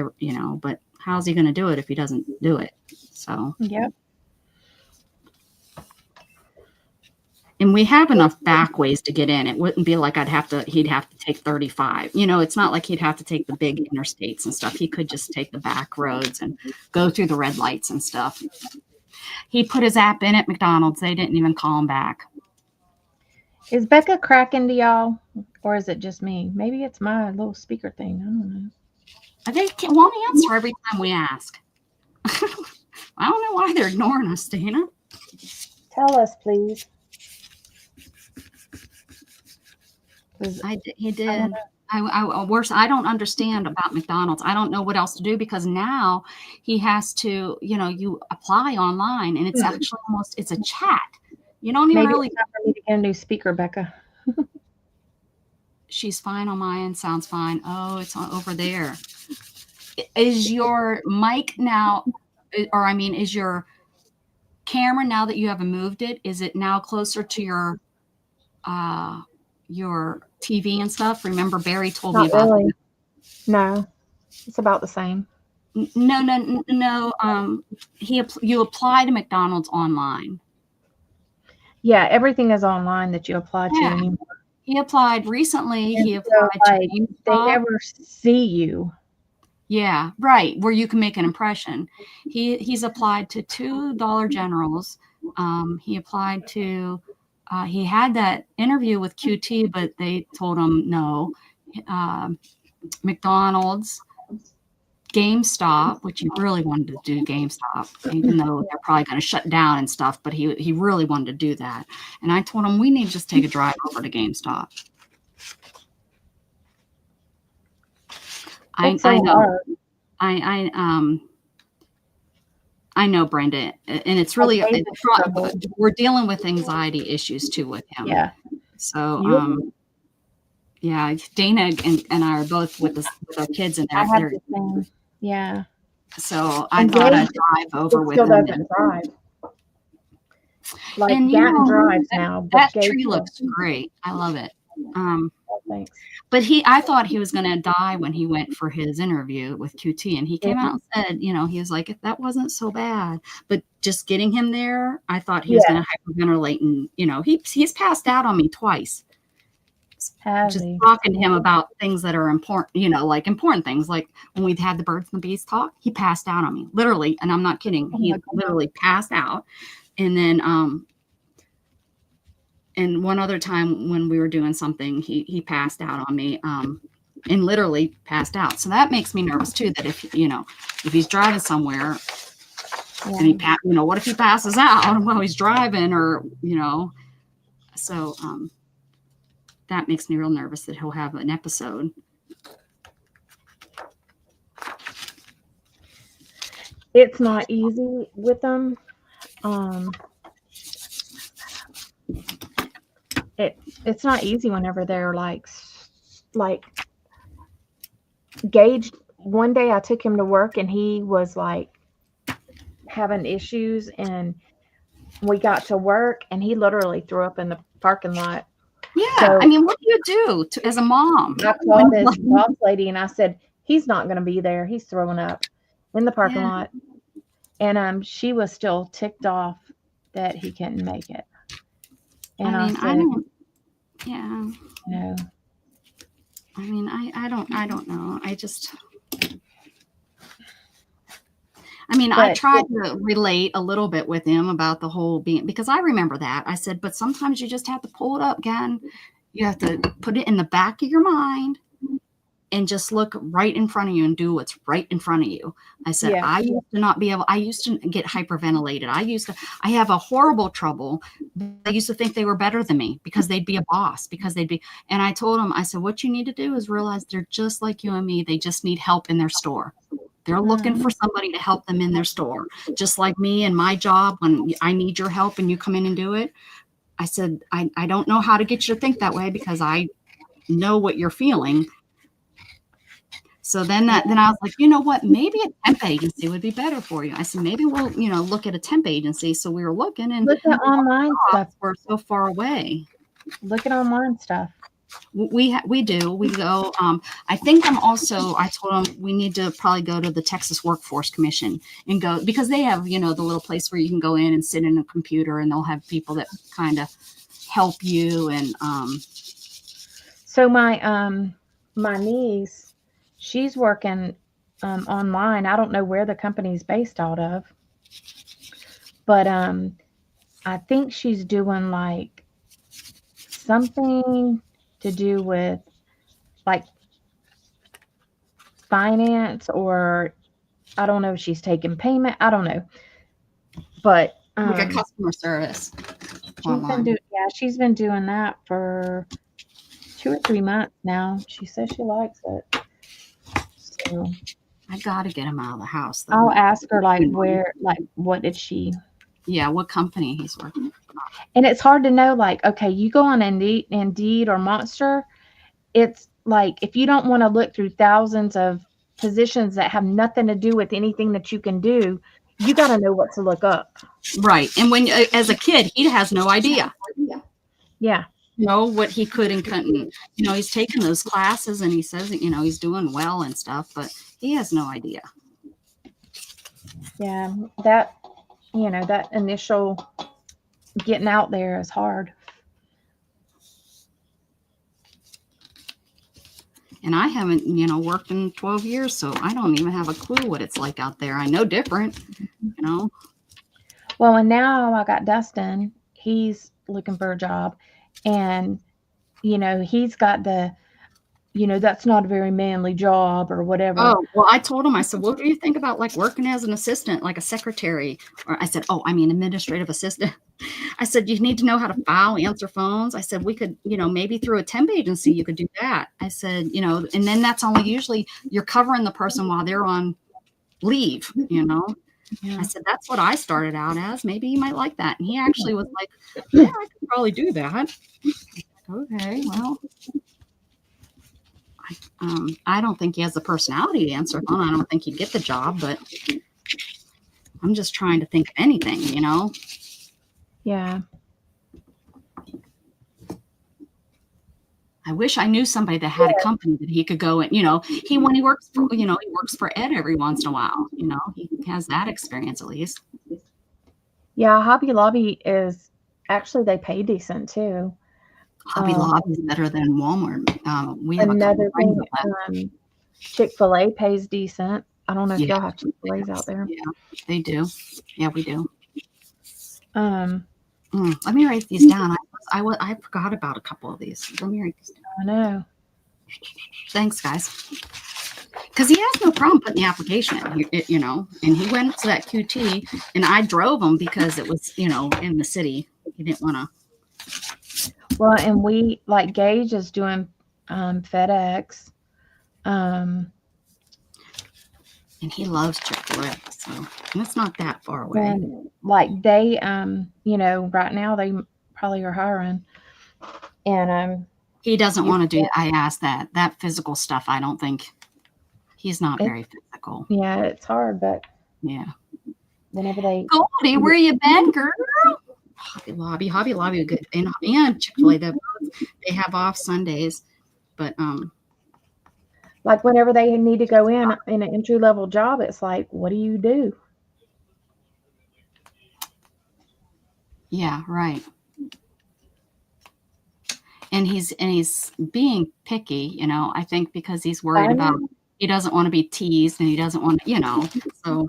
but how's he going to do it if he doesn't do it? So, yep. And we have enough back ways to get in. It wouldn't be like he'd have to take 35. It's not like he'd have to take the big interstates and stuff. He could just take the back roads and go through the red lights and stuff. He put his app in at McDonald's. They didn't even call him back. Is Becca cracking to y'all? Or is it just me? Maybe it's my little speaker thing. I don't know. They won't answer every time we ask. I don't know why they're ignoring us, Dana. Tell us, please. He did. I don't understand about McDonald's. I don't know what else to do because now he has to, you apply online and it's actually it's a chat. You don't even really. It's time for me to get a new speaker, Becca. She's fine on my end. Sounds fine. Oh, it's over there. Is your mic now, is your camera now that you have moved it? Is it now closer to your TV and stuff? Remember Barry told me about that. No, it's about the same. No. You apply to McDonald's online. Yeah, everything is online that you apply to anymore. He applied recently. He applied to they never see you. Yeah, right. Where you can make an impression. He's applied to 2 Dollar Generals. He applied to. He had that interview with QT, but they told him no. McDonald's, GameStop, which he really wanted to do GameStop, even though they're probably going to shut down and stuff, but he really wanted to do that. And I told him we need to just take a drive over to GameStop. I know. I know, Brenda, and it's really we're dealing with anxiety issues too with him. Yeah. So Dana and I are both with our kids and that. Yeah. So I thought I'd drive over with him. Still doesn't drive. Like Gatton drives now. That tree looks great. I love it. Thanks. But I thought he was going to die when he went for his interview with QT, and he came out and said, he was like, that wasn't so bad. But just getting him there, I thought he was going to hyperventilate, and he's passed out on me twice. Just talking to him about things that are important, like important things, like when we've had the birds and the bees talk, he passed out on me, literally, and I'm not kidding. He literally passed out, and then and one other time when we were doing something, he passed out on me, and literally passed out. So that makes me nervous too. That if he's driving somewhere, and what if he passes out while he's driving, or so that makes me real nervous that he'll have an episode. It's not easy with them. It's not easy whenever they're like Gage, one day I took him to work and he was like having issues, and we got to work and he literally threw up in the parking lot. Yeah. So I mean, what do you do as a mom? I called this boss lady and I said, he's not going to be there. He's throwing up in the parking Yeah. lot. And she was still ticked off that he couldn't make it. And I mean, said, I don't. Yeah. no. I mean, I don't know. I tried to relate a little bit with him about the whole being, because I remember that. I said, but sometimes you just have to pull it up again. You have to put it in the back of your mind and just look right in front of you and do what's right in front of you. I said, Yeah. I used to get hyperventilated. I have a horrible trouble. I used to think they were better than me because they'd be a boss, and I told him, I said, what you need to do is realize they're just like you and me. They just need help in their store. They're looking for somebody to help them in their store, just like me and my job. When I need your help and you come in and do it, I said, I don't know how to get you to think that way because I know what you're feeling. So then I was like, you know what, maybe a temp agency would be better for you. I said, maybe we'll, look at a temp agency. So we were looking, and look at online stuff. We're so far away. Look at online stuff. We do. We go. I think I told them we need to probably go to the Texas Workforce Commission and go, because they have, the little place where you can go in and sit in a computer and they'll have people that kind of help you. And so my niece, she's working online. I don't know where the company's based out of, but I think she's doing like something to do with like finance, or I don't know if she's taking payment. I don't know, but like a customer service. She's been doing that for 2 or 3 months now. She says she likes it. So I gotta get him out of the house. I'll ask her what did she? Yeah, what company he's working for. And it's hard to know, like, okay, you go on Indeed or Monster. It's like, if you don't want to look through thousands of positions that have nothing to do with anything that you can do, you got to know what to look up. Right. And when, as a kid, he has no idea. Yeah. Know what he could and couldn't. He's taking those classes and he says that, he's doing well and stuff, but he has no idea. Yeah. That initial getting out there is hard. And I haven't, worked in 12 years, so I don't even have a clue what it's like out there. I know different, Well, and now I got Dustin. He's looking for a job, and, he's got the, that's not a very manly job or whatever. Oh, well, I told him, I said, what do you think about like working as an assistant, like a secretary? Or I said, administrative assistant. I said, you need to know how to file, answer phones. I said, we could, maybe through a temp agency, you could do that. I said, and then that's only usually you're covering the person while they're on leave, Yeah. I said, that's what I started out as. Maybe you might like that. And he actually was like, yeah, I could probably do that. Okay, well, I don't think he has the personality to answer phone. I don't think he'd get the job, but I'm just trying to think of anything, Yeah. I wish I knew somebody that had a company that he could go and, he works for Ed every once in a while, he has that experience at least. Yeah. Hobby Lobby is actually, they pay decent too. Hobby Lobby is better than Walmart. We have another thing. Chick-fil-A pays decent. I don't know if y'all have Chick-fil-A's out there. Yeah, they do. Yeah, we do. Let me write these down. I forgot about a couple of these. Let me write these down. I know. Thanks, guys. Because he has no problem putting the application in, and he went to that QT, and I drove him because it was, in the city. He didn't want to. Well, and we, like, Gage is doing FedEx. And he loves Chick-fil-A, so it's not that far away. And, like, they, right now they probably are hiring. And he doesn't want to do. I asked that physical stuff. I don't think He's not very physical. Yeah, it's hard, but Yeah. whenever they Goldie, where you been, girl? Hobby Lobby, good, and Chick-fil-A. They have off Sundays, but like whenever they need to go in an entry level job, it's like, what do you do? yeah, right. And he's being picky, you know. I think because he's worried about he doesn't want to be teased and he doesn't want to, you know. So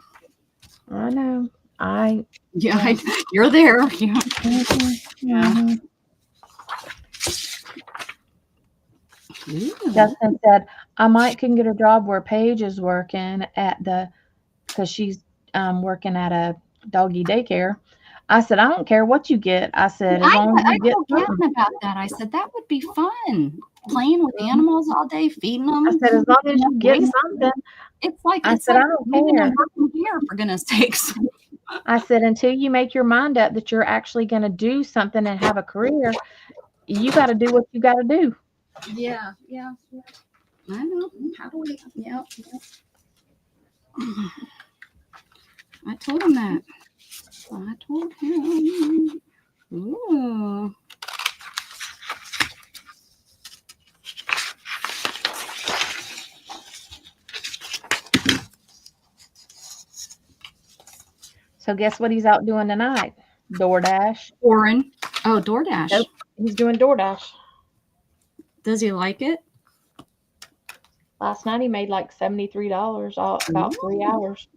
I know. You're there. Yeah. Mm-hmm. Yeah. Justin said, I might can get a job where Paige is working because she's working at a doggy daycare. I said, I don't care what you get. I said, as long as you get something. About that. I said, that would be fun. Playing with animals all day, feeding them. I said, as long as you get something. It's like, I said, I don't care. Here, for goodness sakes. I said, until you make your mind up that you're actually going to do something and have a career, you got to do what you got to do. Yeah. I know. How do we? Yeah. I told him that. I told him. Ooh. So guess what he's out doing tonight? DoorDash. Warren. Oh, DoorDash. Nope. He's doing DoorDash. Does he like it? Last night he made like $73 about 3 hours.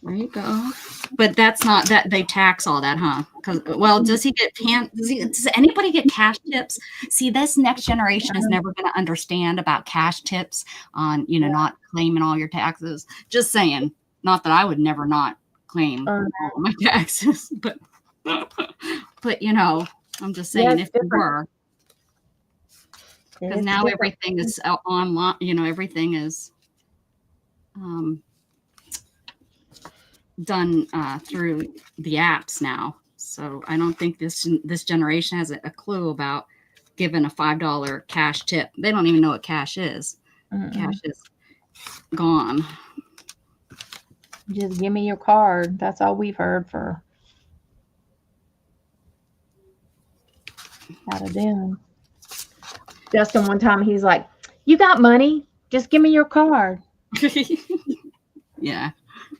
There you go. But that's not that they tax all that, huh? Because does he get does anybody get cash tips? See, this next generation is never going to understand about cash tips on, not claiming all your taxes. Just saying. Not that I would never not claim all my taxes, but I'm just saying if you were. Because now everything is online, everything is done through the apps now. So I don't think this generation has a clue about giving a $5 cash tip. They don't even know what cash is. Cash is gone. Just give me your card. That's all we've heard for out of them. Justin, one time he's like, you got money, just give me your card. Yeah,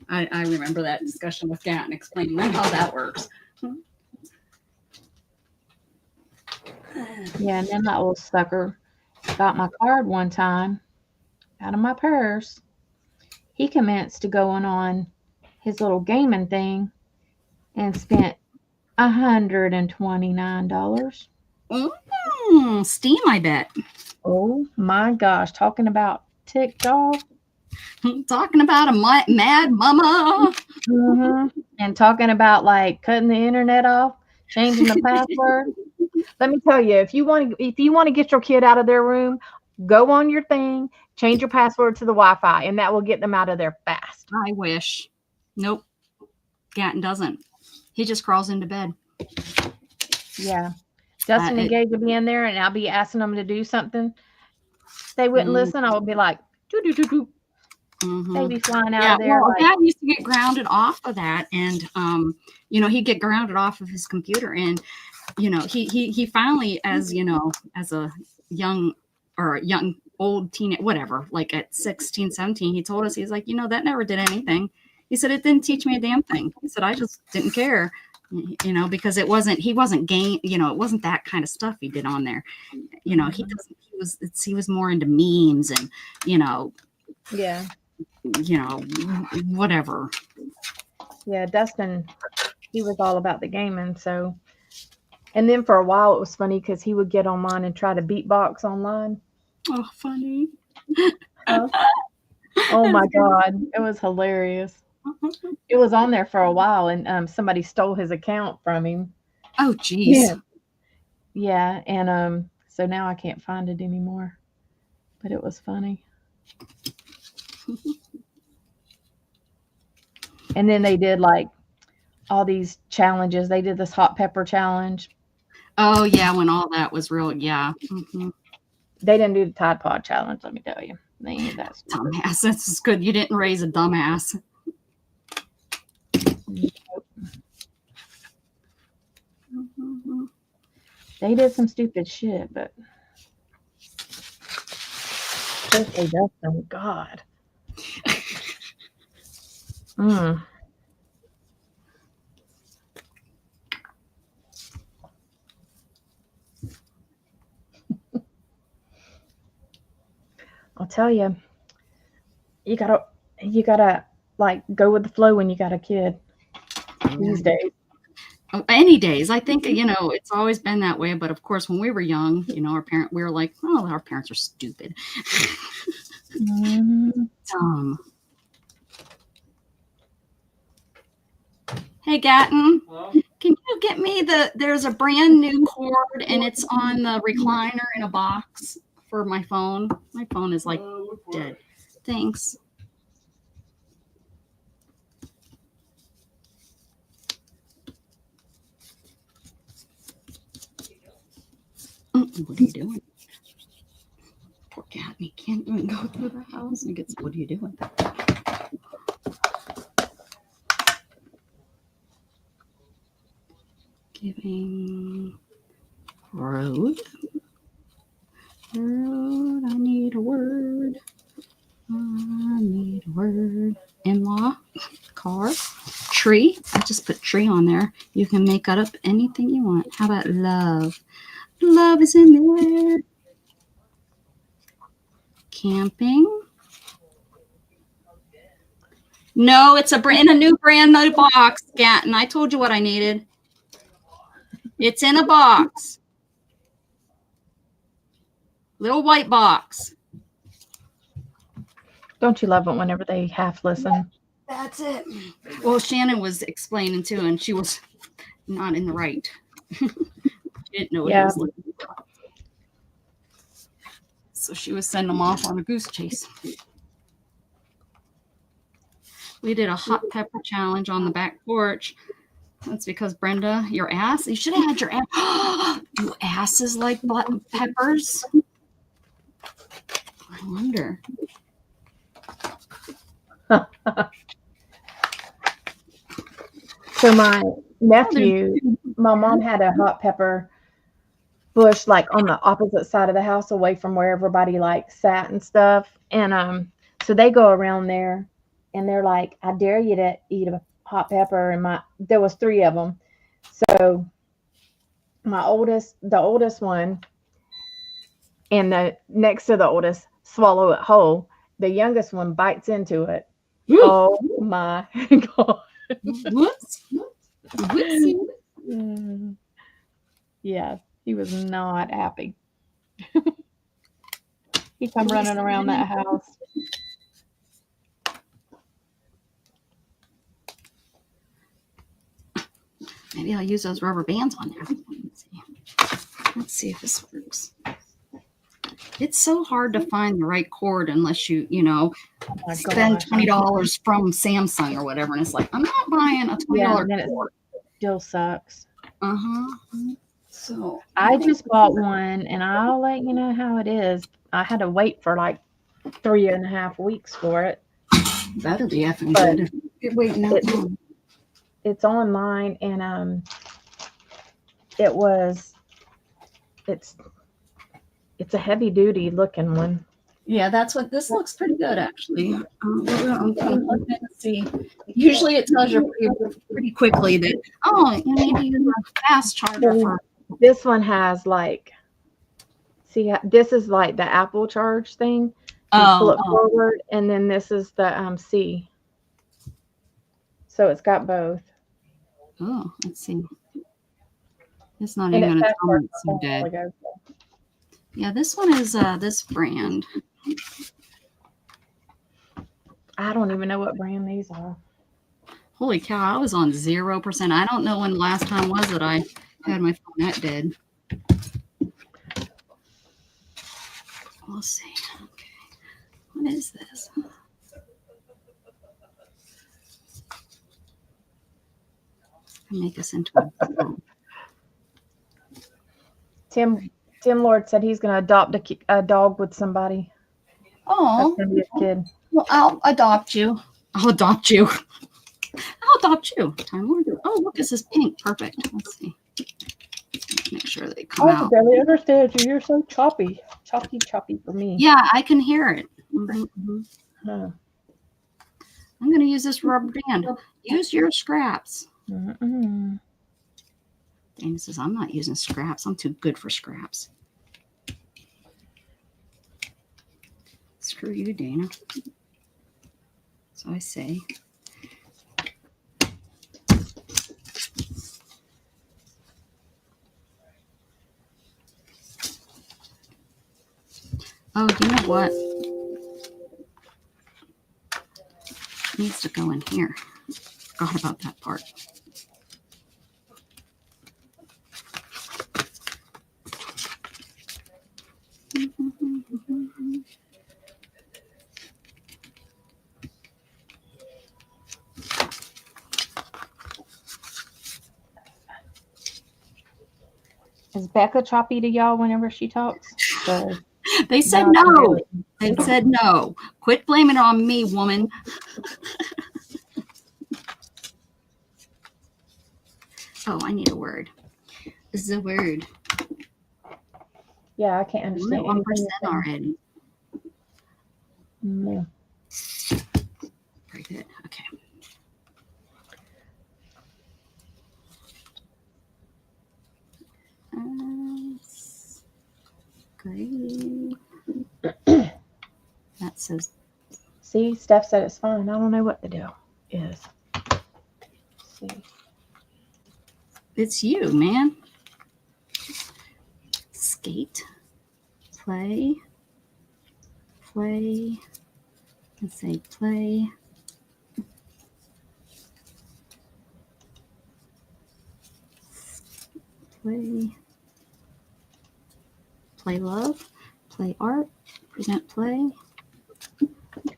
I remember that discussion with Gat and explaining how that works. Yeah, and then that little sucker got my card one time out of my purse. He commenced to going on his little gaming thing and spent $129. Steam, I bet. Oh my gosh, talking about TikTok. Talking about a mad mama. Mm-hmm. And talking about like cutting the internet off, changing the password. Let me tell you, if you want to get your kid out of their room, go on your thing, change your password to the Wi-Fi, and that will get them out of there fast. I wish. Nope. Gatton doesn't. He just crawls into bed. Yeah. Justin and Gage will be in there, and I'll be asking them to do something. They wouldn't listen. I would be like, doo-doo-doo-doo. They'd be flying out of there. Well, Dad used to get grounded off of that, and he'd get grounded off of his computer, and he finally, as a young old teen, whatever, like at 16, 17, he told us, he's like, that never did anything. He said, it didn't teach me a damn thing. He said, I just didn't care. Because he wasn't it wasn't that kind of stuff he did on there. He was more into memes and, whatever. Yeah. Dustin, he was all about the gaming. So, and then for a while it was funny because he would get online and try to beatbox online. Oh, funny. Oh my God. It was hilarious. It was on there for a while, and somebody stole his account from him. Oh, geez. Yeah, and so now I can't find it anymore. But it was funny. And then they did like all these challenges. They did this hot pepper challenge. Oh yeah, when all that was real, yeah. They didn't do the Tide Pod challenge, let me tell you. Man, that's Dumbass. That's good. You didn't raise a dumbass. They did some stupid shit, but especially Dustin, God. I'll tell you, you gotta like go with the flow when you got a kid these days. Any days. I think, it's always been that way. But of course, when we were young, we were like, oh, our parents are stupid. Dumb. Hey, Gatton, can you get me there's a brand new cord and it's on the recliner in a box for my phone. My phone is like dead. Thanks. What are you doing? Poor cat. He can't even go through the house. What are you doing? Giving road. Road. I need a word. I need a word. In-law. Car. Tree. I just put tree on there. You can make up anything you want. How about love? Love is in there. Camping. No, it's in a new brand new box, Gatton. I told you what I needed. It's in a box. Little white box. Don't you love it whenever they half listen? That's it. Well, Shannon was explaining too, and she was not in the right. She didn't know what he was looking for. So she was sending them off on a goose chase. We did a hot pepper challenge on the back porch. That's because Brenda, your ass. You should have had your ass. Do asses like black peppers? I wonder. So my nephew, my mom had a hot pepper bush like on the opposite side of the house, away from where everybody like sat and stuff. And so they go around there, and they're like, "I dare you to eat a hot pepper." And there was 3 of them. So the oldest one, and the next to the oldest swallow it whole. The youngest one bites into it. Oh my God. Whoops. Yeah, he was not happy. He come running around that house. Maybe I'll use those rubber bands on there. Let's see if this works. It's so hard to find the right cord unless you spend $20 from Samsung or whatever. And it's like, I'm not buying a $20 cord. It still sucks. So I just bought one, and I'll let you know how it is. I had to wait for like 3.5 weeks for it. Better be effing good. You're waiting that long. It's online, and it's a heavy duty looking one. Yeah, that's what this looks pretty good actually. I'm gonna plug it in and see. Usually it tells you pretty quickly that you need to use a fast charger for. This one has like, see, this is like the Apple Charge thing. Pull it forward, and then this is the C. So it's got both. Oh, let's see. It's not even going to tell me it's so dead. Yeah, this one is this brand. I don't even know what brand these are. Holy cow, I was on 0%. I don't know when the last time was that I had my phone that dead. We'll see. Okay. What is this? Make us into a Tim Lord said he's going to adopt a dog with somebody. Oh, gonna be a kid. well, I'll adopt you. I'll adopt you. I'll adopt you. Time Lord. Oh, look, this is pink. Perfect. Let's see. Make sure they come out. barely understand you. You're so choppy for me. Yeah, I can hear it. Mhm. Huh. I'm going to use this rubber band. Use your scraps. Mm-mm. Dana says, I'm not using scraps. I'm too good for scraps. Screw you, Dana. So I say. Oh, you know what? It needs to go in here. Forgot about that part. Is Becca choppy to y'all whenever she talks? So, They said no. They said no. Quit blaming it on me, woman. Oh, I need a word. This is a word. Yeah, I can't I'm understand. at 1% anything you're already. saying. No. Very good. Okay. Great. That says See, Steph said it's fine. I don't know what the deal is. Let's see. it's you, man. Skate. Play. Play. Let's say play. Play. Play love. Play art. Present play.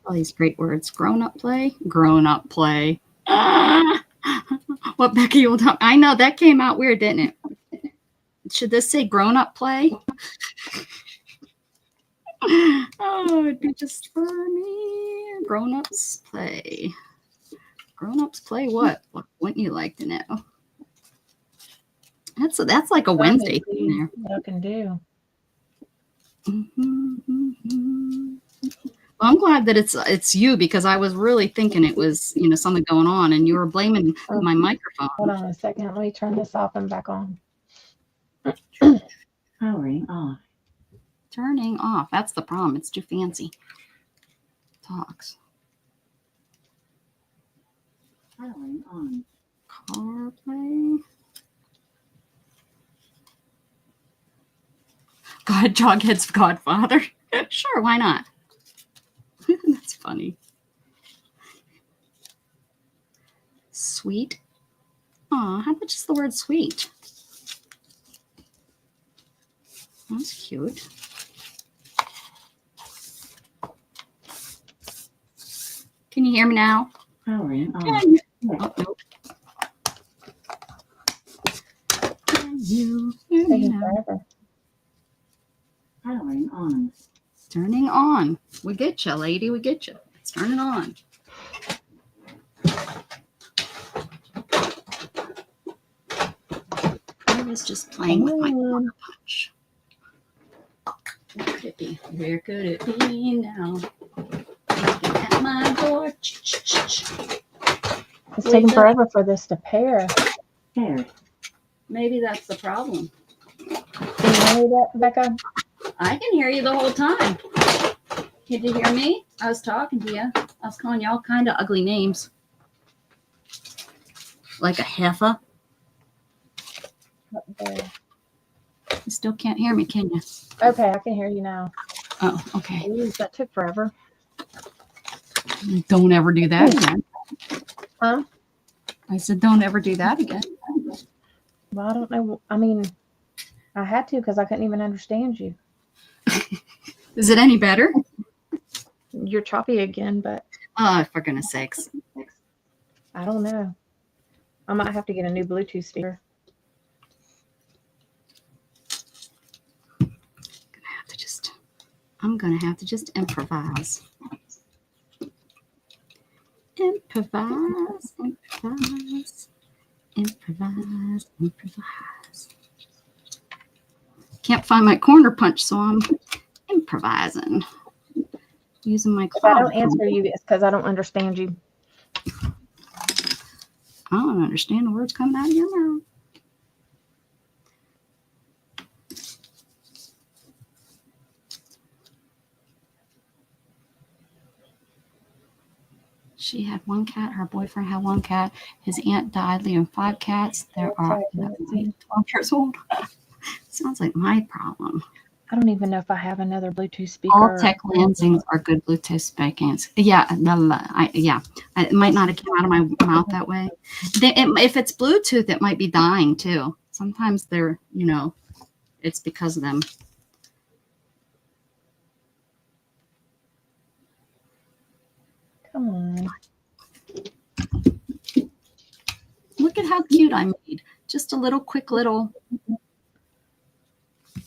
All these great words. Grown up play. Grown up play. Ah! What Becky will talk. I know that came out weird, didn't it? Should this say grown up play? Oh, it'd be just funny. Grown ups play. Grown ups play what? What wouldn't you like to know? That's like a Wednesday thing there. What I can do. Well, I'm glad that it's you because I was really thinking it was something going on and you were blaming my microphone. Hold on a second. Let me turn this off and back on. Powering on. Turning off. That's the problem. It's too fancy. Talks. Powering on. Car play. God, Jughead's godfather. Sure, why not? That's funny. Sweet. Aw, how much is the word sweet? That's cute. Can you hear me now? Powering on. Oh, nope. Can you hear me Taking now? forever. Powering on. Turning on. We get you, lady. We get you. It's turning on. I was just playing with my water punch. Where could it be? Where could it be now? Knocking at my door. It's taking forever for this to pair. Paired. Maybe that's the problem. Can you hear that, Becca? I can hear you the whole time. Did you hear me? I was talking to you. I was calling you all kind of ugly names. Like a heifer. Up there. You still can't hear me, can you? Okay, I can hear you now. Oh, okay. Ooh, that took forever. Don't ever do that again. Huh? I said, don't ever do that again. Well, I don't know. I mean, I had to because I couldn't even understand you. Is it any better? You're choppy again, but Oh, for goodness sakes. I don't know. I might have to get a new Bluetooth speaker. Gonna have to just I'm going to have to just improvise. Improvise, improvise, improvise, improvise. Can't find my corner punch, so I'm improvising. Using my If I cloud. don't answer you, it's because I don't understand you. I don't understand the words coming out of your mouth. She had one cat. Her boyfriend had one cat. His aunt died, leaving 5 cats. There are 12 years old. Sounds like my problem. I don't even know if I have another Bluetooth speaker. All Tech Lansings are good Bluetooth speakers. Yeah, it might not have come out of my mouth that way. If it's Bluetooth, it might be dying too. Sometimes they're, it's because of them. Come on. Look at how cute I made. Just a little quick little.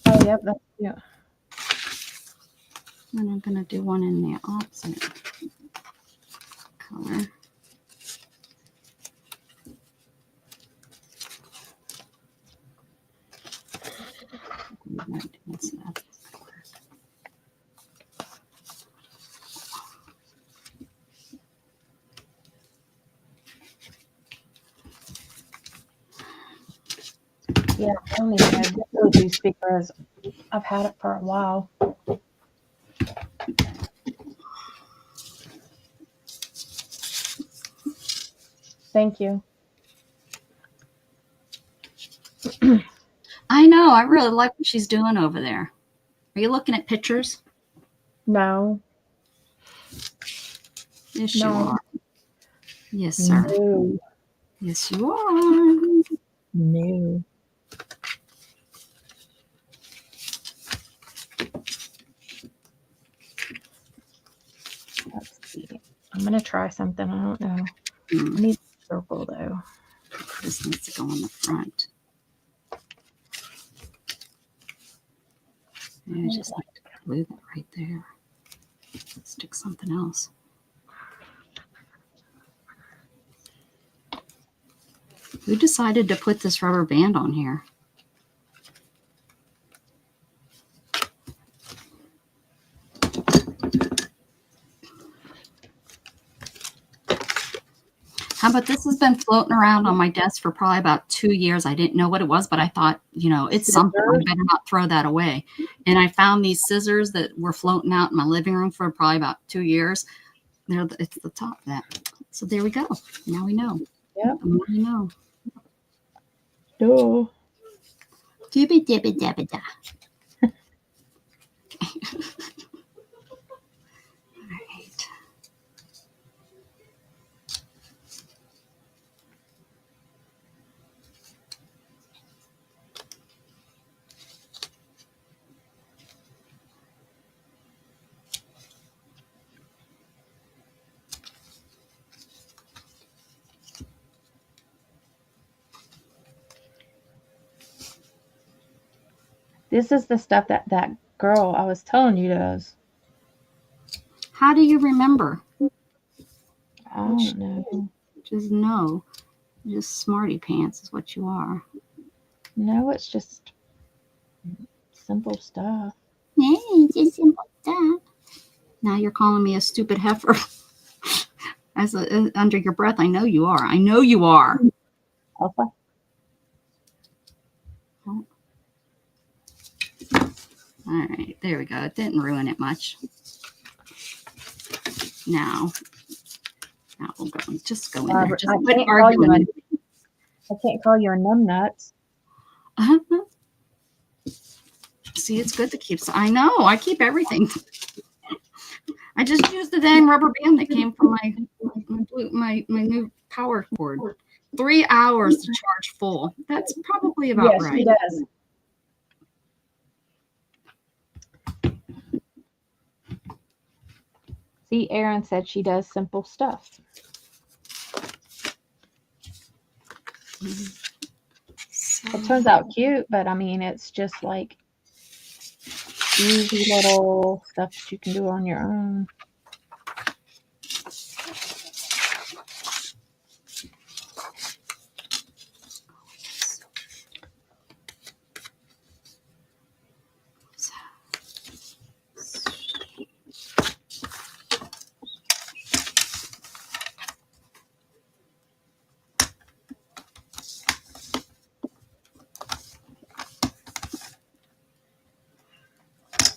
Oh, yep, that's cute. And I'm going to do one in the opposite color. Yeah, I don't even know. This Bluetooth speaker is, I've had it for a while. Thank you. I know. I really like what she's doing over there. Are you looking at pictures? No. Yes, you are. Yes, sir. No. Yes, you are. No. Let's see. I'm going to try something. I don't know. I need a circle, though. This needs to go on the front. I just like to glue that right there. Stick something else. Who decided to put this rubber band on here? How about this has been floating around on my desk for probably about 2 years. I didn't know what it was, but I thought, it's something. I better not throw that away. And I found these scissors that were floating out in my living room for probably about 2 years. It's the top of that. So there we go. Now we know. Yep. Now we know. No. Dibby dibby dabby da. All right. This is the stuff that girl I was telling you does. How do you remember? I don't know. Just know. Just smarty pants is what you are. No, it's just simple stuff. Yeah, it's just simple stuff. Now you're calling me a stupid heifer. As under your breath, I know you are. I know you are. Okay. Oh. All right, there we go. It didn't ruin it much. Now we'll go. Just go in there. Just quit arguing. I can't call you a numbnuts. See, it's good to keep. I know. I keep everything. I just used the dang rubber band that came from my new power cord. 3 hours to charge full. That's probably about right. Yes, she does. See, Erin said she does simple stuff. It turns out cute, but I mean, it's just like easy little stuff that you can do on your own.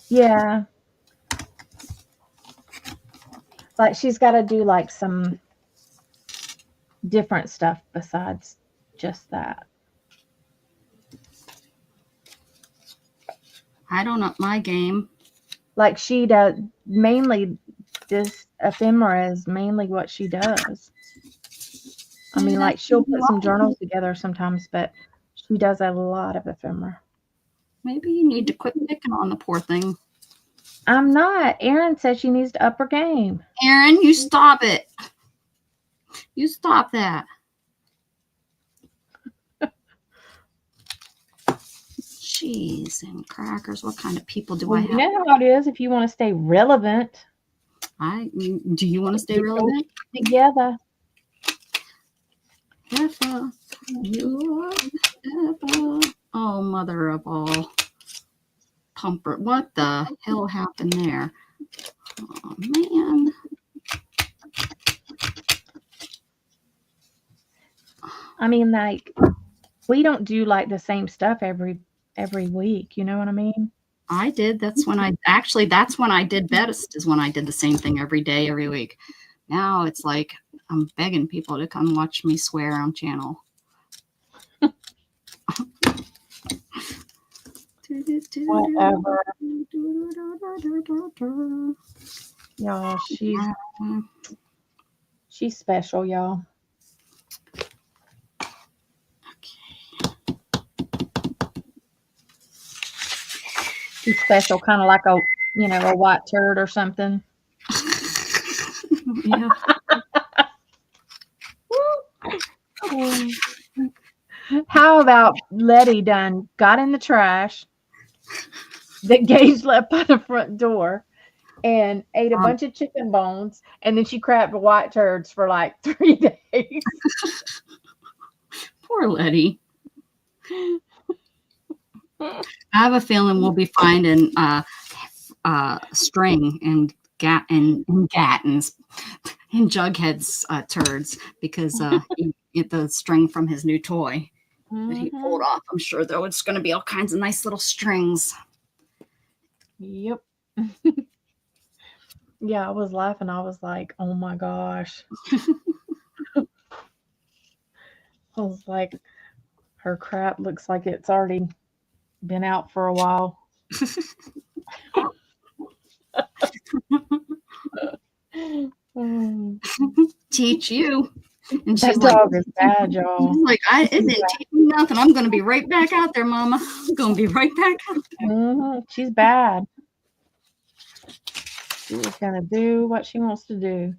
Yeah. Like she's got to do like some different stuff besides just that. I don't know my game. Like she does mainly this ephemera is mainly what she does. I mean, like she'll put some journals together sometimes, but she does a lot of ephemera. Maybe you need to quit picking on the poor thing. I'm not. Erin said she needs to up her game. Erin, you stop it. You stop that. Cheese and crackers. What kind of people do I have? You know how it is if you want to stay relevant. Do you want to stay relevant? Together. Effa, you Effa. Oh, mother of all. Pumper. What the hell happened there? Oh, man. I mean, like, we don't do like the same stuff every week. You know what I mean? I did. That's when I did best, is when I did the same thing every day, every week. Now it's like I'm begging people to come watch me swear on channel. Whatever. Y'all, she's special, y'all. She's special, kind of like a white turd or something. Yeah. How about Letty got in the trash that Gage left by the front door and ate a bunch of chicken bones, and then she crapped white turds for like 3 days. Poor Letty. I have a feeling we'll be finding string and Gattens and Jughead's turds because the string from his new toy that he pulled off. I'm sure though it's going to be all kinds of nice little strings. Yep. Yeah, I was laughing. I was like, oh my gosh. I was like, her crap looks like it's already been out for a while. Teach you. And that dog is bad, y'all. She's like, it didn't teach me nothing. I'm going to be right back out there, Mama. I'm going to be right back out there. She's bad. She's going to do what she wants to do.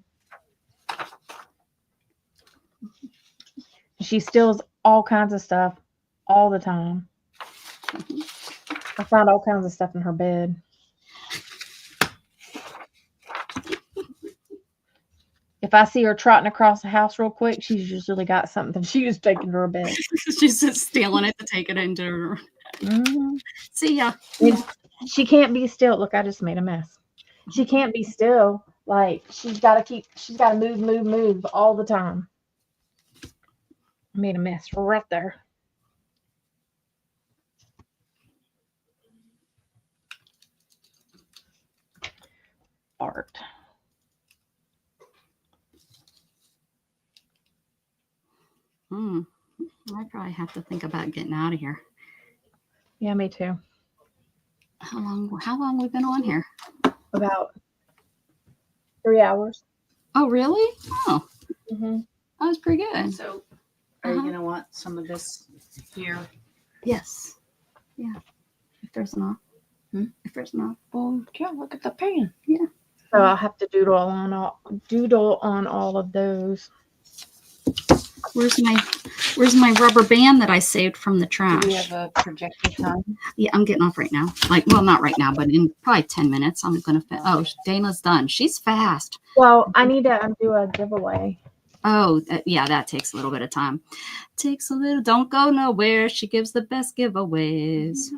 She steals all kinds of stuff all the time. I found all kinds of stuff in her bed. If I see her trotting across the house real quick, she's usually got something she was taking to her bed. She's just stealing it to take it into her. See ya. She can't be still. Look, I just made a mess. She can't be still. Like, she's got to move all the time. I made a mess right there. Art. I probably have to think about getting out of here. Yeah, me too. How long we been on here? About 3 hours. Oh, really? Oh, that was pretty good. So, are you gonna want some of this here? Yes. Yeah. If there's enough. If there's enough. Well, yeah. Look at the pan. Yeah. So I'll have to doodle on all of those. Where's Where's my rubber band that I saved from the Do trash? we have a projected time? Yeah, I'm getting off right now. Like, well, not right now, but in probably 10 minutes, I'm going to. Oh, Dana's done. She's fast. Well, I need to do a giveaway. Oh, yeah, that takes a little bit of time. Takes a little. Don't go nowhere. She gives the best giveaways.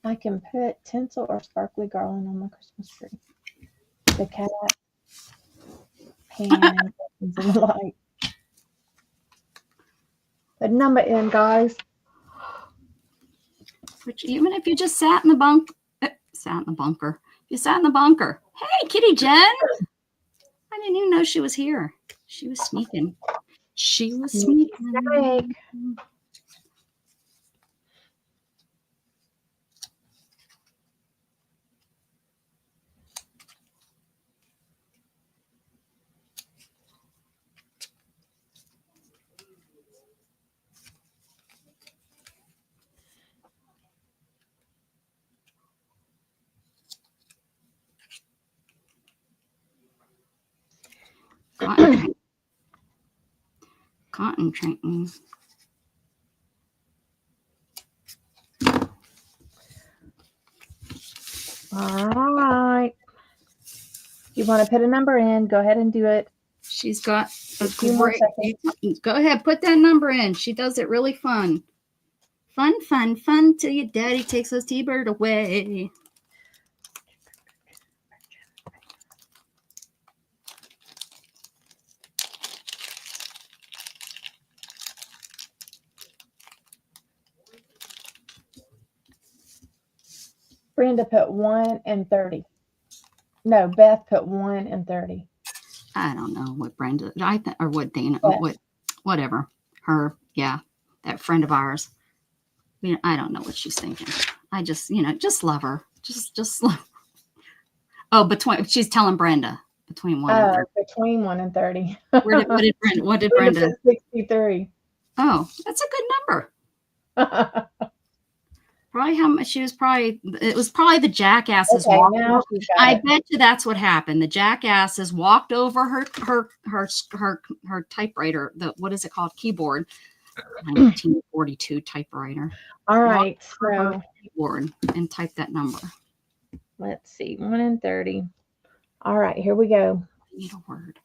I can put tinsel or sparkly garland on my Christmas tree. The cat, pan, and the light. Put a number in, guys. Which even if you just sat in the bunker. You sat in the bunker. Hey, Kitty Jen. I didn't even know she was here. She was sneaking. She was sneaking. Snake. Cotton training. All right. You want to put a number in? Go ahead and do it. She's got a few more great. Go ahead, put that number in. She does it really fun. Fun, fun, fun till your daddy takes his T-bird away. Brenda put 1 and 30. No, Beth put 1 and 30. I don't know what Brenda, or what Dana, Beth. whatever. Her, yeah, that friend of ours. I don't know what she's thinking. I just, just love her. Just love her. Oh, she's telling Brenda between 1 and 30. Between 1 and 30. What did Brenda? Brenda said 63. Oh, that's a good number. Probably how much it was probably the jackasses. Okay, now I bet you that's what happened. The jackasses walked over her typewriter. What is it called? Keyboard. 1942 typewriter. All right. So keyboard and type that number. Let's see. 1 and 30. All right, here we go. I need a word.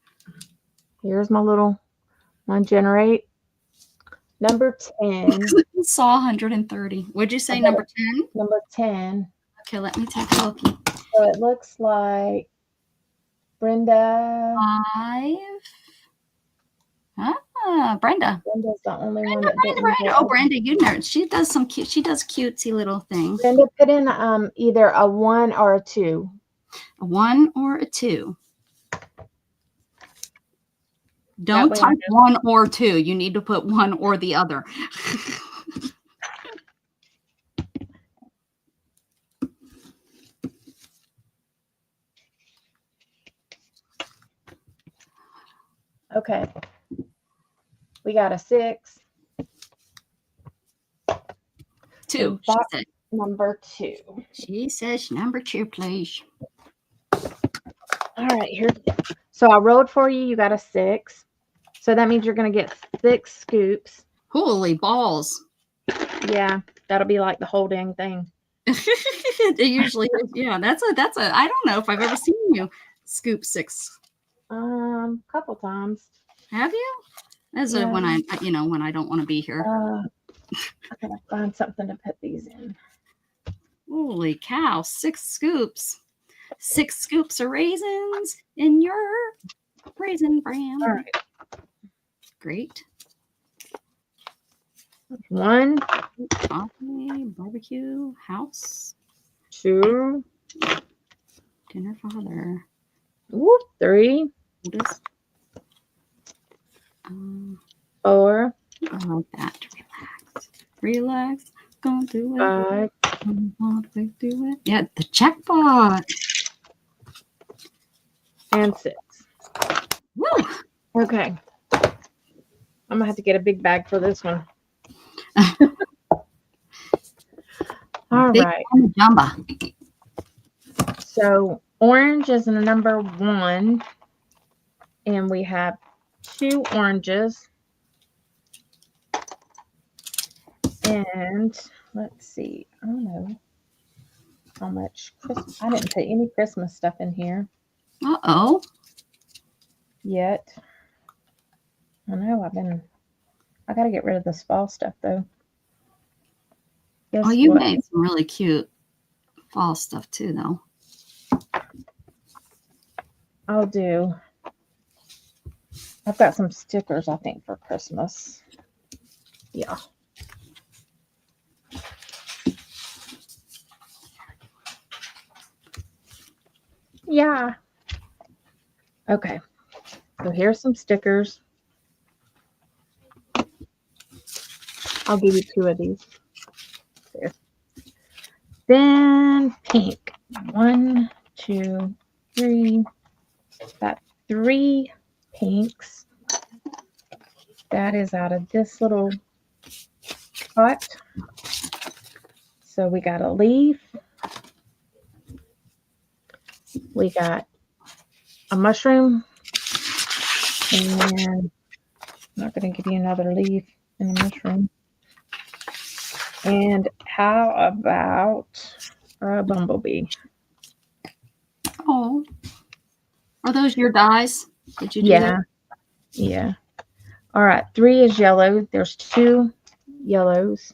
Here's my generate. Number 10. I saw 130. Would you say Okay. number 10? Number 10. Okay, let me take a look. So it looks like Brenda. 5. Brenda. Brenda's the only one that didn't. Brenda. Oh, Brenda, you know, she does cutesy little things. Brenda put in either a 1 or a 2. A 1 or a 2. Don't type 1 or 2. You need to put 1 or the other. Okay. We got a 6. 2. She said. Number 2. She says number 2, please. All right, here. So I rolled for you. You got a 6. So that means you're going to get 6 scoops. Holy balls. Yeah, that'll be like the whole dang thing. It usually is. Yeah, that's a I don't know if I've ever seen you scoop 6. Couple times. Have you? That's Yeah. when I don't want to be here. I gotta find something to put these in. Holy cow, 6 scoops. 6 scoops of raisins in your raisin bran. All right. Great. 1, Coffee, barbecue, house, 2, dinner, father. 3, Oldest. 4, I like that. Relax. Gonna do it. 5, Do it. Yeah, the jackpot. and 6. Woo! Okay. I'm gonna have to get a big bag for this one. All Big right. jumba. So orange is number 1, and we have 2 oranges. And let's see. I don't know how much Christmas. I didn't put any Christmas stuff in here Uh-oh. yet. I know I gotta get rid of this fall stuff though. Guess Oh, you what? made some really cute fall stuff too, though. I'll do. I've got some stickers, I think, for Christmas. Yeah. Yeah. Okay. So here's some stickers. I'll give you 2 of these. There. Then pink. 1, 2, 3. Got 3 pinks. That is out of this little pot. So we got a leaf. We got a mushroom. And I'm not going to give you another leaf and a mushroom. And how about a bumblebee? Oh. Are those your dies? Did you do Yeah. that? Yeah. All right. 3 is yellow. There's 2 yellows.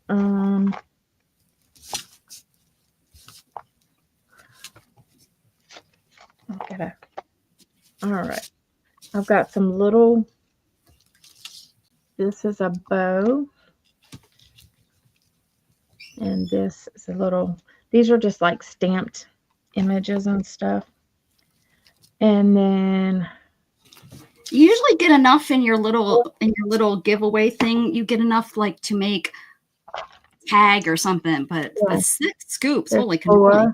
All right. I've got some little. This is a bow. And this is a little. These are just like stamped images and stuff. And then You usually get enough in your little giveaway thing. You get enough like to make tag or something, but Yeah. 6 scoops, there's holy 4.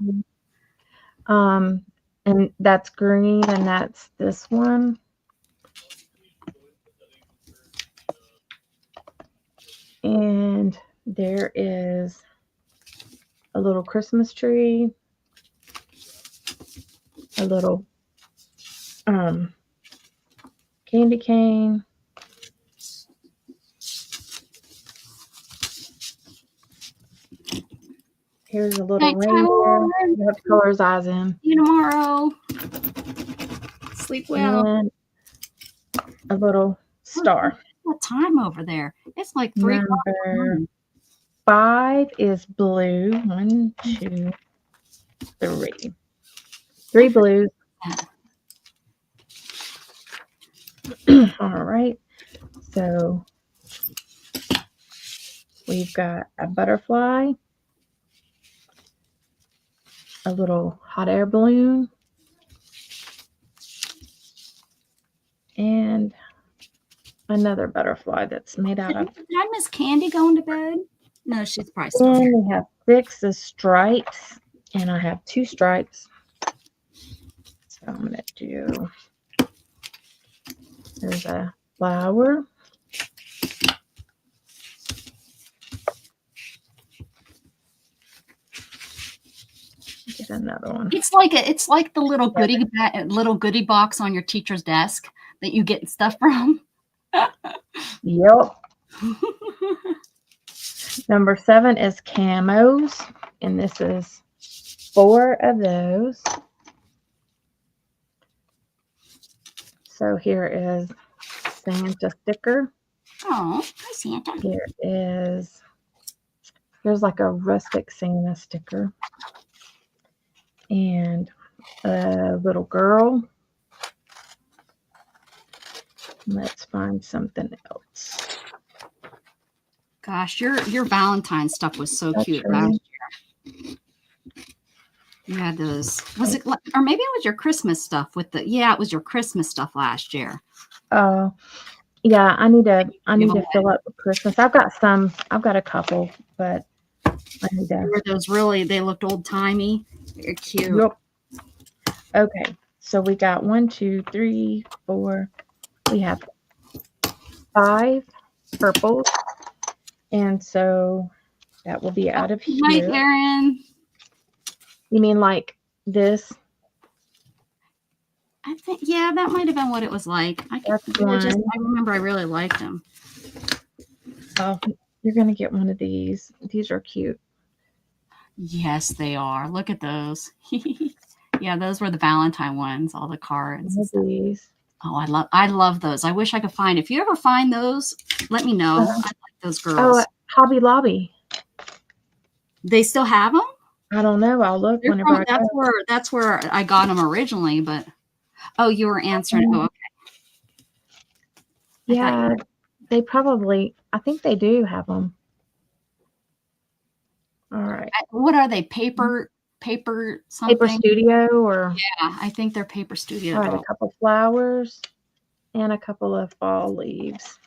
cannoli. And that's green, and that's this one. And there is a little Christmas tree, a little candy cane. Here's a little Nighttime, reindeer. Lauren. You have to color his eyes in. See you tomorrow. Sleep well. And a little star. What time over there? It's like 3 o'clock. Number 5 is blue. 1, 2, 3. 3 blues. All right. So we've got a butterfly, a little hot air balloon, and another butterfly that's made out of. Did I miss Candy going to bed? No, she's probably still And here. we have 6 of stripes, and I have 2 stripes. So I'm going to do. There's a flower. Get another one. It's like the little goodie box on your teacher's desk that you get stuff from. Yep. Number 7 is camos, and this is 4 of those. So here is Santa sticker. Oh, hi Santa. Here's like a rustic Santa sticker. And a little girl. Let's find something else. Gosh, your Valentine's stuff was so That's cute right. last year. You had those. Was it, or maybe it was your Christmas stuff with the? Yeah, it was your Christmas stuff last year. Oh, yeah. I need to away. fill up with Christmas. I've got a couple, but I need to. Were those really? They looked old timey. They're cute. Yep. Okay, So we got 1, 2, 3, 4. We have 5 purples. And so that will be out of Hi, here. Erin. You mean like this? I think, yeah, that might have been what it was like. I remember I really liked them. Oh, you're going to get one of these. These are cute. Yes, they are. Look at those. Yeah, those were the Valentine ones, all the cards. These. Oh, I love those. I wish I could find. If you ever find those, let me know. I like those girls. Oh, Hobby Lobby. They still have them? I don't know. I'll look whenever I go. That's where I got them originally, but you were answering. Oh, okay. Yeah, they probably. I think they do have them. All right. What are they? Paper something? Paper Studio or? Yeah, I think they're Paper Studio. All right, a couple flowers and a couple of fall leaves.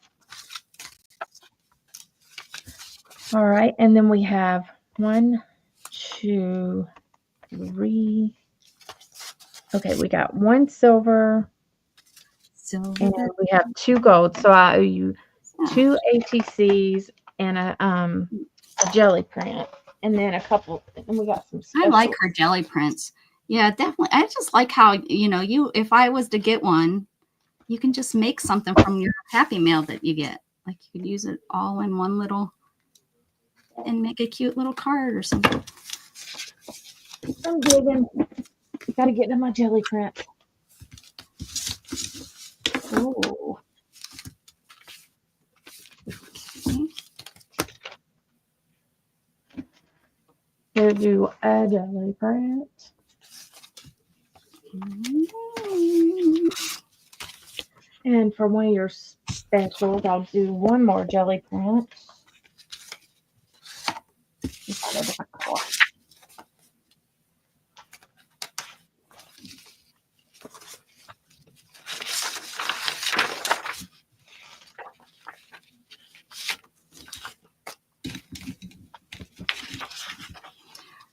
All right, and then we have 1, 2, 3. Okay, we got 1 silver. And we have 2 gold. So I owe you 2 ATCs and a jelly print. And then a couple, and we got some specials. I like her jelly prints. Yeah, definitely. I just like how, if I was to get one, you can just make something from your Happy Mail that you get. Like you could use it all in one little, and make a cute little card or something. I'm digging. Got to get to my jelly print. Oh. We'll do a jelly print. And for one of your specials, I'll do 1 more jelly print.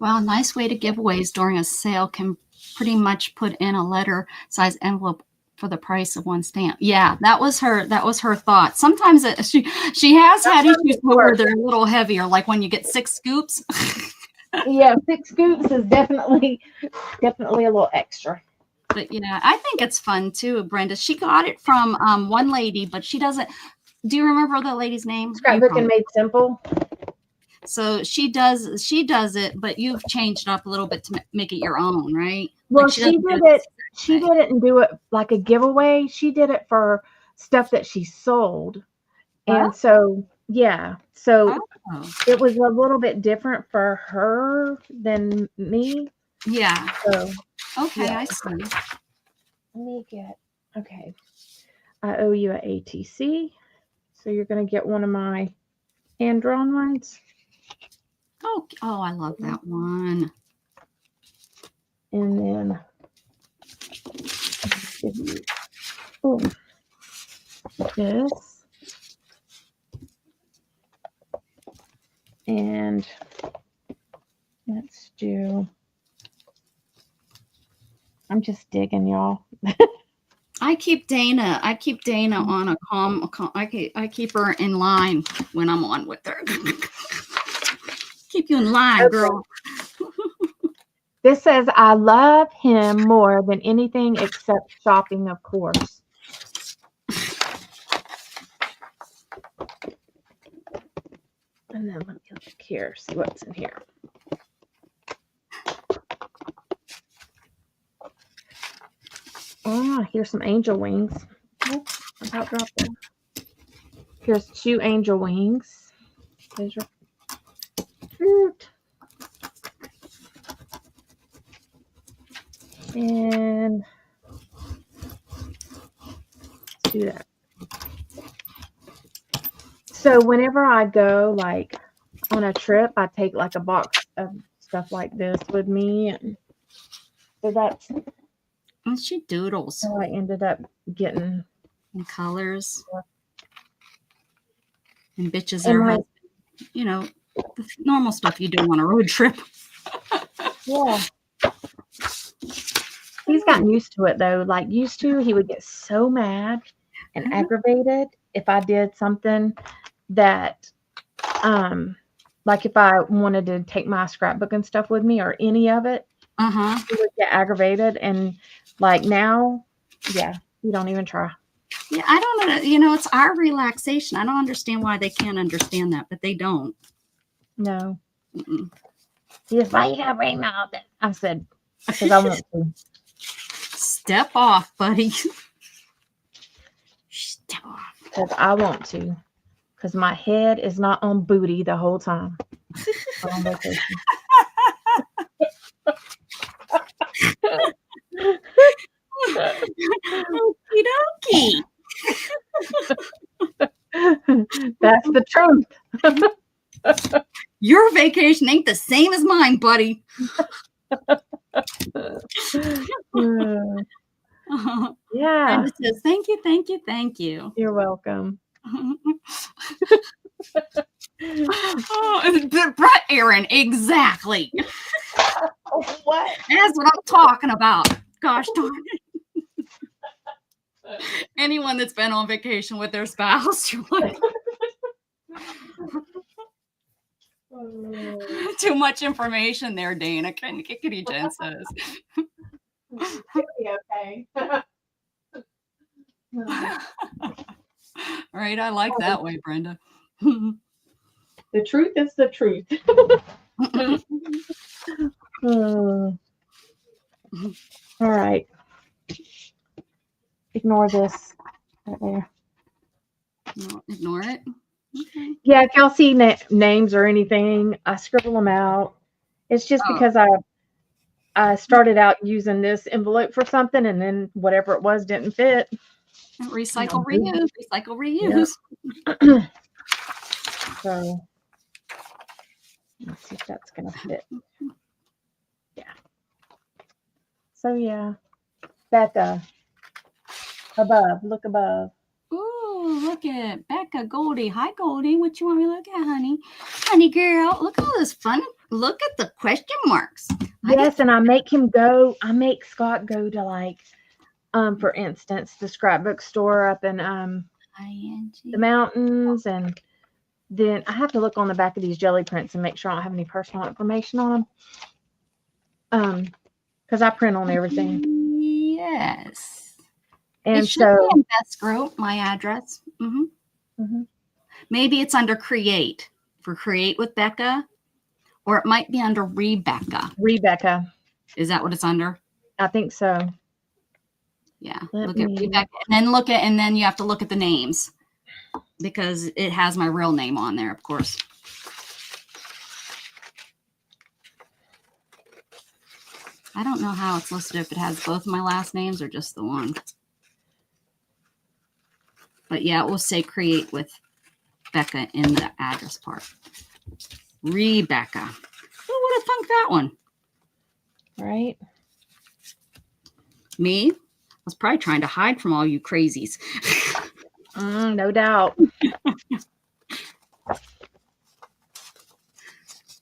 Well, a nice way to give aways during a sale can pretty much put in a letter size envelope for the price of 1 stamp. Yeah, that was her thought. Sometimes she has had issues where they're a little heavier, like when you get 6 scoops. Yeah, 6 scoops is definitely a little extra. But yeah, I think it's fun too, Brenda. She got it from one lady, but she doesn't. Do you remember the lady's name? Scrapbooking Made Simple. So she does it, but you've changed it up a little bit to make it your own, right? Well, she did it. She didn't do it like a giveaway. She did it for stuff that she sold, and so yeah, so it was a little bit different for her than me. Yeah. So okay, yeah. I see. Let me get. Okay, I owe you an ATC, so you're going to get one of my hand drawn ones. Oh, I love that one. And then give you this. And let's do, I'm just digging, y'all. I keep Dana on a I keep her in line when I'm on with her. Keep you in line, girl. This says, I love him more than anything except shopping, of course. And then let me look here, see what's in here. Oh, here's some angel wings. Oops, I about dropped them. Here's 2 angel wings. Those are cute. And let's do that. So whenever I go like on a trip, I take like a box of stuff like this with me, and so that's. And she doodles. So I ended up getting in colors and bitches her husband. You know, the normal stuff you do on a road trip. Yeah. He's gotten used to it though. Like used to, he would get so mad and aggravated if I did something that, like if I wanted to take my scrapbook and stuff with me or any of it, he would get aggravated. And like now, yeah, you don't even try. Yeah, I don't know. You know, it's our relaxation. I don't understand why they can't understand that, but they don't. No. Mm-mm. He's why you gotta bring me all that? I said, because I want to. Step off, buddy. Step off. Because I want to. Because my head is not on booty the whole time. I'm on vacation. Okie dokie. That's the truth. Your vacation ain't the same as mine, buddy. Yeah. And it says, thank you, thank you, thank you. You're welcome. Brett Aaron, exactly. What? That's what I'm talking about. Gosh darn it. Anyone that's been on vacation with their spouse, you're like, too much information there, Dana. Kitty Jen says. Okay. Right, I like that way, Brenda. The truth is the truth. All right. Ignore this right there. No, ignore it. Okay. Yeah, if y'all see names or anything, I scribble them out. It's just because I started out using this envelope for something, and then whatever it was didn't fit. Recycle, reuse. Recycle, reuse. Yeah. So let's see if that's gonna fit. Yeah. So yeah, Becca. Above, look above. Ooh, look at Becca Goldie. Hi, Goldie. What you want me to look at, honey? Honey girl, look at all this fun. Look at the question marks. Yes, and I make Scott go to like, for instance, the scrapbook store up in the mountains, and then I have to look on the back of these jelly prints and make sure I don't have any personal information on them. Because I print on everything. Yes. And it should be in Best Group, my address. Maybe it's under Create for Create with Becca, or it might be under Rebecca. Rebecca. Is that what it's under? I think so. Yeah. Look at Rebecca, and then you have to look at the names because it has my real name on there, of course. I don't know how it's listed, if it has both my last names or just the one. But yeah, it will say Create with Becca in the address part. Rebecca. Who would have thunk that one? Right. Me? I was probably trying to hide from all you crazies. No doubt.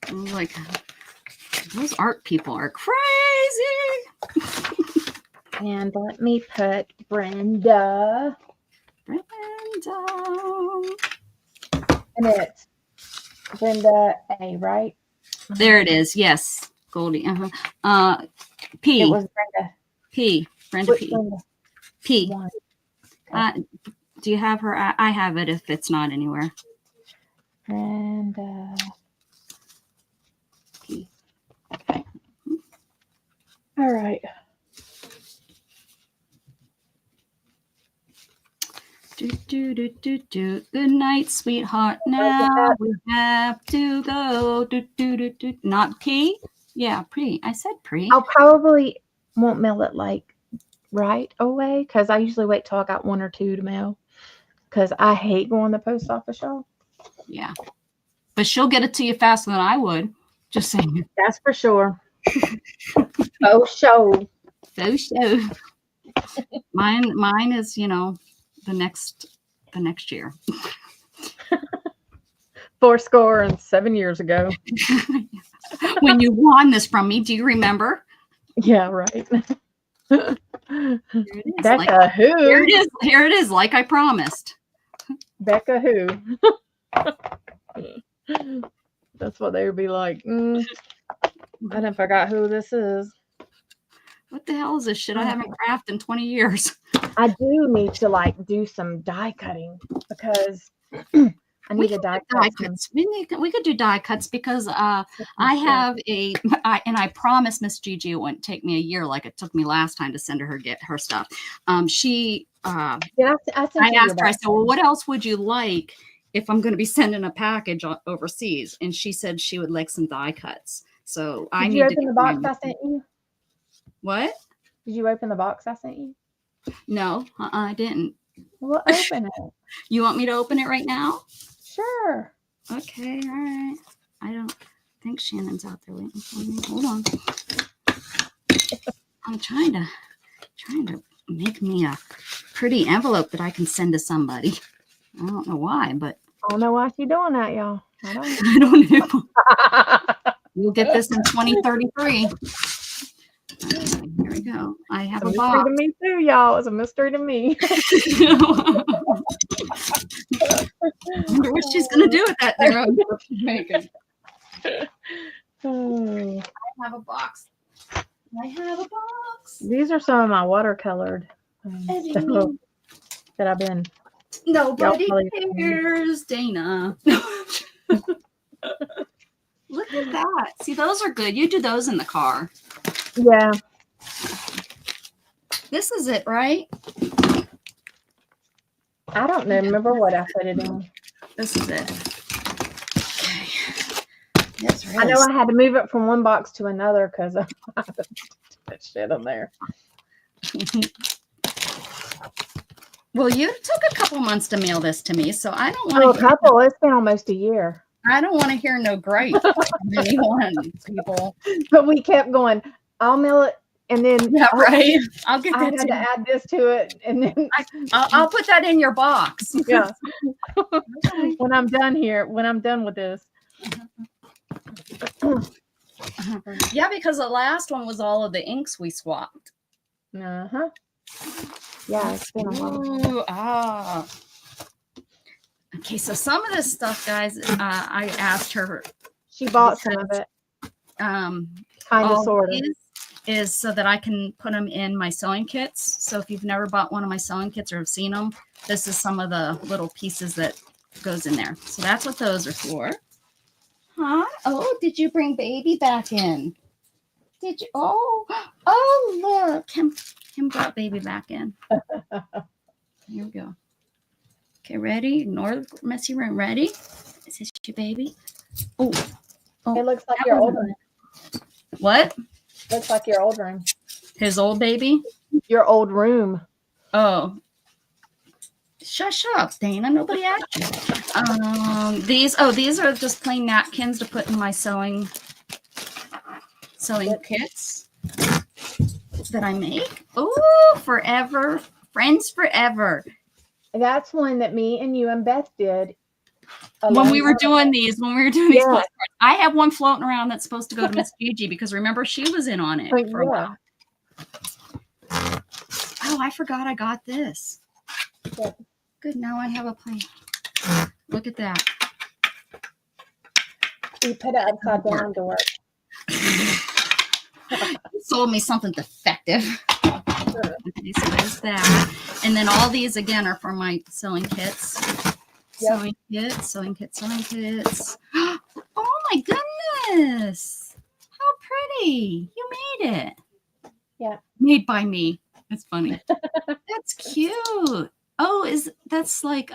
I'm like, those art people are crazy. And let me put Brenda. And it's Brenda A, right? There it is. Yes. Goldie. P. It was Brenda. P. Brenda P. Brenda? P. Okay. Do you have her? I have it if it's not anywhere. Brenda P. Okay. All right. Good night, sweetheart. Now we have to go. Not P? Yeah, P. I said P. I'll probably won't mail it like right away because I usually wait till I got 1 or 2 to mail because I hate going to the post office, y'all. Yeah. But she'll get it to you faster than I would. Just saying. That's for sure. Oh, show. So show. Mine is, the next year. 87 years ago. When you won this from me, do you remember? Yeah, right. Here it is. Becca who? Here it is. Here it is, like I promised. Becca who? That's what they would be like. I done forgot who this is. What the hell is this shit? I haven't crafted in 20 years. I do need to like do some die cutting because I need a die cuts. We could do die cuts because I have and I promised Miss Gigi it wouldn't take me a year like it took me last time to send her get her stuff. I asked her, I said, well, what else would you like if I'm going to be sending a package overseas? And she said she would like some die cuts. So I need to open the box I sent you. What? Did you open the box I sent you? No, I didn't. Well, open it. You want me to open it right now? Sure. Okay, all right. I don't think Shannon's out there waiting for me. Hold on. I'm trying to make me a pretty envelope that I can send to somebody. I don't know why, but I don't know why she's doing that, y'all. I don't know. You'll get this in 2033. Here we go. I have a box. To me too, y'all. It's a mystery to me. I wonder what she's gonna do with that there. Making. I have a box. These are some of my watercolored that I've been. Nobody cares, Dana. Look at that. See, those are good. You do those in the car. Yeah. This is it, right? I don't remember what I put it in. This is it. Okay. That's really I know I had to move it from one box to another because I put that shit on there. Well, you took a couple months to mail this to me, so I don't want to. A couple. It's been almost a year. I don't want to hear no gripe from anyone, people. But we kept going. I'll mail it, and then right. I'll get that. I had to add this to it, and then I'll put that in your box. Yeah. When I'm done with this. Yeah, because the last one was all of the inks we swapped. Yeah, it's been a while. Okay, so some of this stuff, guys, I asked her. She bought some of it. Kind of, sort of. Is so that I can put them in my sewing kits. So if you've never bought one of my sewing kits or have seen them, this is some of the little pieces that goes in there. So that's what those are for. Huh? Oh, did you bring baby back in? Did you? Oh, look. Him brought baby back in. Here we go. Okay, ready? Ignore the messy room. Ready? Is this your baby? Oh. It looks like your old room. What? Looks like your old room. His old baby? Your old room. Oh. Shush up, Dana. Nobody asked you. These are just plain napkins to put in my sewing kits that I make. Oh, forever. Friends forever. That's one that me and you and Beth did. When we were doing these postcards. I have one floating around that's supposed to go to Miss Gigi because remember she was in on it for a while. Oh, I forgot I got this. Yeah. Good. Now I have a plane. Look at that. You put it upside down to work. Sold me something defective. Okay, so there's that. And then all these again are for my sewing kits. Yep. Sewing kits. Oh my goodness. How pretty. You made it. Yeah. Made by me. That's funny. That's cute. Oh, that's like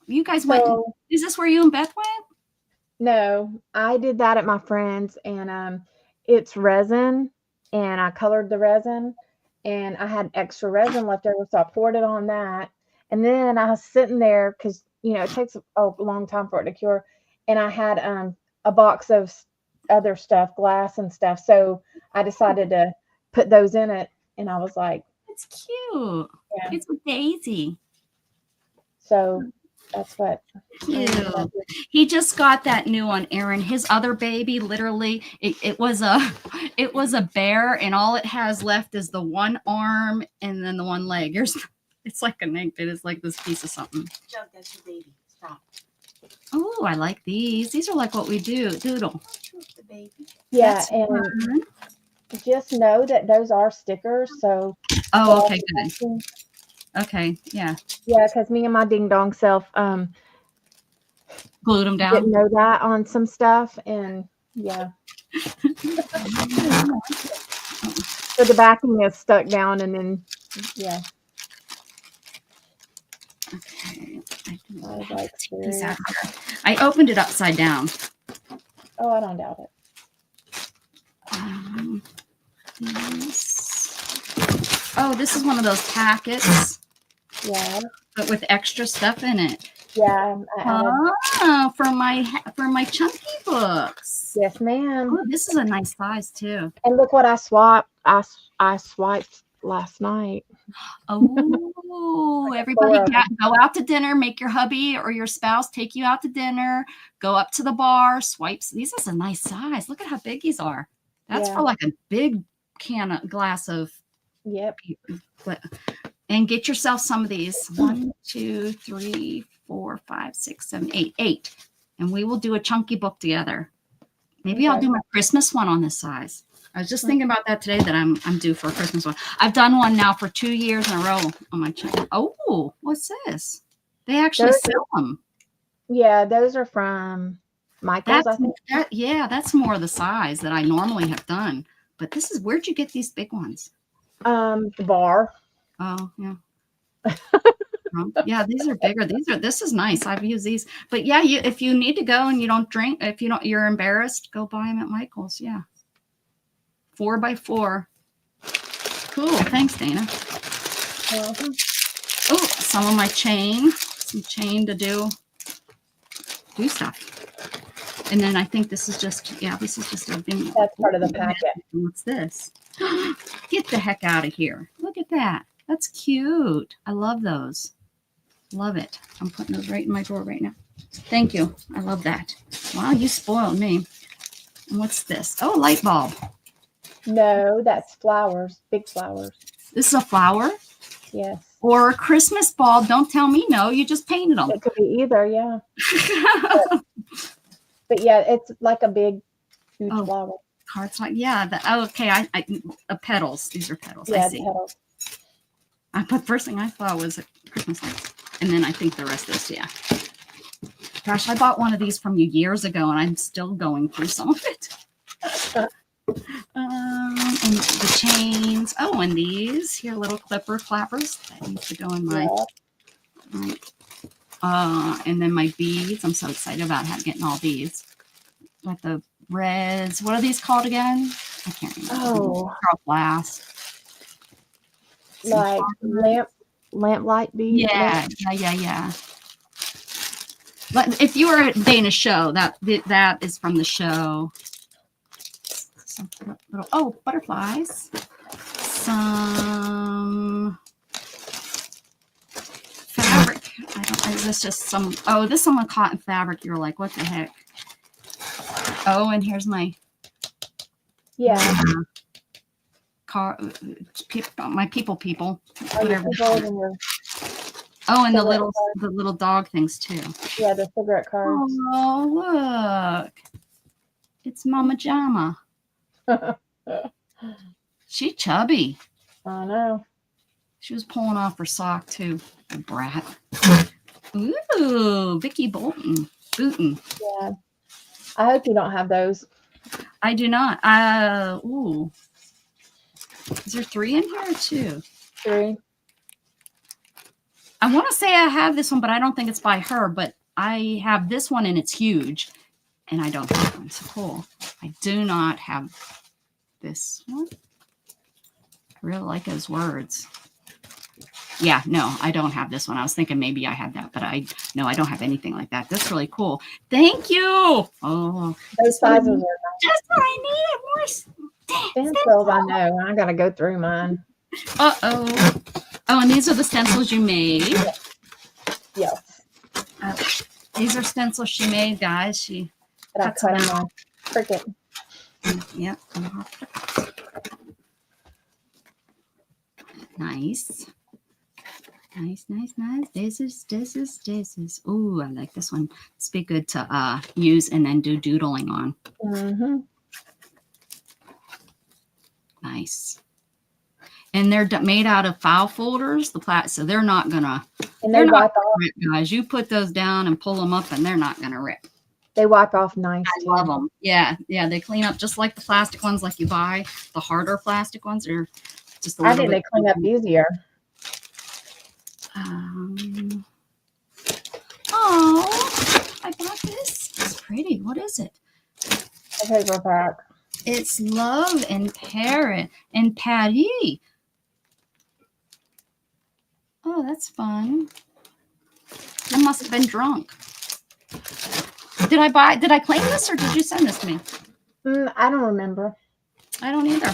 you guys went. Is this where you and Beth went? No, I did that at my friend's, and it's resin, and I colored the resin, and I had extra resin left over, so I poured it on that, and then I was sitting there because it takes a long time for it to cure, and I had a box of other stuff, glass and stuff, so I decided to put those in it, and I was like, "It's cute. Yeah. It's a daisy." So That's what. Cute. He just got that new one, Aaron. His other baby, literally, it was a bear, and all it has left is the one arm and then the one leg. It's like an egg. It is like this piece of something. Jug, that's your baby. Stop. Oh, I like these. These are like what we do. Doodle. The baby. Yeah, That's and fun. just know that those are stickers. So. Oh, okay, good. Okay, yeah. Yeah, because me and my ding dong self Glued them down. didn't know that on some stuff, and yeah. So the backing is stuck down, and then yeah. Okay. I was like, Take these serious. out here. I opened it upside down. Oh, I don't doubt it. This is one of those packets, Yeah, but with extra stuff in it. yeah. I added, Oh, for my chunky books. yes, ma'am. Oh, this is a nice size too. And look what I swapped. I swiped last night. Oh, everybody four of go out to dinner, make your hubby or your spouse take you out to dinner, go up to the bar, swipes. These are a nice size. Look at how big these are. That's Yeah. for like a big glass of, Yep. and get yourself some of these. 1, 2, 3, 4, 5, 6, 7, 8. 8. And we will do a chunky book together. Maybe I'll Okay. do my Christmas one on this size. I was just thinking about that today, that I'm due for a Christmas one. I've done one now for 2 years in a row on my channel. Oh, what's this? They actually Those sell them. Yeah, those are from Michael's, I think. That's more the size that I normally have done. But this is, where'd you get these big ones? The bar. Oh, yeah. Yeah, these are bigger. This is nice. I've used these. But yeah, if you need to go and you don't drink, if you're embarrassed, go buy them at Michael's. Yeah. 4x4. Cool. Thanks, Dana. Oh, some of my some chain to do stuff. And then I think this is just a thing. That's part of the packet. What's this? Get the heck out of here. Look at that. That's cute. I love those. Love it. I'm putting those right in my drawer right now. Thank you. I love that. Wow, you spoiled me. And what's this? Oh, light bulb. No, that's flowers. Big flowers. This is a flower Yes. or a Christmas ball. Don't tell me no. You just painted them. It could be either, yeah. But yeah, it's like a big, huge Oh. flower. Cards like, yeah. Okay. Petals. These are petals. Yeah, I see. petals. First thing I thought was a Christmas lights. And then I think the rest is, yeah. Gosh, I bought one of these from you years ago, and I'm still going through some of it. And the chains. Oh, and these here, little clappers. That needs to go in my. Yeah. And then my beads. I'm so excited about getting all these. Like the reds. What are these called again? I can't remember. Oh, Glass. like lamplight beads. Yeah. But if you were at Dana's show, that is from the show. Some little butterflies. Some fabric. Is this just some? Oh, this is some cotton fabric. You're like, what the heck? Oh, and here's my Yeah. my people. Oh, your Whatever. symbols and your, Oh, and the cigarette little dog things too. yeah, the cigarette cards. Oh, look. It's Mama Jama. She chubby. I know. She was pulling off her sock too. A brat. Ooh, Vicky Booten. Yeah. I hope you don't have those. I do not. Ooh. Is there 3 in here or 2? 3. I want to say I have this one, but I don't think it's by her. But I have this one and it's huge. And I don't have one. So cool. I do not have this one. I really like those words. Yeah, no, I don't have this one. I was thinking maybe I had that, but I don't have anything like that. That's really cool. Thank you. Oh, Those sizes are just what I needed. More stencils. I know. I got to go through mine. Oh, and these are the stencils you made. Yes. These are stencils she made, guys. She But I cuts cut them them out. off. Cricket. Yep. Nice. Nice. This is. Ooh, I like this one. It's be good to use and then do doodling on. Mm-hmm. Nice. And they're made out of file folders, so they're not gonna. And They're they not wipe off. gonna rip, guys. You put those down and pull them up, and they're not gonna rip. They wipe off nice. I love them. Yeah. They clean up just like the plastic ones, like you buy. The harder plastic ones are just a I little think they clean up easier. Oh, I bought this. It's pretty. What is it? A paper pack. It's Love and Paris. Oh, that's fun. I must have been drunk. Did I claim this or did you send this to me? I don't remember. I don't either.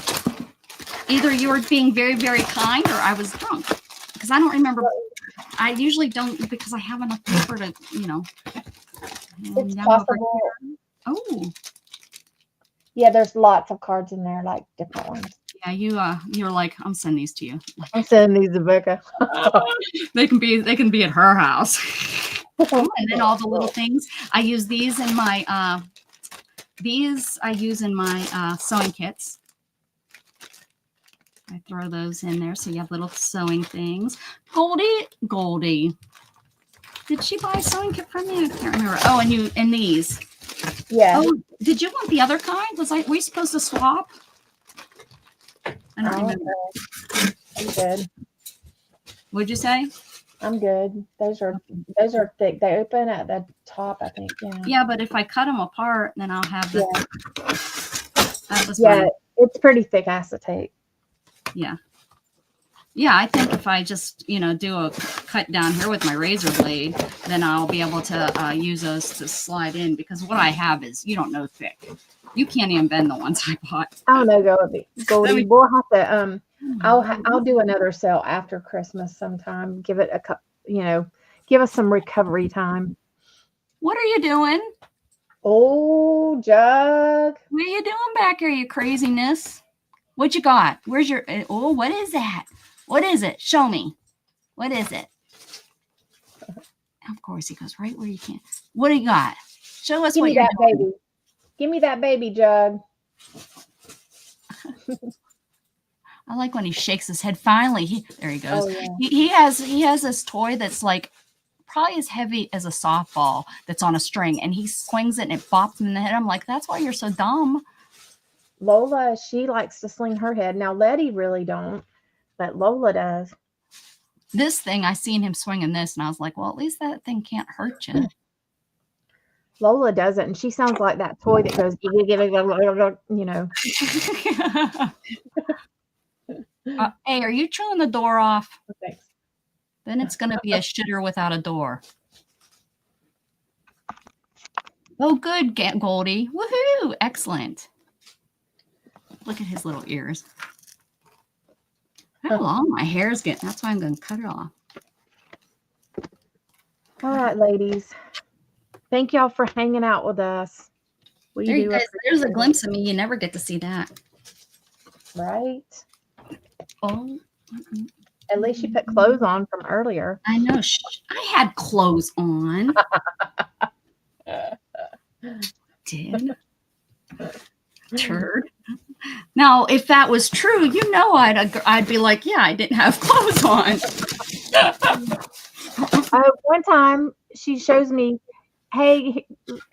Either you were being very, very kind or I was drunk. Because I don't remember. I usually don't because I have enough paper to, It's possible. Oh. Yeah, there's lots of cards in there, like different ones. Yeah, you're like, I'm sending these to you. I'm sending these to Becca. They can be at her house. And then all the little things. I use these in my sewing kits. I throw those in there so you have little sewing things. Goldie. Did she buy a sewing kit from me? I can't remember. Oh, and these. Yeah. Oh, did you want the other kind? Were you supposed to swap? I don't remember. I'm good. What'd you say? I'm good. Those are thick. They open at the top, I think. Yeah. Yeah, but if I cut them apart, then I'll have the. Yeah. That was it's pretty thick acetate. Yeah. Yeah, I think if I just, do a cut down here with my razor blade, then I'll be able to use those to slide in because what I have is, you don't know thick. You can't even bend the ones I bought. I don't know, Goldie. We'll have to, I'll do another sale after Christmas sometime. Give it give us some recovery time. What are you doing? Oh, Jug. What are you doing back here, you craziness? What you got? Where's your, what is that? What is it? Show me. What is it? Of course, he goes right where you can. What do you got? Show us what you're doing. Baby. Give me that baby, Jug. I like when he shakes his head. Finally, there he goes. Oh, yeah. He has this toy that's like probably as heavy as a softball that's on a string, and he swings it and it bops him in the head. I'm like, that's why you're so dumb. Lola, she likes to sling her head. Now, Letty really don't, but Lola does. This thing, I seen him swinging this, and I was like, well, at least that thing can't hurt you. Lola does it, and she sounds like that toy that goes, Hey, are you turning the door off? Thanks. Then it's going to be a shitter without a door. Oh, good, Goldie. Woohoo! Excellent. Look at his little ears. How long my hair is getting. That's why I'm going to cut it off. All right, ladies. Thank y'all for hanging out with us. There's a glimpse of me. You never get to see that. Right? Oh. At least you put clothes on from earlier. I know. I had clothes on. Did. Turd. Now, if that was true, I'd be like, yeah, I didn't have clothes on. One time, she shows me, hey,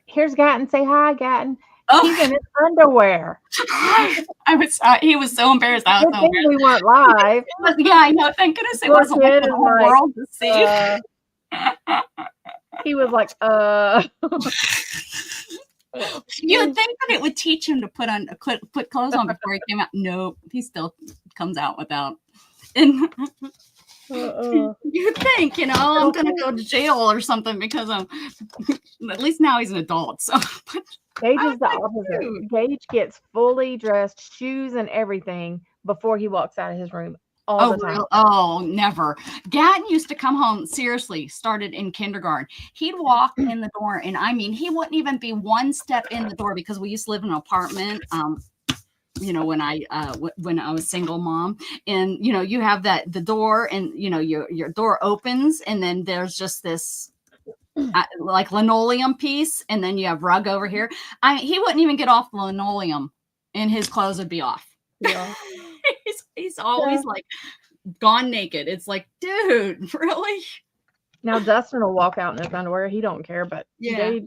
here's Gatton. Say hi, Gatton. Oh. He's in his underwear. He was so embarrassed. I was so embarrassed. We weren't live. Yeah, I know. Thank goodness it wasn't like the whole world to see. He was like, You would think that it would teach him to put clothes on before he came out. Nope, he still comes out without. And you think, I'm going to go to jail or something because at least now he's an adult. So Gage is the opposite. Dude. Gage gets fully dressed, shoes and everything before he walks out of his room all the time. Really? Oh, never. Gatton used to come home, seriously, started in kindergarten. He'd walk in the door, and I mean, he wouldn't even be one step in the door because we used to live in an apartment. When I was single mom, and you have the door, and your door opens, and then there's just this like linoleum piece, and then you have rug over here. He wouldn't even get off the linoleum, and his clothes would be off. Yeah. he's always like gone naked. It's like, dude, really? Now Dustin will walk out in his underwear. He don't care, but we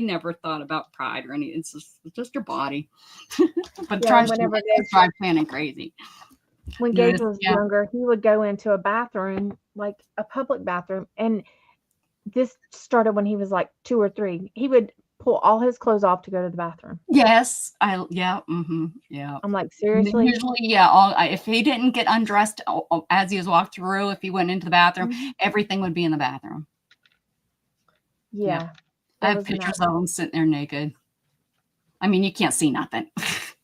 never thought about pride or anything. It's just your body. But drive planning crazy. When Gage was younger, he would go into a bathroom, like a public bathroom, and this started when he was like 2 or 3. He would pull all his clothes off to go to the bathroom. Yes, I'm like, seriously? Usually, if he didn't get undressed as he was walked through, if he went into the bathroom, everything would be in the bathroom. Yeah. I have pictures of him sitting there naked. I mean, you can't see nothing,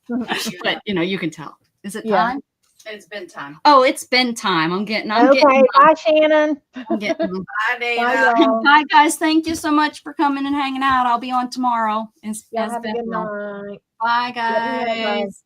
but you can tell. Is it time? It's been time. Oh, it's been time. I'm getting. Bye, Shannon. I'm getting. Bye, Dana. Bye, guys. Thank you so much for coming and hanging out. I'll be on tomorrow. Have a good night. Bye, guys.